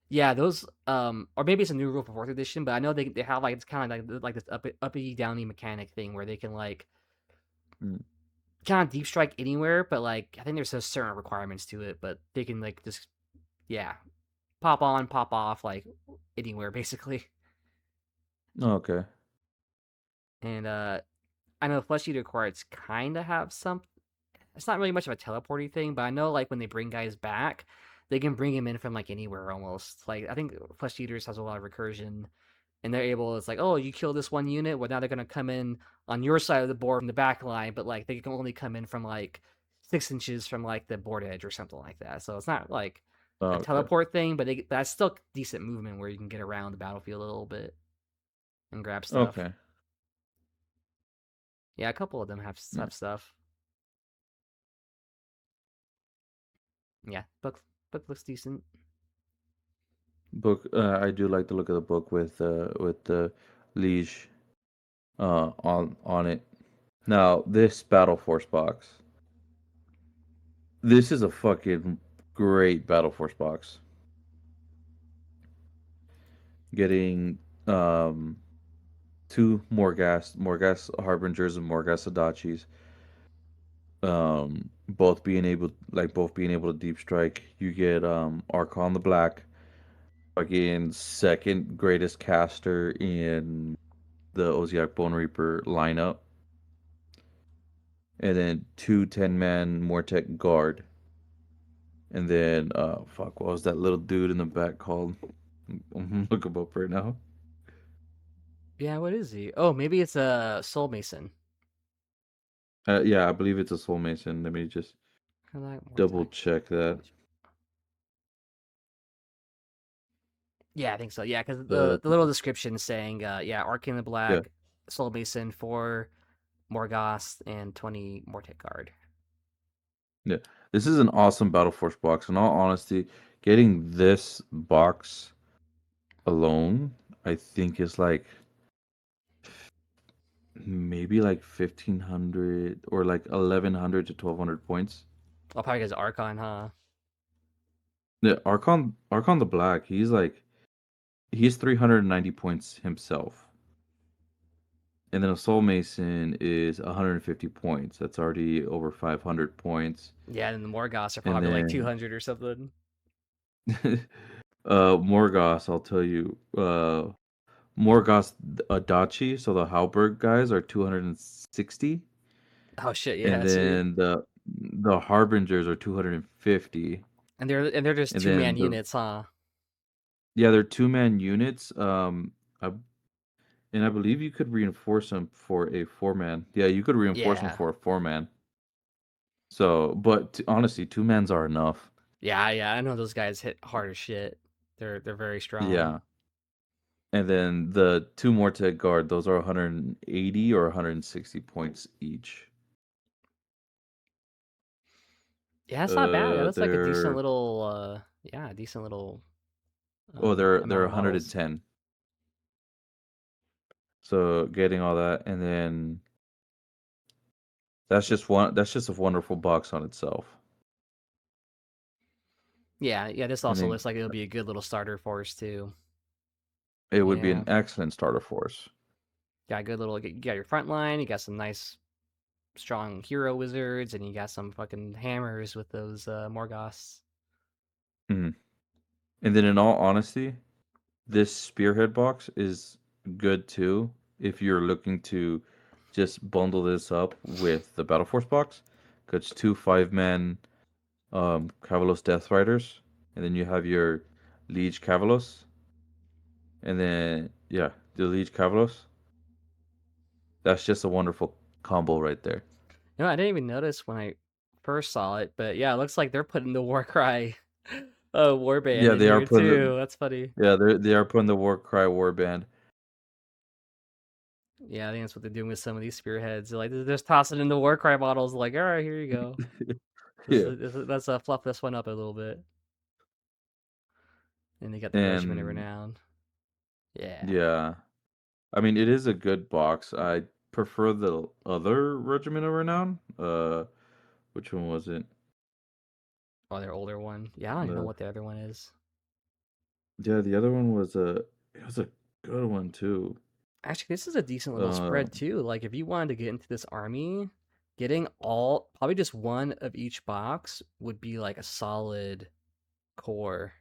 Yeah, those or maybe it's a new rule for fourth edition, but I know they have like it's kind of like this uppy downy mechanic thing where they can like Hmm. kind of deep strike anywhere, but like I think there's just certain requirements to it, but they can like just yeah pop on, pop off like anywhere basically. Okay. And I know Flesh Eater Quartz kind of have some. It's not really much of a teleporty thing, but I know like when they bring guys back, they can bring him in from like anywhere almost. Like I think Flesh Eaters has a lot of recursion, and they're able. It's like, oh, you kill this one unit, well now they're gonna come in on your side of the board from the back line, but like they can only come in from like 6 inches from like the board edge or something like that. So it's not like a Okay. teleport thing, but that's still decent movement where you can get around the battlefield a little bit and grab stuff. Okay. Yeah, a couple of them Yeah. have stuff. Yeah, book looks decent. Book. I do like the look of the book with the Liege on it. Now this Battle Force box. This is a fucking great Battle Force box. Getting two Morgas Harbingers and Morgas Adachis. Both being able to deep strike. You get Archon the Black, again second greatest caster in the Ossiarch Bonereaper lineup. and then 2 10-man Mortek guard. And then, fuck, what was that little dude in the back called? I'm gonna look him up right now. Yeah, what is he? Oh, maybe it's a Soul Mason. Yeah, I believe it's a Soul Mason. Let me just double check that. Yeah, I think so. Yeah, because Uh, the little description saying, Arcane the yeah, Black, Soul Mason, 4 Morghast, and 20 Mortek Guard. yeah. This is an awesome Battle Force box. In all honesty, getting this box alone, I think is like maybe like 1,500 or like 1,100 to 1,200 points. Oh, probably because Archon, huh? Yeah, Archon the Black, he's 390 points himself. And then a Soul Mason is 150 points. That's already over 500 points. Yeah, and the Morghast are And probably like then 200 or something. Morgoth, I'll tell you, Morgoth Adachi, so the Halberg guys are 260. Oh shit, And yeah, sweet. then the Harbingers are 250. And they're just And 2-man then units, huh? they're 2-man units. And I believe you could reinforce them for a 4-man. Yeah, you could reinforce them Yeah. for a 4-man. So, but honestly, 2-mans are enough. Yeah, I know those guys hit hard as shit. They're very strong. Yeah. And then the 2 Mortek guard, those are 180 or 160 points each. Yeah, that's not bad. That's like a decent They're little decent little they're amount of models. 110. So getting all that, and then that's just a wonderful box on itself. Yeah, this And also then looks like it'll be a good little starter force too. it would be Yeah. an excellent starter force. Got a good little. You got your front line. You got some nice, strong hero wizards, and you got some fucking hammers with those Morghosts. Mhm. And then in all honesty, this spearhead box is good too if you're looking to just bundle this up with the Battle Force box. Because 2 5-man Cavalos Death Riders, and then you have your Liege Cavalos, and then the Liege Cavalos. That's just a wonderful combo right there. I didn't even notice when I first saw it, but yeah, it looks like they're putting the Warcry warband Yeah, in they are here putting too. That's funny. they are putting the Warcry warband. Yeah, I think that's what they're doing with some of these spearheads. They're just tossing in the Warcry models. Like, all right, here you go. Yeah, Let's fluff this one up a little bit. And they got the Regiment of and Renown. Yeah. yeah, I mean it is a good box. I prefer the other Regiment of Renown. Which one was it? Oh, their older one. Yeah, I don't even know The what the other one is. Yeah, the other one was it was a good one too. Actually, this is a decent little Uh, spread too. Like, if you wanted to get into this army, getting probably just one of each box would be like a solid core.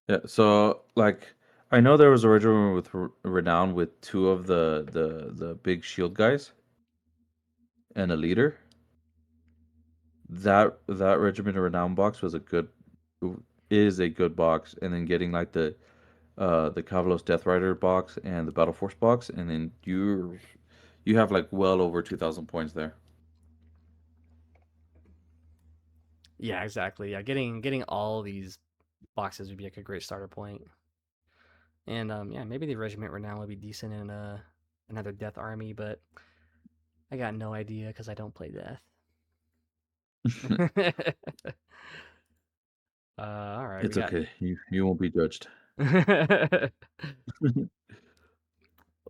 yeah. So like, I know there was a regiment with Renown with 2 of the big shield guys and a leader. That regiment of Renown box is a good box, and then getting like the Cavalos Death Rider box and the Battle Force box, and then you have like well over 2,000 points there. Yeah, exactly. Yeah, getting all these boxes would be like a great starter point. And yeah, maybe the Regiment Renown would be decent in another Death army, but I got no idea because I don't play Death. All right, we It's got. okay. You won't be judged.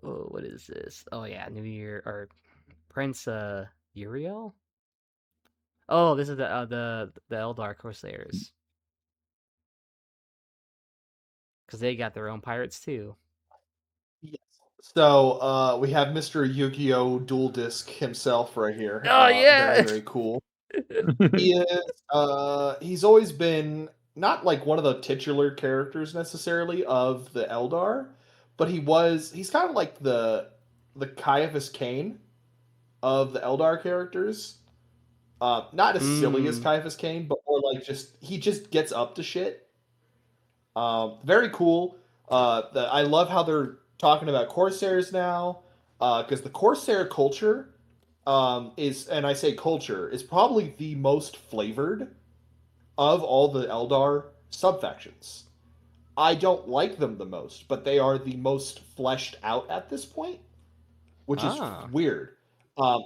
Oh, what is this? Oh yeah, New Year or Prince Uriel? Oh, this is the Eldar Corsairs because they got their own pirates too. Yes. So we have Mr. Yu-Gi-Oh! Dual Disc himself right here. Oh Very, yeah. very cool. He's always been not like one of the titular characters necessarily of the Eldar, but he's kind of like the Caiaphas Cain of the Eldar characters. Not as silly as Mm. Caiaphas Cain, but more like he just gets up to shit. Very cool. I love how they're talking about Corsairs now, because the Corsair culture is, and I say culture, is probably the most flavored of all the Eldar subfactions. I don't like them the most, but they are the most fleshed out at this point, which is Ah. weird.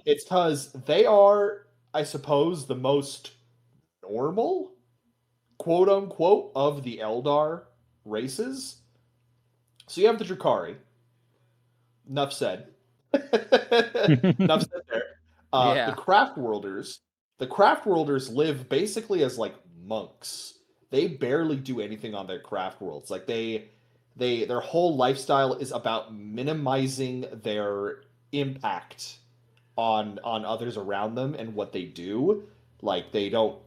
It's because they are, I suppose, the most normal, quote unquote, of the Eldar races. So you have the Drukhari. Enough said. Enough said there. The Yeah. Craft Worlders. The Craft Worlders live basically as like monks. They barely do anything on their craft worlds. Like their whole lifestyle is about minimizing their impact on others around them and what they do. Like they don't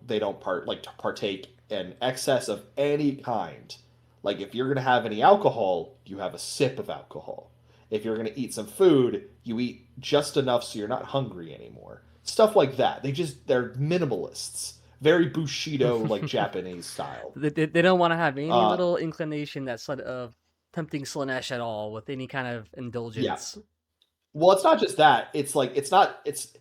partake in excess of any kind. Like if you're gonna have any alcohol, you have a sip of alcohol. If you're gonna eat some food, you eat just enough so you're not hungry anymore. Stuff like that. They're minimalists. Very Bushido, like Japanese style. They don't want to have any Uh, little inclination that sort of tempting Slanesh at all with any kind of yeah. indulgence. Well, it's not just that. It's like it's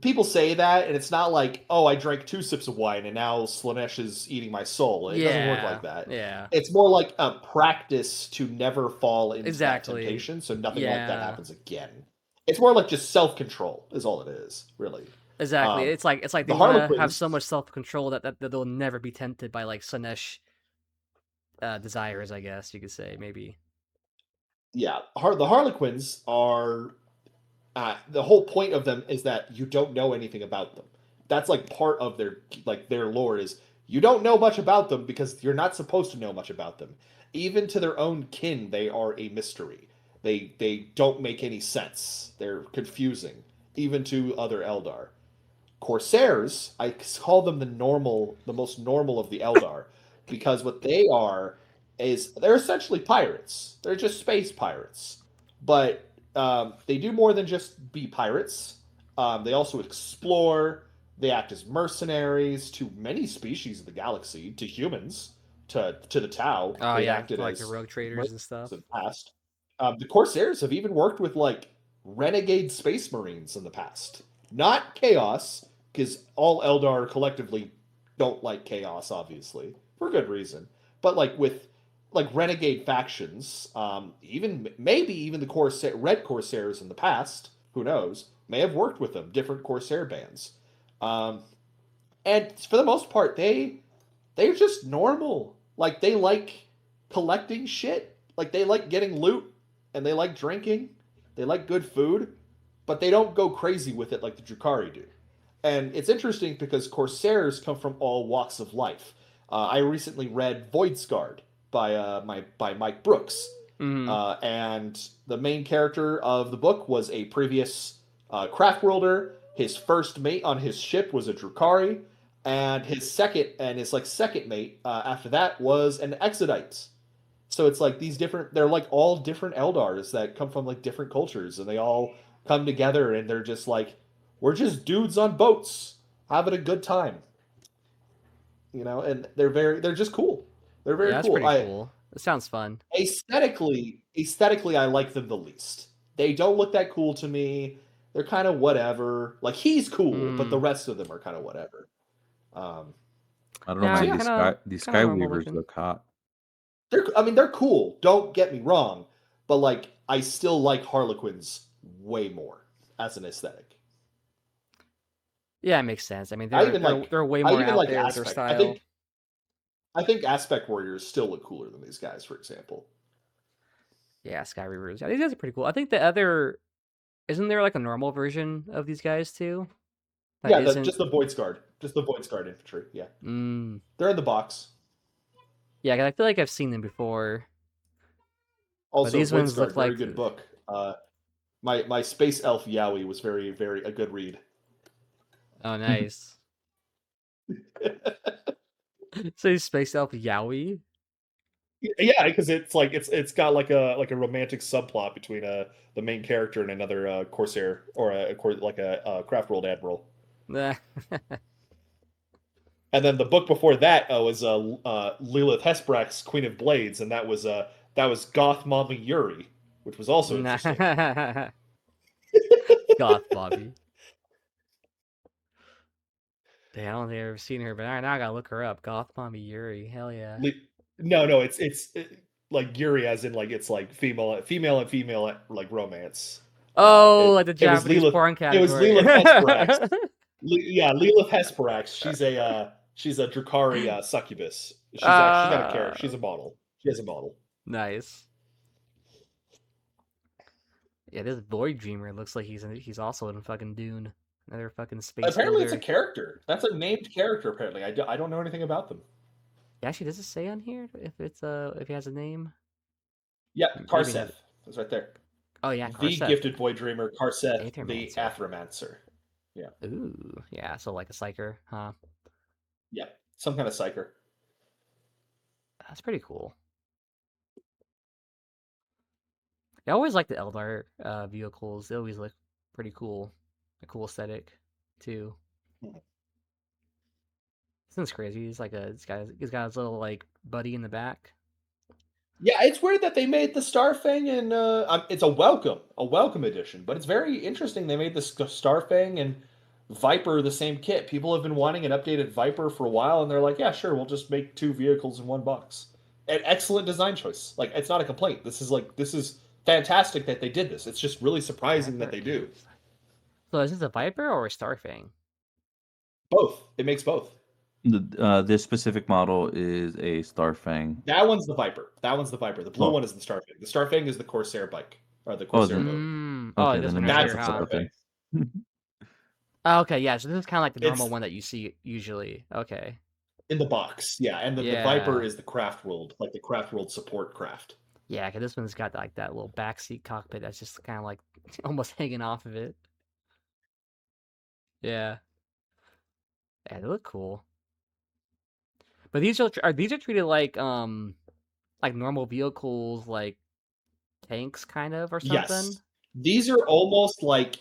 people say that, and it's not like, oh, I drank 2 sips of wine and now Slanesh is eating my soul. It doesn't work like that. Yeah. It's more like a practice to never fall into that Exactly. temptation, so nothing like that Yeah. happens again. It's more like just self-control is all it is, really. Exactly. It's like they the want to have Harlequins, so much self-control that they'll never be tempted by like Slanesh desires, I guess you could say, maybe. yeah, the Harlequins are the whole point of them is that you don't know anything about them. That's like part of their lore is you don't know much about them because you're not supposed to know much about them. Even to their own kin, they are a mystery. They don't make any sense. They're confusing, even to other Eldar. Corsairs, I call them the most normal of the Eldar, because what they are is they're essentially pirates. They're just space pirates, but they do more than just be pirates. They also explore. They act as mercenaries to many species of the galaxy, to humans, to the Tau. Oh They've yeah, acted like the as rogue traders and stuff. in the past. The Corsairs have even worked with like renegade space marines in the past. Not chaos, because all Eldar collectively don't like chaos, obviously, for good reason. But like with like renegade factions, maybe even the Red Corsairs in the past, who knows, may have worked with them, different Corsair bands. And for the most part, they're just normal. Like they like collecting shit. Like they like getting loot and they like drinking. They like good food, but they don't go crazy with it like the Drukhari do. And it's interesting because Corsairs come from all walks of life. I recently read Voidscarred by Mike Brooks, and the main character of the book was a previous craft worlder. His first mate on his ship was a Drukhari, and his second mate after that was an Exodite. So it's like they're like all different Eldars that come from like different cultures, and they all come together, and they're just like, we're just dudes on boats having a good time, and they're just cool. They're very Yeah, that's cool. pretty cool. It sounds fun. Aesthetically, I like them the least. They don't look that cool to me. They're kind of whatever. Like he's cool, but the rest of them are kind of whatever. I don't know, Yeah, man. These kinda Sky normal Weavers looking. look hot. They're cool. Don't get me wrong, but like I still like Harlequins way more as an aesthetic. Yeah, it makes sense. I mean, I even they're way I more even out like there with their Aspect. style. I think Aspect Warriors still look cooler than these guys, for example. Yeah, Sky Reavers. Yeah, these guys are pretty cool. I think the other isn't there like a normal version of these guys too? That Yeah, isn't. just the Voidscarred. Just the Voidscarred infantry. Yeah. Mm. They're in the box. Yeah, 'cause I feel like I've seen them before. Also, these ones look Voidscarred, very like good book. My space elf Yowie was very, very a good read. Oh, nice. So you Space Elf Yowie? Yeah, because it's got like a romantic subplot between the main character and another corsair or like a craft world admiral. And then the book before that was Lilith Hesperak's Queen of Blades, and that was Goth Mommy Yuri, which was also interesting. Goth Bobby. Damn, I don't think I've ever seen her, but now I gotta look her up. Goth Mommy Yuri, hell yeah. No, it's like Yuri, as in like it's like female and female like romance. Oh, like the Japanese porn category. It was Lilith Hesperak. Yeah, Lilith Hesperak. She's a Drakari succubus. She's got a character. She's a model. She has a model. Nice. Yeah, this Void Dreamer looks like he's also in fucking Dune. Another fucking space. Apparently, builder. it's a character. That's a named character. Apparently, I don't know anything about them. Actually, does it say on here if he has a name? Yeah, Karseth. It's right there. Oh yeah, Karseth. The gifted Void Dreamer, Karseth, the Athromancer. Yeah. Ooh, yeah. So like a psyker, huh? Yeah, some kind of psyker. That's pretty cool. I always like the Eldar vehicles. They always look pretty cool. A cool aesthetic, too. This crazy. He's got his little like buddy in the back. Yeah, it's weird that they made the Starfang and it's a welcome edition, but it's very interesting they made the Starfang and Viper the same kit. People have been wanting an updated Viper for a while, and they're like, yeah, sure, we'll just make 2 vehicles in one box. An excellent design choice. Like, it's not a complaint. This is fantastic that they did this. It's just really surprising that they do. So is this a Viper or a Starfang? Both. It makes both. This specific model is a Starfang. That one's the Viper. The blue one is the Starfang. The Starfang is the Corsair bike. Or the Corsair boat. Okay, this one that's the Starfang. Okay, yeah, so this is kind of like the normal one that you see usually. Okay. In the box, yeah. And the Viper is the craft world, like the craft world support craft. Yeah, because this one's got like that little backseat cockpit that's just kind of like almost hanging off of it. Yeah. Yeah, they look cool. But these are treated like normal vehicles, like tanks, kind of, or something. Yes, these are almost like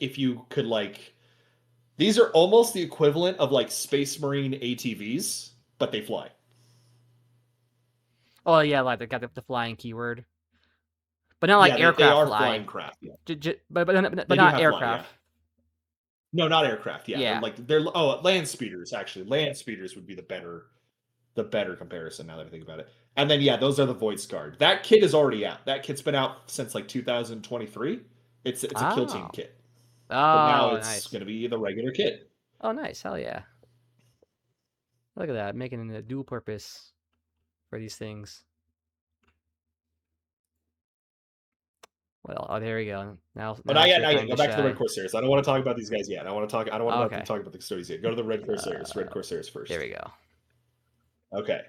these are almost the equivalent of like Space Marine ATVs, but they fly. Oh yeah, like they got the flying keyword, but not like aircraft. They are flying craft. Yeah. But not aircraft. Yeah. No, not aircraft. Yeah, they're land speeders. Actually, land speeders would be the better comparison now that I think about it. And then those are the Void Scarred. That kit is already out. That kit's been out since like 2023. It's a kill team kit. Oh, but now it's going to be the regular kit. Oh, nice. Hell yeah. Look at that, making a dual purpose for these things. Well, there we go. Now not yet. Go back to the Red Corsairs. I don't want to talk about these guys yet. I don't want to talk about the Custodes yet. Go to the Red Corsairs. Red Corsairs first. There we go. Okay.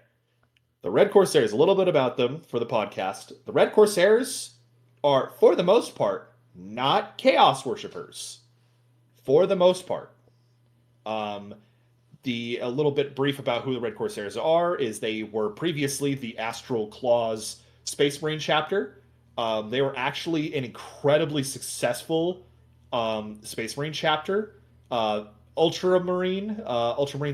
The Red Corsairs, a little bit about them for the podcast. The Red Corsairs are, for the most part, not Chaos Worshippers. For the most part. A little bit brief about who the Red Corsairs are is they were previously the Astral Claws Space Marine chapter. They were actually an incredibly successful Space Marine chapter. Ultramarine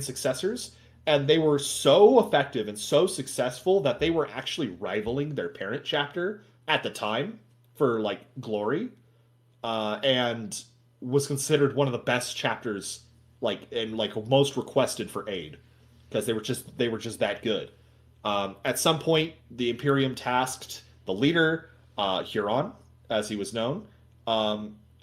successors. And they were so effective and so successful that they were actually rivaling their parent chapter at the time for like glory, and was considered one of the best chapters, and most requested for aid because they were just that good. At some point, the Imperium tasked the leader, Huron, as he was known,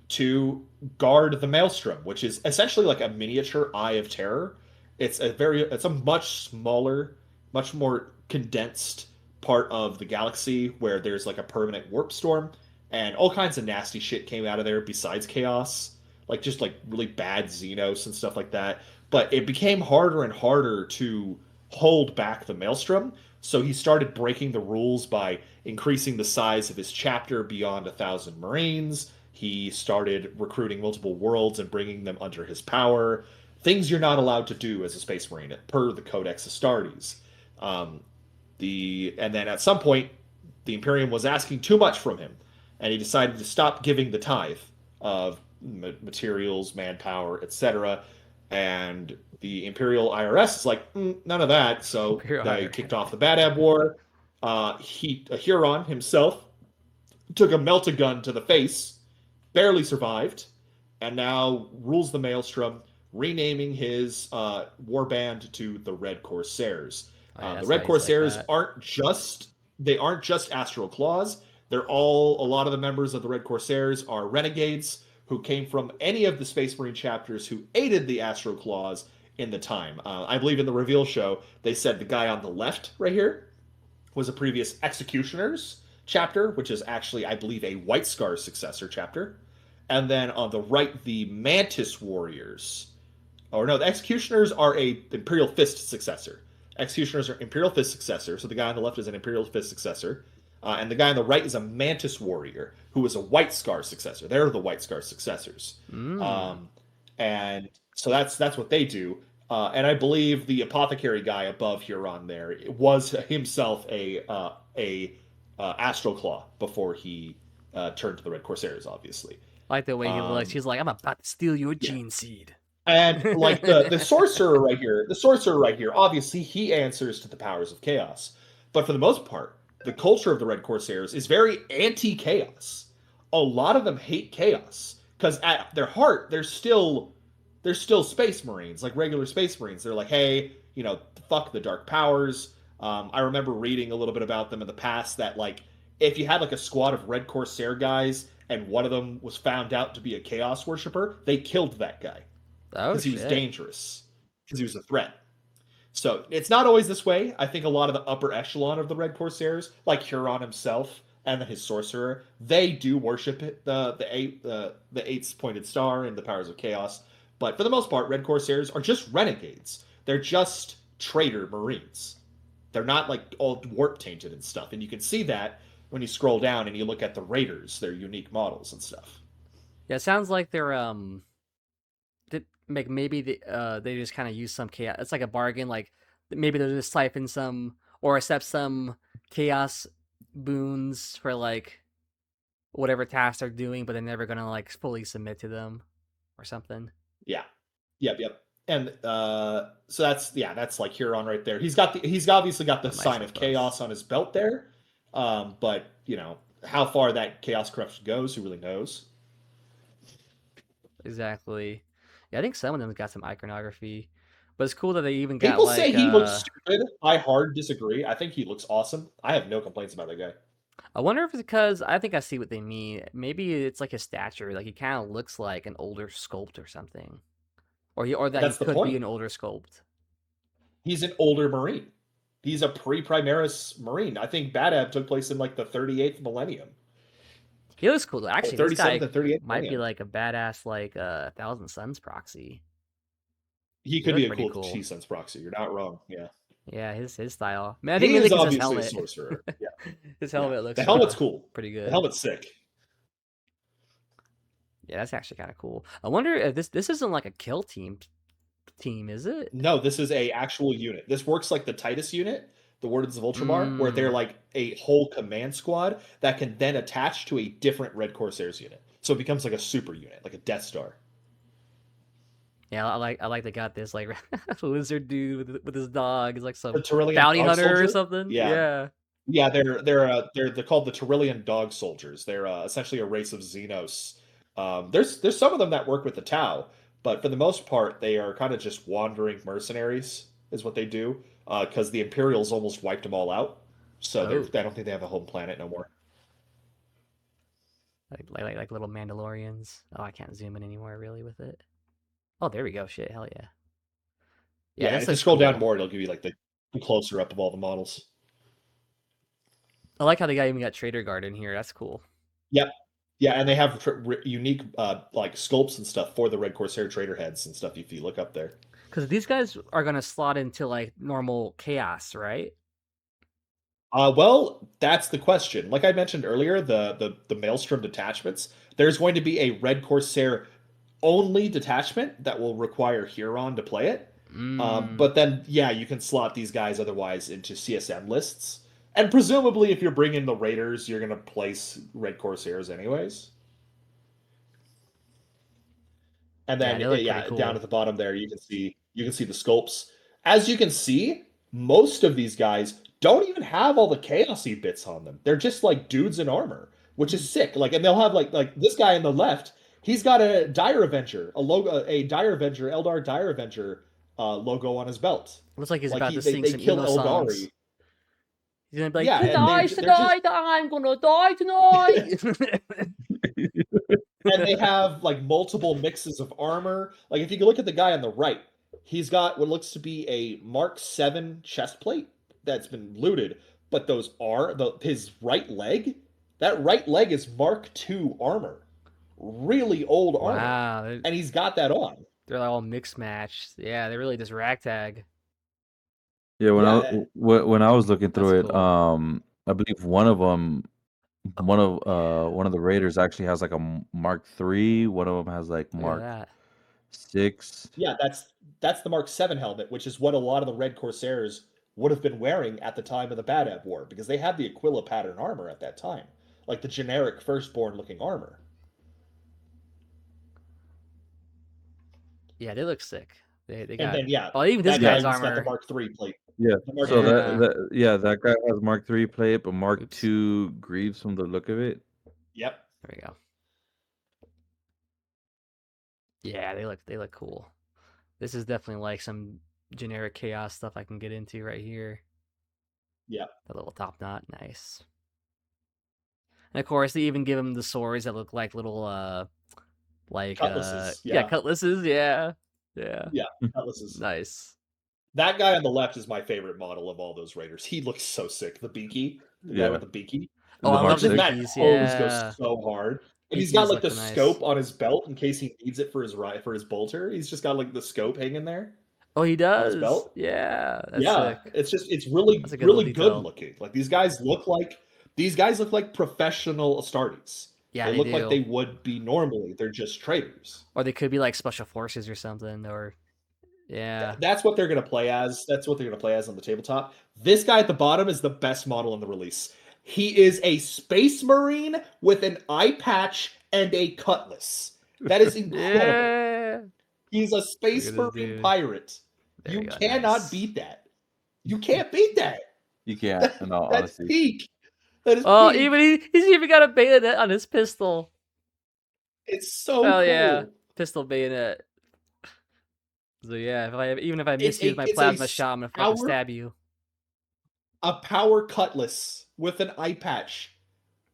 to guard the Maelstrom, which is essentially like a miniature Eye of Terror. It's a much smaller, much more condensed part of the galaxy where there's like a permanent warp storm, and all kinds of nasty shit came out of there besides chaos, like just like really bad Xenos and stuff like that. But it became harder and harder to hold back the Maelstrom, so he started breaking the rules by increasing the size of his chapter beyond 1,000 Marines. He started recruiting multiple worlds and bringing them under his power. Things you're not allowed to do as a Space Marine, per the Codex Astartes. And then at some point, the Imperium was asking too much from him, and he decided to stop giving the tithe of materials, manpower, etc. And the Imperial IRS is like, none of that. So Imperial they IRS. kicked off the Badab War. A Huron himself took a melt-a-gun to the face, barely survived, and now rules the Maelstrom, renaming his warband to the Red Corsairs. The Red Corsairs aren't just Astral Claws. They're a lot of the members of the Red Corsairs are renegades who came from any of the Space Marine chapters who aided the Astral Claws in the time. I believe in the reveal show, they said the guy on the left right here was a previous Executioners chapter, which is actually, I believe, a White Scar successor chapter. And then on the right, the Mantis Warriors. Or no, the Executioners are a Imperial Fist successor. Executioners are Imperial Fist successor, so the guy on the left is an Imperial Fist successor. And the guy on the right is a Mantis Warrior, who is a White Scar successor. They're the White Scar successors. And so that's what they do. And I believe the Apothecary guy above Huron there was himself a Astral Claw before he turned to the Red Corsairs, obviously. I like the way he looks. He's like, I'm about to steal your gene seed. And like the sorcerer right here, obviously he answers to the powers of chaos. But for the most part, the culture of the Red Corsairs is very anti-chaos. A lot of them hate chaos because at their heart, they're still Space Marines, like regular Space Marines. They're like, hey, fuck the dark powers. I remember reading a little bit about them in the past that like if you had like a squad of Red Corsair guys and one of them was found out to be a chaos worshiper, they killed that guy because he was dangerous, because he was a threat. So it's not always this way. I think a lot of the upper echelon of the Red Corsairs, like Huron himself and then his sorcerer, they do worship the eighth pointed star and the powers of chaos. But for the most part, Red Corsairs are just renegades. They're just traitor Marines. They're not like all warp tainted and stuff. And you can see that when you scroll down and you look at the Raiders, their unique models and stuff. Yeah, it sounds like they're maybe they just kind of use some chaos. It's like a bargain. Like maybe they'll just siphon some or accept some chaos boons for like whatever task they're doing, but they're never gonna like fully submit to them or something. Yeah. Yep. And so that's like Huron right there. He's obviously got the sign of chaos on his belt there. But how far that chaos corruption goes, who really knows? Exactly. Yeah, I think some of them got some iconography, but it's cool that they even got people say he looks stupid. I hard disagree. I think he looks awesome. I have no complaints about that guy. I wonder if it's because I think I see what they mean. Maybe it's like his stature, like he kind of looks like an older sculpt or something, or that he could be an older sculpt. He's an older Marine. He's a pre-Primaris Marine. I think Badab took place in like the 38th millennium. He looks cool. Actually, this guy might be like a badass, like Thousand Suns proxy. He could be a cool Chi Suns proxy. You're not wrong. Yeah. Yeah, his style. I mean, I think he is obviously a sorcerer. Yeah. His helmet looks. The helmet's cool. Pretty good. The helmet's sick. Yeah, that's actually kind of cool. I wonder if this isn't like a kill team, is it? No, this is a actual unit. This works like the Titus unit, the Wardens of Ultramar, where they're like a whole command squad that can then attach to a different Red Corsairs unit. So it becomes like a super unit, like a Death Star. Yeah, I like they got this like lizard dude with his dog. He's like some bounty hunter or something. Yeah, they're called the Tyrillian Dog Soldiers. They're essentially a race of Xenos. There's some of them that work with the Tau, but for the most part, they are kind of just wandering mercenaries, is what they do. Because the Imperials almost wiped them all out, so I don't think they have a home planet no more. Like little Mandalorians. Oh, I can't zoom in anymore really with it. Oh, there we go. Shit, hell yeah. Yeah, if you scroll down more, it'll give you like the closer up of all the models. I like how the guy even got Trader Guard in here. That's cool. Yep. Yeah, and they have unique like sculpts and stuff for the Red Corsair Trader heads and stuff if you look up there. Because these guys are going to slot into like normal chaos, right? Well, that's the question. Like I mentioned earlier, the Maelstrom detachments, there's going to be a Red Corsair only detachment that will require Huron to play it. But then, yeah, you can slot these guys otherwise into CSM lists. And presumably, if you're bringing the Raiders, you're going to place Red Corsairs anyways. And then, they look yeah, pretty down cool. at the bottom there, you can see the sculpts. As you can see, most of these guys don't even have all the chaosy bits on them. They're just like dudes in armor, which is sick. Like, and they'll have like this guy on the left. He's got a Dire Avenger, a logo, a Dire Avenger, Eldar Dire Avenger logo on his belt. Looks like he's Like about to sing they some kill emo Eldari. songs. He's gonna be like, Yeah, and tonight's the they're just night I'm gonna die tonight. and they have like multiple mixes of armor. Like if you look at the guy on the right, he's got what looks to be a Mark 7 chest plate that's been looted, but those are his right leg. That right leg is Mark 2 armor, really old armor, Wow, and he's got that on. they're all mixed matched. Yeah, they're really just ragtag. Yeah, Yeah, when I was looking through it, cool. I believe one of the Raiders actually has like a Mark 3. One of them has like Look at Mark that. 6. yeah, that's the Mark 7 helmet, which is what a lot of the Red Corsairs would have been wearing at the time of the Badab War, because they had the Aquila pattern armor at that time, like the generic firstborn looking armor. Yeah, they look sick. They And got. then yeah, Oh, even this that guy guy's has got the armor. Mark 3 plate. Yeah. The Mark So 3 Yeah. plate. that guy has Mark 3 plate, but Mark Oops. 2 Greaves from the look of it. Yep. There we go. Yeah, they look cool. This is definitely like some generic chaos stuff I can get into right here. Yeah. The little top knot, nice. And of course, they even give him the swords that look like little like Cutlasses. yeah, Yeah. cutlasses. Yeah, yeah, Yeah. Cutlasses. nice. That guy on the left is my favorite model of all those raiders. He looks so sick. The beaky, the guy Yeah. with the beaky. Oh, I Mark love the 6. That beakies. hose Yeah, goes so hard. And he's got beakies like the look nice. scope on his belt in case he needs it for his bolter. He's just got like the scope hanging there Oh, he on his does. belt. Yeah, that's Yeah, sick. it's really That's a good little really good detail. looking. Like these guys look like professional Astartes. Yeah, They they look like do. they would be normally. They're just traders. Or they could be like special forces or something. Or yeah, That's what they're going to play as. That's what they're going to play as on the tabletop. This guy at the bottom is the best model in the release. He is a space marine with an eye patch and a cutlass. That is incredible. yeah. He's a space Look at this marine dude. pirate. There You we go, cannot nice. beat that. You can't beat that. You can't, in all That's honesty. peak. That is Oh, peak. even he's even got a bayonet on his pistol. It's so Oh cool. yeah, pistol bayonet. So yeah, if I It's misuse my a plasma shot, I'm gonna fucking power- stab you. A power cutlass with an eye patch.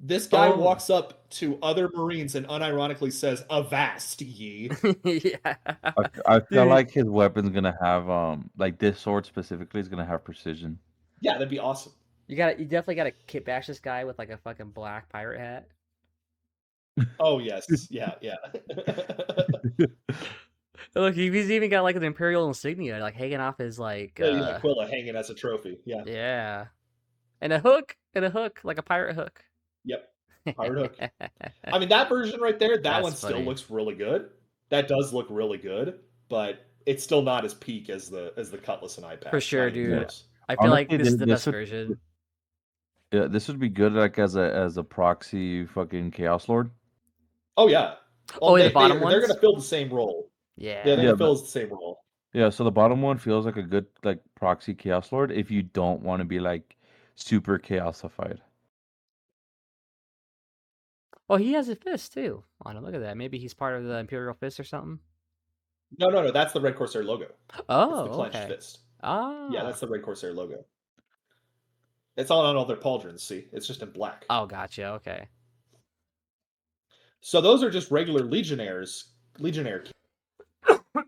This guy Oh. walks up to other Marines and unironically says, "Avast ye." Yeah. I feel Dude. like his weapon's gonna have like this sword specifically is gonna have precision. Yeah, that'd be awesome. You definitely gotta kit bash this guy with like a fucking black pirate hat. Oh yes, yeah. Look, he's even got like an imperial insignia like hanging off his like Yeah, Aquila hanging as a trophy. Yeah. yeah. And a hook, like a pirate hook. Yep. Pirate hook. I mean, that version right there, that That's one still funny. looks really good. That does look really good, but it's still not as peak as the cutlass and eye patch. For sure, Not even dude. close. I feel like Honestly, this is the this best would- version. Yeah, this would be good like as a proxy fucking Chaos Lord. Oh yeah. Oh, yeah, the bottom They're ones? gonna fill the same role. Yeah. Yeah, they're Yeah, gonna fill the same role. Yeah, so the bottom one feels like a good like proxy Chaos Lord if you don't want to be like super chaosified. Oh, he has a fist too. On him. Look at that. Maybe he's part of the Imperial Fist or something. No. That's the Red Corsair logo. Oh, It's the clenched okay. fist. Ah. Yeah, that's the Red Corsair logo. It's all on all their pauldrons, see? It's just in black. Oh, gotcha. Okay. So those are just regular legionnaire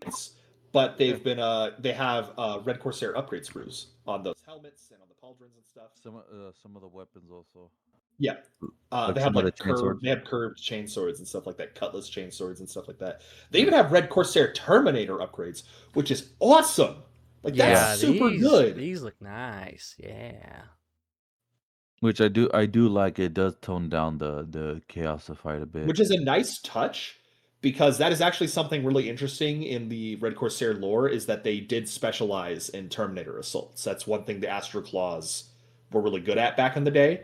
kits, but they've been they have Red Corsair upgrade screws on those helmets and on the pauldrons and stuff. Some of the weapons also. Yeah. Like They have some of like the chain swords. they have curved chain swords and stuff like that, cutlass chain swords and stuff like that. They even have Red Corsair Terminator upgrades, which is awesome. Like that's super good. These look nice. Yeah. Which I do like. It does tone down the chaosified a bit. Which is a nice touch because that is actually something really interesting in the Red Corsair lore, is that they did specialize in Terminator assaults. That's one thing the Astro Claws were really good at back in the day.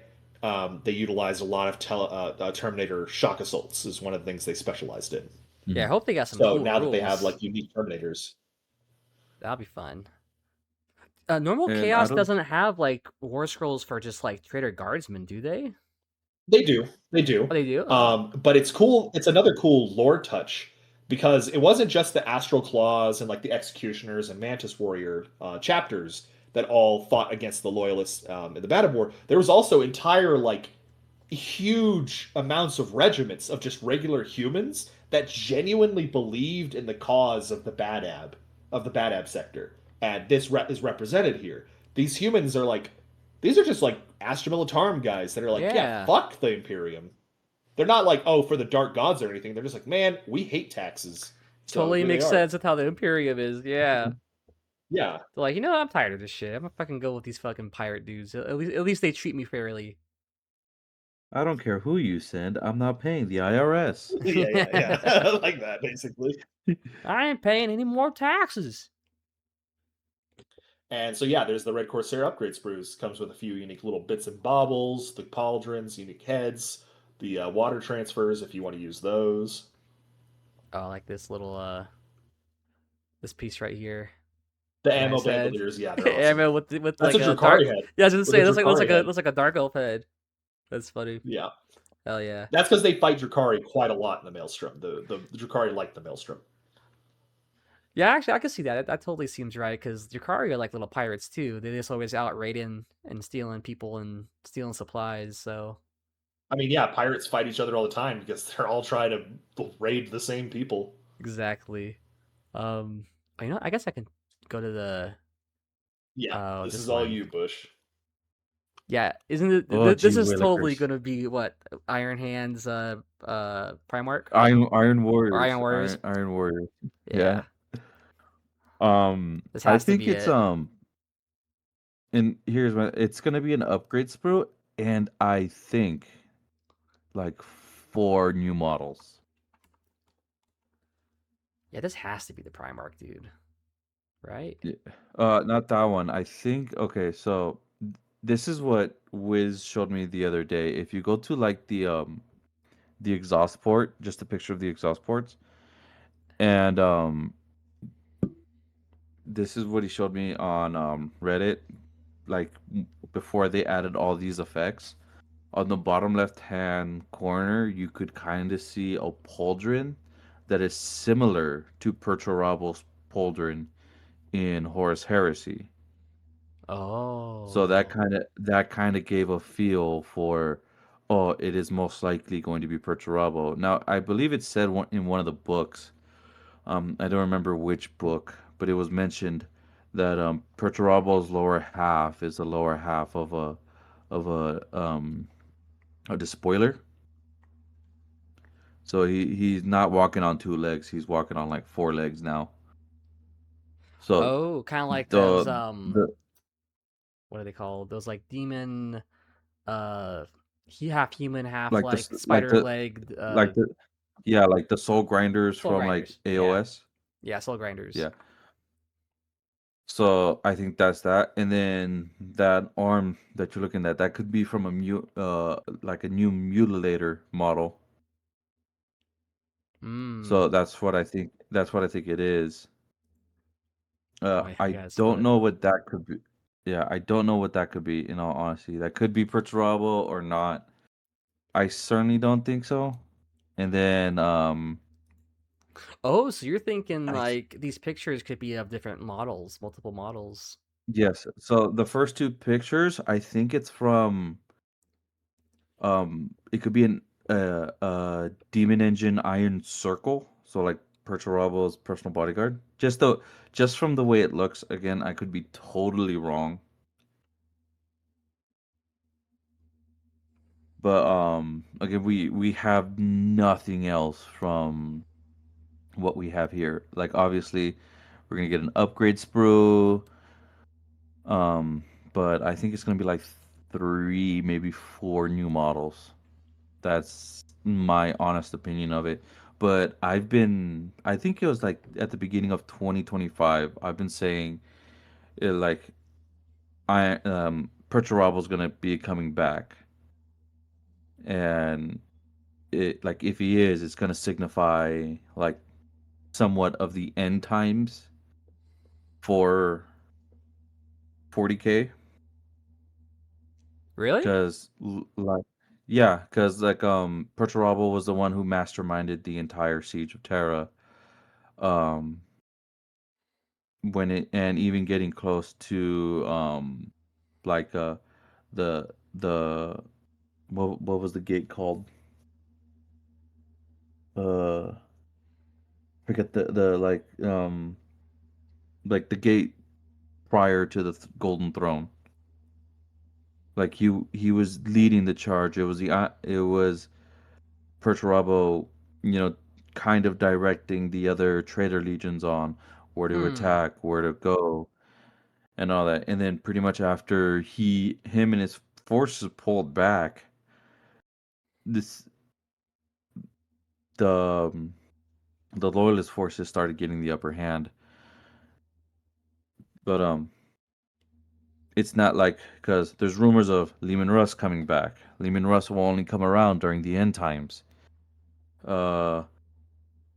They utilized a lot of Terminator shock assaults is one of the things they specialized in. Yeah, I hope they got some So cool now that they have rules. like unique Terminators, That'll be fun. Normal And I Chaos don't. doesn't have like war scrolls for just like Traitor Guardsmen, do they? they do, they do. Oh, they do. Oh. But it's cool. It's another cool lore touch because it wasn't just the Astral Claws and like the Executioners and Mantis Warrior chapters that all fought against the Loyalists in the Bad War. There was also entire like huge amounts of regiments of just regular humans that genuinely believed in the cause of the Bad Ab sector, and this is represented here. These humans are like, these are just like Astra Militarum guys that are like, yeah, Yeah. fuck the Imperium. They're not like, oh, for the dark gods or anything. They're just like, man, we hate taxes. So Totally here they makes are. sense with how the Imperium is. Yeah. Yeah. They're like, I'm tired of this shit. I'm gonna fucking go with these fucking pirate dudes. At least they treat me fairly. I don't care who you send. I'm not paying the IRS. Yeah. Like that, basically. I ain't paying any more taxes. And so, yeah, there's the Red Corsair upgrade sprues. Comes with a few unique little bits and baubles, the pauldrons, unique heads, the water transfers if you want to use those. Oh, like this little this piece right here. The ammo Nice head. bandoliers, yeah, they're awesome. Ammo with That's like a a Drukhari dark. head. Yeah, I was gonna With say a looks Drukhari like a dark elf head. That's funny. Yeah. Hell yeah. That's because they fight Drukhari quite a lot in the Maelstrom. The Drukhari like the Maelstrom. Yeah, actually, I can see that. That totally seems right because Yukari are like little pirates too. They just always out raiding and stealing people and stealing supplies. So I mean, yeah, pirates fight each other all the time because they're all trying to raid the same people. exactly. I guess I can go to the. Yeah, this this is all one. you, Bush. Yeah, isn't it? Oh, This gee is totally willikers. gonna be what Iron Hands, Primarch Iron Warriors. or Iron Warriors. Iron Warriors. Yeah, Yeah. this I has to think be it's it. and it's gonna be an upgrade sprue, and I think like 4 new models. Yeah, this has to be the Primarch, dude. Right? Yeah. Not that one. I think okay, so this is what Wiz showed me the other day. If you go to like the exhaust port, just a picture of the exhaust ports, and this is what he showed me on Reddit, like before they added all these effects. On the bottom left hand corner, you could kind of see a pauldron that is similar to Perturable's pauldron in Horus Heresy. Oh. So that kind of gave a feel for, oh, it is most likely going to be Perturabo. Now, I believe it said in one of the books, I don't remember which book, but it was mentioned that Perturabo's lower half is the lower half of a despoiler. So he's not walking on 2 legs; he's walking on like 4 legs now. So kind of like those the what are they called? Those like demon he half human, half like like the spider legged like the yeah, like the soul grinders soul from like grinders. AOS. Yeah, soul grinders. Yeah. So I think that's that, and then that arm that you're looking at, that could be from like a new mutilator model. So that's what I think. That's what I think it is. I yeah, it's don't fun. know what that could be. Yeah, I don't know what that could be. In all honesty, that could be Perturabo or not. I certainly don't think so. And then Oh, so you're thinking I like these pictures could be of different models, multiple models. yes. So the first 2 pictures, I think it's from it could be an Demon Engine Iron Circle, so like Perturabo's personal bodyguard. Just from the way it looks, again, I could be totally wrong. But again, we have nothing else from what we have here. Like obviously, we're gonna get an upgrade sprue. But I think it's gonna be like 3, maybe 4 new models. That's my honest opinion of it. But I think it was like at the beginning of 2025. I've been saying like Perturable's gonna be coming back, and it like if he is, it's gonna signify like somewhat of the end times for 40k. Really? Because like yeah, because like Perturable was the one who masterminded the entire siege of Terra. Um, when it and even getting close to like the what was the gate called? Uh, forget the like the gate prior to the Golden Throne. Like he was leading the charge. It was Perturabo, kind of directing the other traitor legions on where to Hmm. attack, where to go, and all that. And then pretty much after him and his forces pulled back, this the um, the loyalist forces started getting the upper hand. But it's not like because there's rumors of Lehman Russ coming back. Lehman Russ will only come around during the end times. Uh,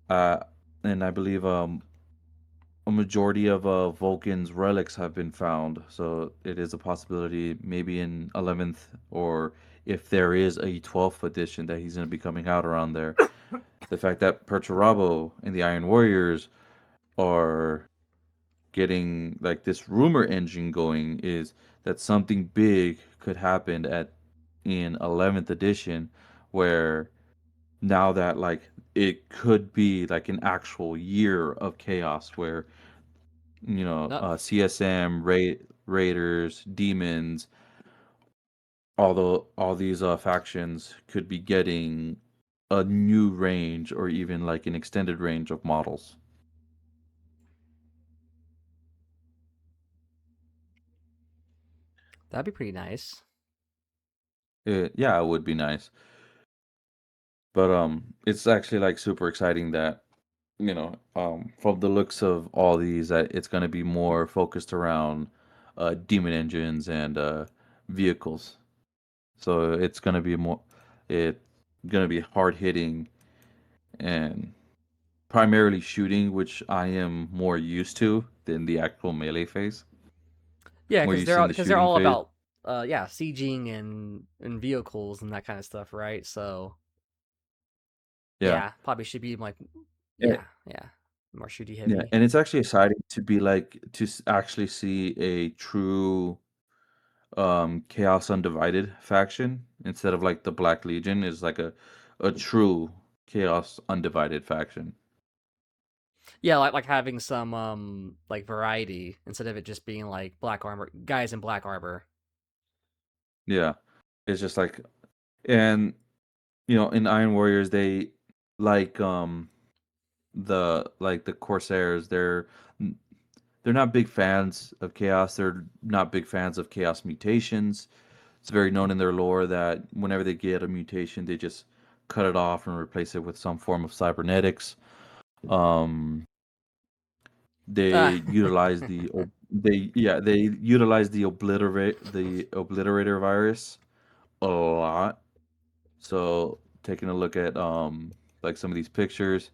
uh, and I believe a majority of Vulcan's relics have been found, so it is a possibility maybe in 11th or if there is a 12th edition that he's going to be coming out around there. The fact that Perturabo and the Iron Warriors are getting like this rumor engine going is that something big could happen at in 11th edition where now that like it could be like an actual year of chaos where No. CSM, Raiders, Demons, all these factions could be getting a new range or even like an extended range of models. That'd be pretty nice. Yeah, it would be nice. But it's actually like super exciting that from the looks of all these that it's going to be more focused around demon engines and vehicles. So it's going to be more it going to be hard hitting and primarily shooting, which I am more used to than the actual melee phase. Yeah, More because used in the they're shooting all phase. about yeah, sieging and vehicles and that kind of stuff, right? So Yeah. yeah, probably should be like Yeah, yeah, more shooty yeah, heavy. and it's actually exciting to be like actually see a true Chaos Undivided faction instead of like the Black Legion is like a true Chaos Undivided faction. Yeah, like having some like variety instead of it just being like black armor guys in black armor. Yeah. It's just like and in Iron Warriors they like the Corsairs, they're not big fans of chaos. They're not big fans of chaos mutations. It's very known in their lore that whenever they get a mutation, they just cut it off and replace it with some form of cybernetics. Um, Ah. they utilize they utilize the obliterator virus a lot. So taking a look at like some of these pictures,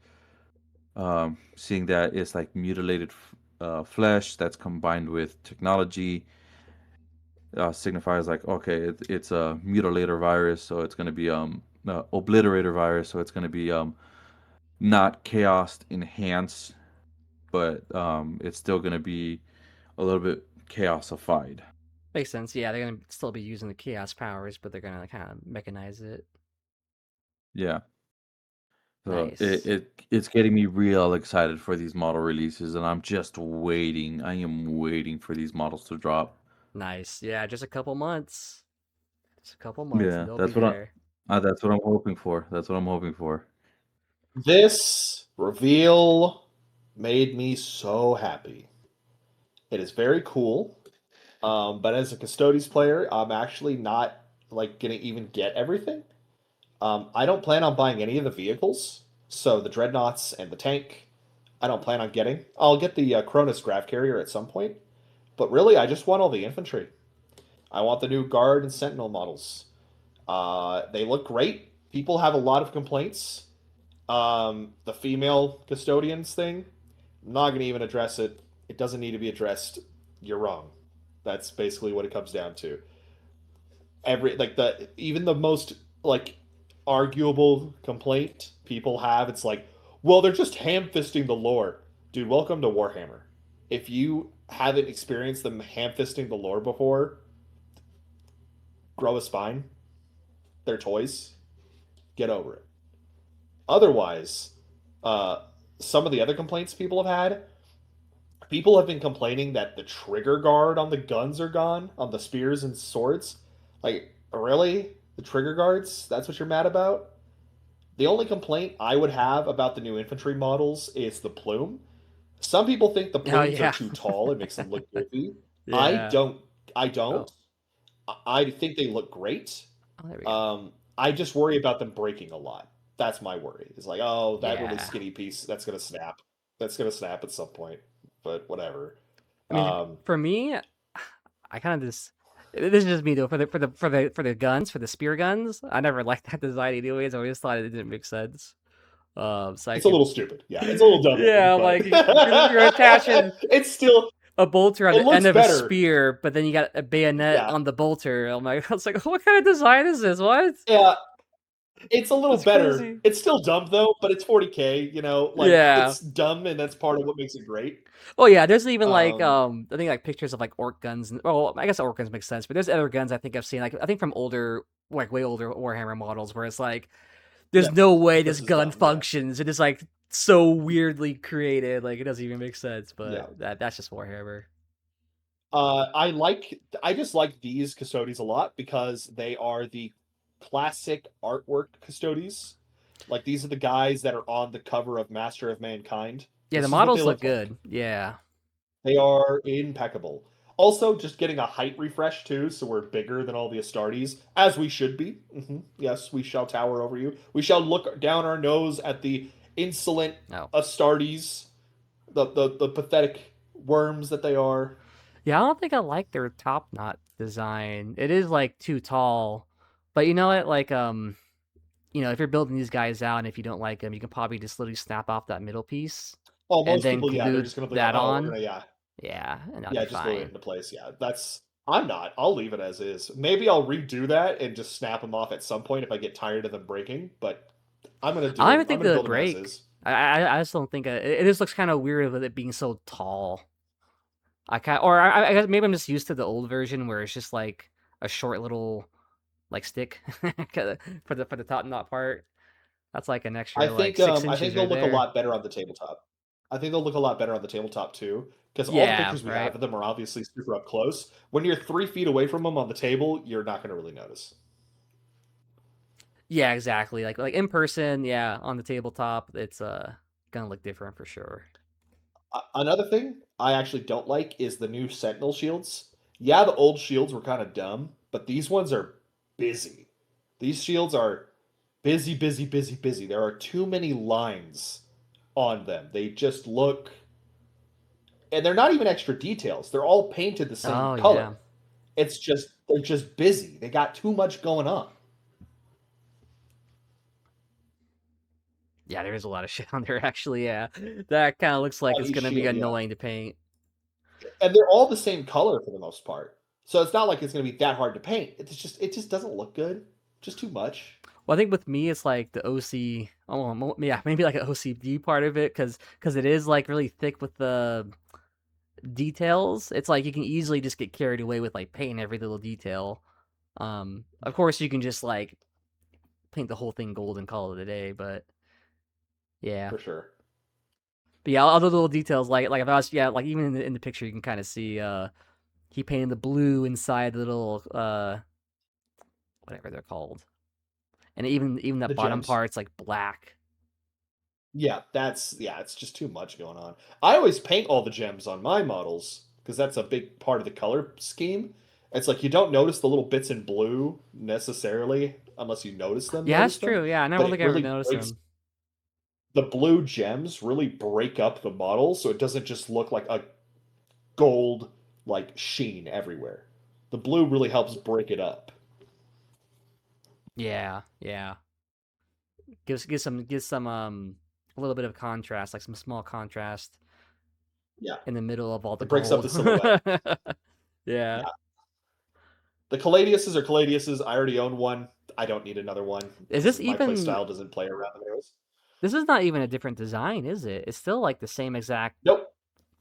seeing that it's like mutilated flesh that's combined with technology signifies like okay it's a mutilator virus so it's going to be obliterator virus so it's going to be not chaos enhanced but it's still going to be a little bit chaosified. Makes sense. Yeah, they're gonna still be using the chaos powers, but they're gonna kind of mechanize it. Yeah, so Nice, it's getting me real excited for these model releases and I'm just waiting. I am waiting for these models to drop. nice. Yeah, just a couple months. Just a couple months, and Yeah, they'll be there. that's what I'm hoping for. That's what I'm hoping for. This reveal made me so happy. It is very cool. But as a Custodes player, I'm actually not like gonna even get everything. I don't plan on buying any of the vehicles. So the dreadnoughts and the tank, I don't plan on getting. I'll get the Cronus Grav Carrier at some point, but really, I just want all the infantry. I want the new Guard and Sentinel models. They look great. People have a lot of complaints. The female custodians thing, I'm not going to even address it. It doesn't need to be addressed. You're wrong. That's basically what it comes down to. Even the most like arguable complaint people have, it's like, well, they're just ham-fisting the lore. Dude, welcome to Warhammer. If you haven't experienced them ham-fisting the lore before, grow a spine. They're toys. Get over it. Otherwise, some of the other complaints people have been complaining that the trigger guard on the guns are gone, on the spears and swords. Like, really? The trigger guards? That's what you're mad about? The only complaint I would have about the new infantry models is the plume. Some people think the plumes are yeah. too tall. It makes them look goofy. I Yeah. don't. I don't. Oh. I think they look great. Oh, there we go. I just worry about them breaking a lot. That's my worry. It's like, oh, that really Yeah. skinny piece, that's gonna snap. That's gonna snap at some point. But whatever. I mean, for me, I kind of just this is just me though. For the guns, for the spear guns, I never liked that design anyways. I always thought it didn't make sense. So I It's a could, little stupid. Yeah, it's a little dumb. yeah, But like you're attaching it's still. a bolter on It the looks end of better. a spear, but then you got a bayonet Yeah. on the bolter. I'm like, I was like, what kind of design is this? What? Yeah. It's a little That's better. crazy. It's still dumb though, but it's 40K, you know, like Yeah. it's dumb and that's part of what makes it great. Oh yeah, there's even like Um, I think like pictures of like orc guns. Well, I guess orc guns make sense, but there's other guns I think I've seen like I think from older like way older Warhammer models where it's like there's Yeah, no way this this is gun dumb, yeah. functions. It is like so weirdly created, like it doesn't even make sense. But Yeah. that's just Warhammer. I just like these Custodes a lot because they are the classic artwork Custodes. Like these are the guys that are on the cover of Master of Mankind. Yeah, This the is what they models look like. good. Yeah. They are impeccable. Also, just getting a height refresh too, so we're bigger than all the Astartes, as we should be. Yes, we shall tower over you. We shall look down our nose at the insolent No. Astartes, the pathetic worms that they are. Yeah, I don't think I like their top knot design. It is like too tall. But you know what? Like if you're building these guys out and if you don't like them, you can probably just literally snap off that middle piece Oh, and most then people, yeah, they're glue just gonna be like, that oh, we're on. gonna, yeah, Yeah, and that'll yeah, be just glue it fine. into place. Yeah, I'm not. I'll leave it as is. Maybe I'll redo that and just snap them off at some point if I get tired of them breaking. But I'm gonna do. I don't even I'm think gonna they'll build them as break. is. I just don't think it just looks kind of weird with it being so tall. I guess maybe I'm just used to the old version where it's just like a short little like stick for the top knot part. That's like an extra like 6 I think inches they'll right look a there. lot better on the tabletop. I think they'll look a lot better on the tabletop too, because all the Yeah, pictures we right. have of them are obviously super up close. When you're 3 feet away from them on the table, you're not gonna really notice. Yeah, exactly. Like in person, yeah, on the tabletop, it's gonna look different for sure. Another thing I actually don't like is the new Sentinel shields. Yeah, the old shields were kind of dumb, but these ones are busy. These shields are busy, busy, busy, busy. There are too many lines on them. They just look, and they're not even extra details. They're all painted the same Oh color. yeah. It's just they're just busy. They got too much going on. Yeah, there is a lot of shit on there actually, yeah. That kind of looks like On it's each gonna be shield, yeah. annoying to paint. And they're all the same color for the most part. So it's not like it's going to be that hard to paint. It just doesn't look good. Just too much. Well, I think with me, it's like the OC. Oh, yeah, maybe like an OCD part of it, because it is like really thick with the details. It's like you can easily just get carried away with like painting every little detail. Of course, you can just like paint the whole thing gold and call it a day, but yeah. For sure. But yeah, other little details like if I was like even in the picture you can kind of see he painted the blue inside the little whatever they're called, and even that The bottom gems. part's like black. Yeah, it's just too much going on. I always paint all the gems on my models because that's a big part of the color scheme. It's like you don't notice the little bits in blue necessarily unless you notice them. Yeah, that's them, true. Yeah, I but never it think I ever really noticed breaks. them. the blue gems really break up the model, so it doesn't just look like a gold like sheen everywhere. The blue really helps break it up. Yeah, yeah. Gives some a little bit of contrast, like some small contrast Yeah, in the middle of all the it breaks up gold. the silhouette. Yeah. Yeah. The Caladiuses are Caladiuses. I already own one. I don't need another one. Is this My play even? style doesn't play around those. This is not even a different design, is it? It's still like the same exact Nope.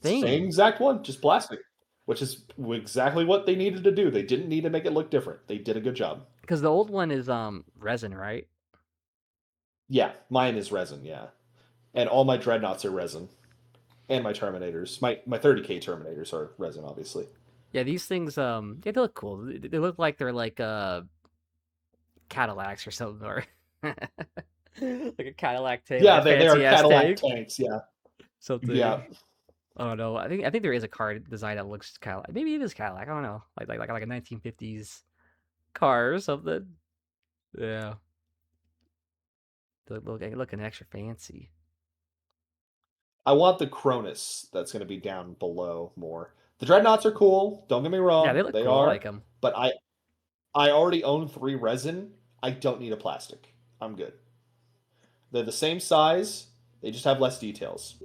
Same thing. exact one, just plastic, which is exactly what they needed to do. They didn't need to make it look different. They did a good job. Because the old one is resin, right? Yeah, mine is resin, yeah. And all my dreadnoughts are resin. And my Terminators. My 30k Terminators are resin, obviously. Yeah, these things yeah, they look cool. They look like they're like Cadillacs or something, or like a Cadillac tank, Yeah, like a they are fancy ass Cadillac tank. tanks, yeah. Something. Yeah. I don't know. I think there is a car design that looks Cadillac. Maybe it is Cadillac. I don't know. Like a 1950s car or something. Yeah. They looking extra fancy. I want the Cronus that's going to be down below more. The Dreadnoughts are cool. Don't get me wrong. Yeah, they look They cool. I are. like them. But I already own 3 resin. I don't need a plastic. I'm good. They're the same size. They just have less details.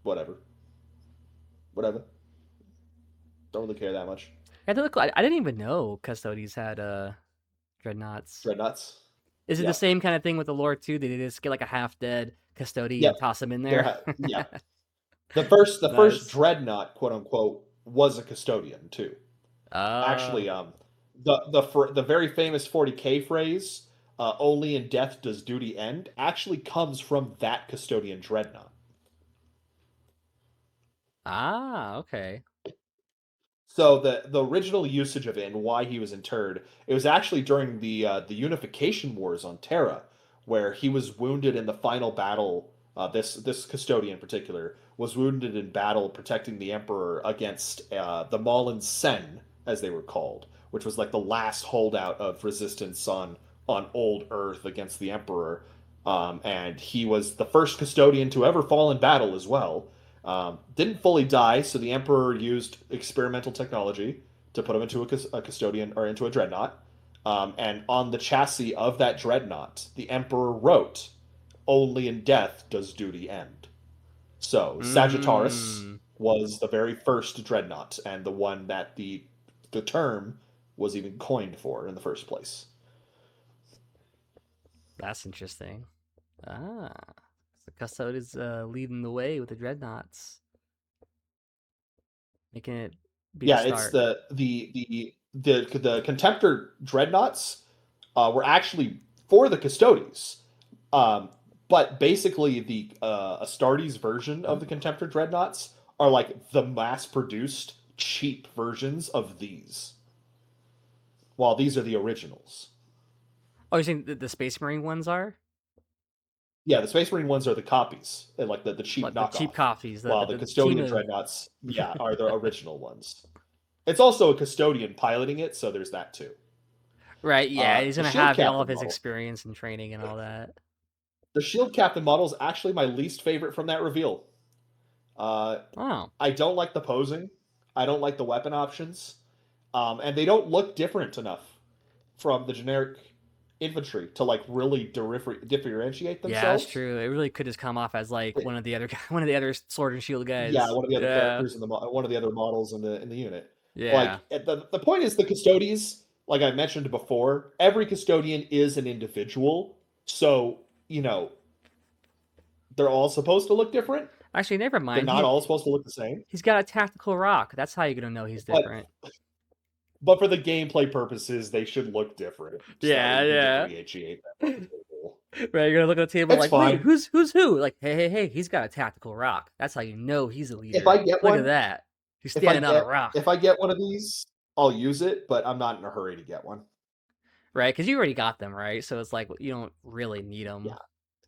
Whatever. Whatever. Don't really care that much. Yeah, they look cool. I didn't even know Custodes had dreadnoughts. Dreadnoughts. Is it Yeah. the same kind of thing with the lore too? Did they just get like a half dead Custodian Yep. and toss him in there? Yeah. The first Nice. dreadnought, quote unquote, was a custodian too. Actually, the very famous 40k phrase, "Only in death does duty end," actually comes from that custodian dreadnought. Okay. So the original usage of it and why he was interred, it was actually during the Unification Wars on Terra, where he was wounded in the final battle. This custodian in particular was wounded in battle protecting the Emperor against the Malin Sen, as they were called, which was like the last holdout of resistance on old Earth against the Emperor. And he was the first custodian to ever fall in battle as well. Didn't fully die, so the Emperor used experimental technology to put him into a custodian or into a dreadnought. And on the chassis of that dreadnought, the Emperor wrote, "Only in death does duty end." So Sagittarius was the very first dreadnought and the one that the term was even coined for in the first place. That's interesting. So Custode is leading the way with the dreadnoughts, making it be Yeah, the it's start. the Contemptor dreadnoughts were actually for the Custodes. But basically, the Astartes version of the Contemptor dreadnoughts are like the mass-produced, cheap versions of these, while these are the originals. Oh, you're saying the Space Marine ones are? Yeah, the Space Marine ones are the copies, and like the cheap Like the knockoff. cheap copies, While the the team Custodian of... dreadnoughts, yeah, are the original ones. It's also a Custodian piloting it, so there's that too. Right, yeah, he's The gonna Shield have all of Captain his model. experience and training and all that. The Shield Captain model is actually my least favorite from that reveal. Oh. I don't like the posing. I don't like the weapon options. And they don't look different enough from the generic infantry to like really differentiate themselves. Yeah, that's true. It really could just come off as like one of the other sword and shield guys. Yeah, one of the other characters in one of the other models in the unit. Yeah. Like the point is the Custodes, like I mentioned before, every custodian is an individual. So, they're all supposed to look different. Actually, never They're mind. not all supposed to look the same. He's got a tactical rock. That's how you're gonna know he's different. But for the gameplay purposes, they should look different. Yeah, yeah. Differentiate them. Right, you're gonna look at the table It's like, fine. wait, who's who? Like, hey, he's got a tactical rock. That's how you know he's a leader. If I get look one, at that. He's standing on a rock. If I get one of these, I'll use it, but I'm not in a hurry to get one. Right, because you already got them, right? So it's like you don't really need them.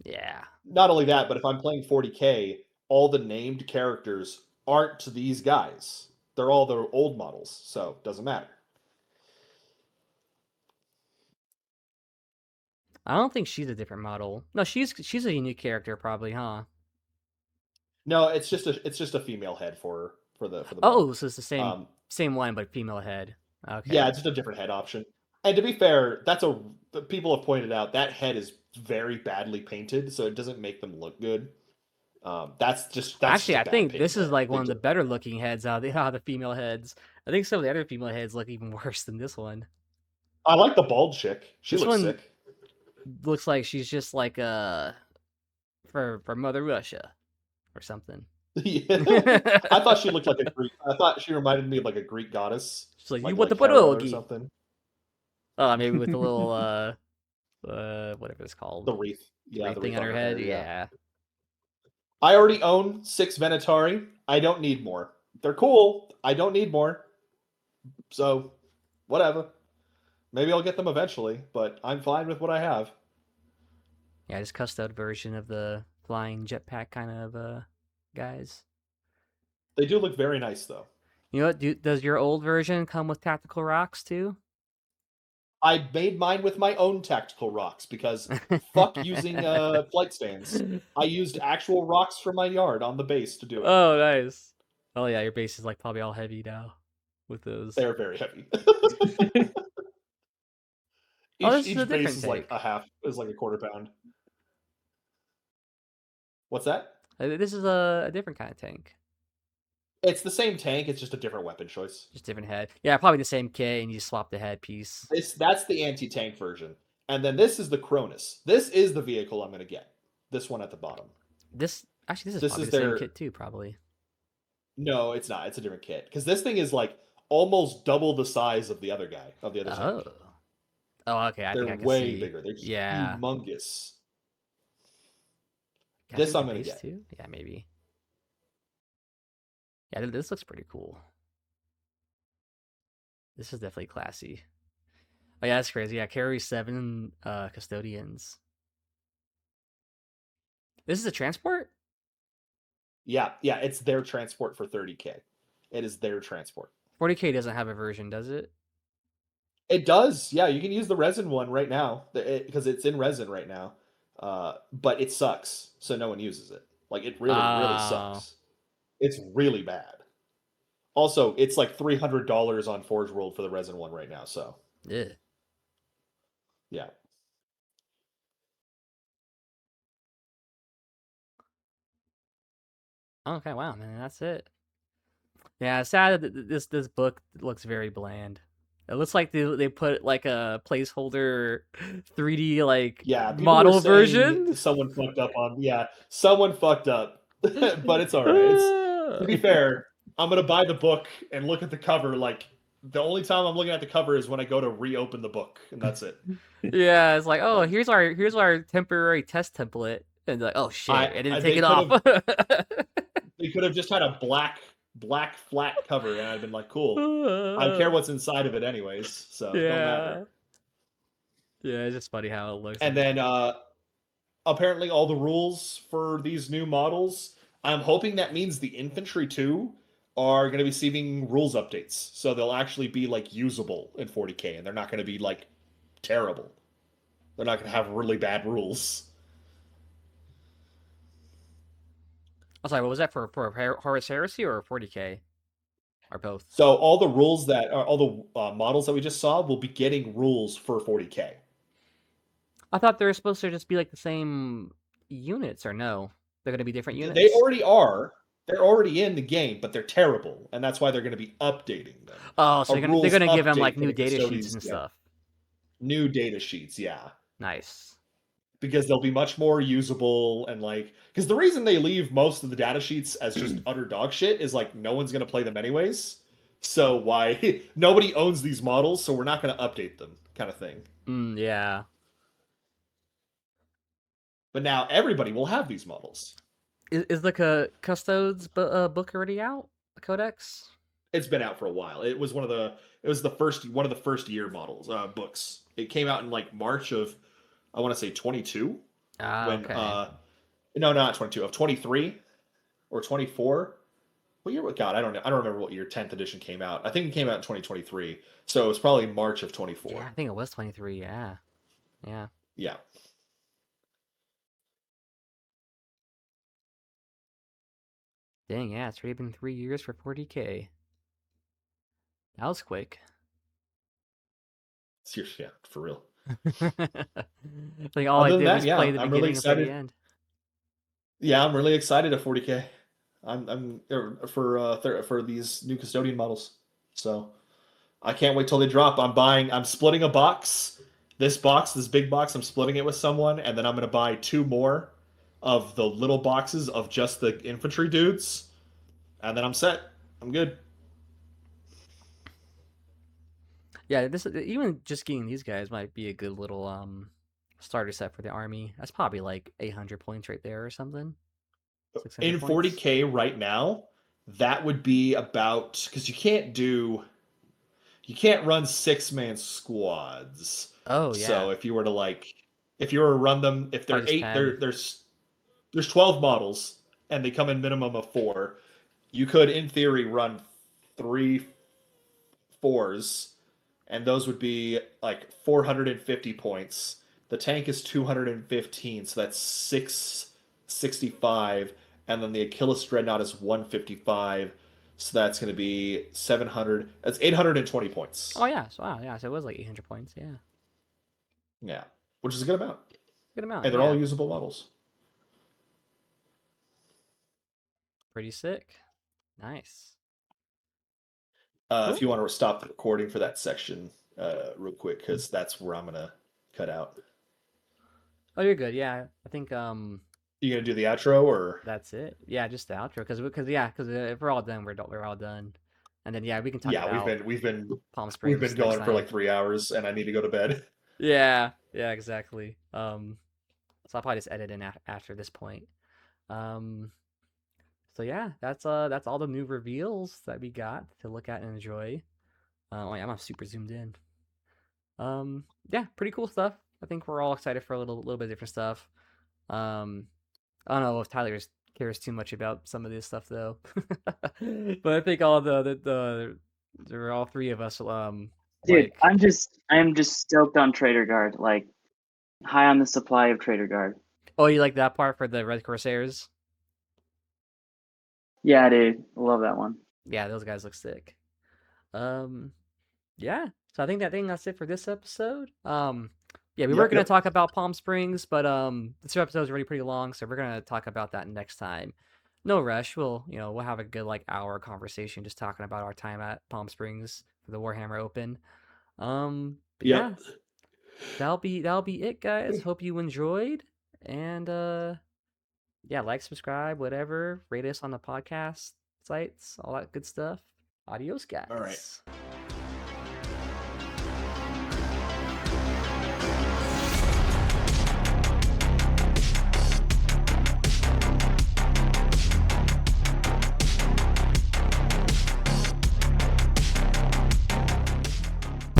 Yeah. Not only that, but if I'm playing 40k, all the named characters aren't these guys. They're all the old models, so it doesn't matter. I don't think she's a different model. No, she's a unique character, probably, huh? No, it's just a female head for the Oh, model. so it's the same one, but female head. Okay. Yeah, it's just a different head option. And to be fair, people have pointed out that head is very badly painted, so it doesn't make them look good. That's Actually, just a I bad think paint this is head. like They one of the just- better looking heads out of the female heads. I think some of the other female heads look even worse than this one. I like the bald chick. She This looks one sick. looks like she's just like for Mother Russia or something. Yeah. I thought she looked like a Greek. I thought she reminded me of like a Greek goddess. She's like, Like, you want the Hera or pierogi? something. Maybe with a little whatever it's called, The wreath. Yeah, wreath the thing wreath on her hair, head. Yeah. I already own 6 Venatori. I don't need more. They're cool. I don't need more. So, whatever. Maybe I'll get them eventually, but I'm fine with what I have. Yeah, just custode version of the flying jetpack kind of guys. They do look very nice, though. You know what? Does your old version come with tactical rocks too? I made mine with my own tactical rocks because fuck using flight stands. I used actual rocks from my yard on the base to do it. Oh, nice. Oh yeah, your base is like probably all heavy now with those. They're very heavy. This is each a different base is like a quarter pound. What's that? This is a different kind of tank. It's the same tank, it's just a different weapon choice. Just different head. Yeah, probably the same kit, and you swap the head piece. That's the anti-tank version. And then this is the Cronus. This is the vehicle I'm going to get. This one at the bottom. This is probably the same kit too, probably. No, it's not. It's a different kit. Because this thing is like almost double the size of the other guy, of the other tank. Oh, okay. They're way bigger. They're humongous. This I'm going to get. Too? Yeah, maybe. Yeah, this looks pretty cool. This is definitely classy. Oh yeah, that's crazy. Yeah, carry 7 custodians. This is a transport? Yeah, it's their transport for 30k. It is their transport. 40k doesn't have a version, does it? It does. Yeah, you can use the resin one right now because it's in resin right now. But it sucks, so no one uses it. Like it really sucks. It's really bad. Also, it's like $300 on Forge World for the resin one right now. So yeah. Okay, wow, man, that's it. Yeah, it's sad that this book looks very bland. It looks like they put like a placeholder 3D like model version. Someone fucked up someone fucked up. But it's all right. To be fair, I'm gonna buy the book and look at the cover. Like the only time I'm looking at the cover is when I go to reopen the book, and that's it. Yeah, it's like, oh, here's our temporary test template, and like, oh shit, I didn't take it off. They could have just had a black flat cover, and I'd been like, cool. I don't care what's inside of it, anyways. So yeah, don't matter. Yeah, it's just funny how it looks. And then apparently all the rules for these new models, I'm hoping that means the infantry too are going to be receiving rules updates. So they'll actually be like usable in 40k and they're not going to be like terrible. They're not going to have really bad rules. I'm sorry, what was that for Horus Heresy or 40k? Or both? So all the rules models that we just saw will be getting rules for 40k. I thought they were supposed to just be like the same units, or no? They're going to be different units? They already are. They're already in the game, but they're terrible, and that's why they're going to be updating them. Oh, so they're going to give them like new data sheets and stuff. New data sheets, yeah. Nice. Because they'll be much more usable and like... Because the reason they leave most of the data sheets as just utter dog shit is like no one's going to play them anyways. So why... Nobody owns these models, so we're not going to update them, kind of thing. Yeah. But now everybody will have these models. Is the Custodes book already out? The Codex? It's been out for a while. It was one of the first year models books. It came out in like March of, I want to say 22. Okay. No, not 22, of 23 or 24. What year? God, I don't know. I don't remember what year 10th edition came out. I think it came out in 2023. So it was probably March of 24. Yeah, I think it was 23. Yeah. Yeah. Dang, yeah, it's already been 3 years for 40K. That was quick. Seriously, yeah, for real. Like all I Other than did that, was yeah, play the I'm really beginning and play the excited. end. Yeah, I'm really excited at 40K. For these new custodian models. So I can't wait till they drop. I'm splitting a box. This big box, I'm splitting it with someone, and then I'm gonna buy 2 more of the little boxes of just the infantry dudes, and then I'm set. I'm good. Yeah, this even just getting these guys might be a good little starter set for the army. That's probably like 800 points right there or something. 600 In points. 40K right now, that would be about, because you can't run 6-man squads. Oh yeah, So if you were to run them, if probably they're just 8, 10. there's 12 models and they come in minimum of 4. You could, in theory, run 3 4s, and those would be like 450 points. The tank is 215, so that's 665, and then the Achilles Dreadnought is 155, so that's going to be 700. That's 820 points. Oh yeah, so wow, yeah, so it was like 800 points. Yeah, Yeah, which is a good amount, good amount. and they're Yeah, all usable models. pretty sick. Nice. If Cool. you want to stop the recording for that section, real quick, because that's where I'm gonna cut out. Oh, you're good. Yeah, I think You gonna do the outro or? that's it. Yeah, just the outro because if we're all done, we're all done. And then yeah, we can talk Yeah, about Palm we've been Springs next going for time. like 3 hours, and I need to go to bed. Yeah, exactly. So I'll probably just edit in after this point. Um, so yeah, that's all the new reveals that we got to look at and enjoy. Oh yeah, I'm super zoomed in. Yeah, pretty cool stuff. I think we're all excited for a little bit of different stuff. Um, I don't know if Tyler cares too much about some of this stuff though, but I think all there are all 3 of us Dude, like. I'm just stoked on Trader Guard. Like high on the supply of Trader Guard. Oh, you like that part for the Red Corsairs? Yeah, dude, I love that one. Yeah, those guys look sick. Um, yeah. So I think that's it for this episode. Yeah, we were Yep, gonna yep. talk about Palm Springs, but this episode is already pretty long, so we're gonna talk about that next time. No rush. We'll have a good like hour conversation just talking about our time at Palm Springs for the Warhammer Open. But yeah, Yep. that'll be it, guys. Hope you enjoyed, and yeah, like, subscribe, whatever, rate us on the podcast sites, all that good stuff. Adios, All right. guys.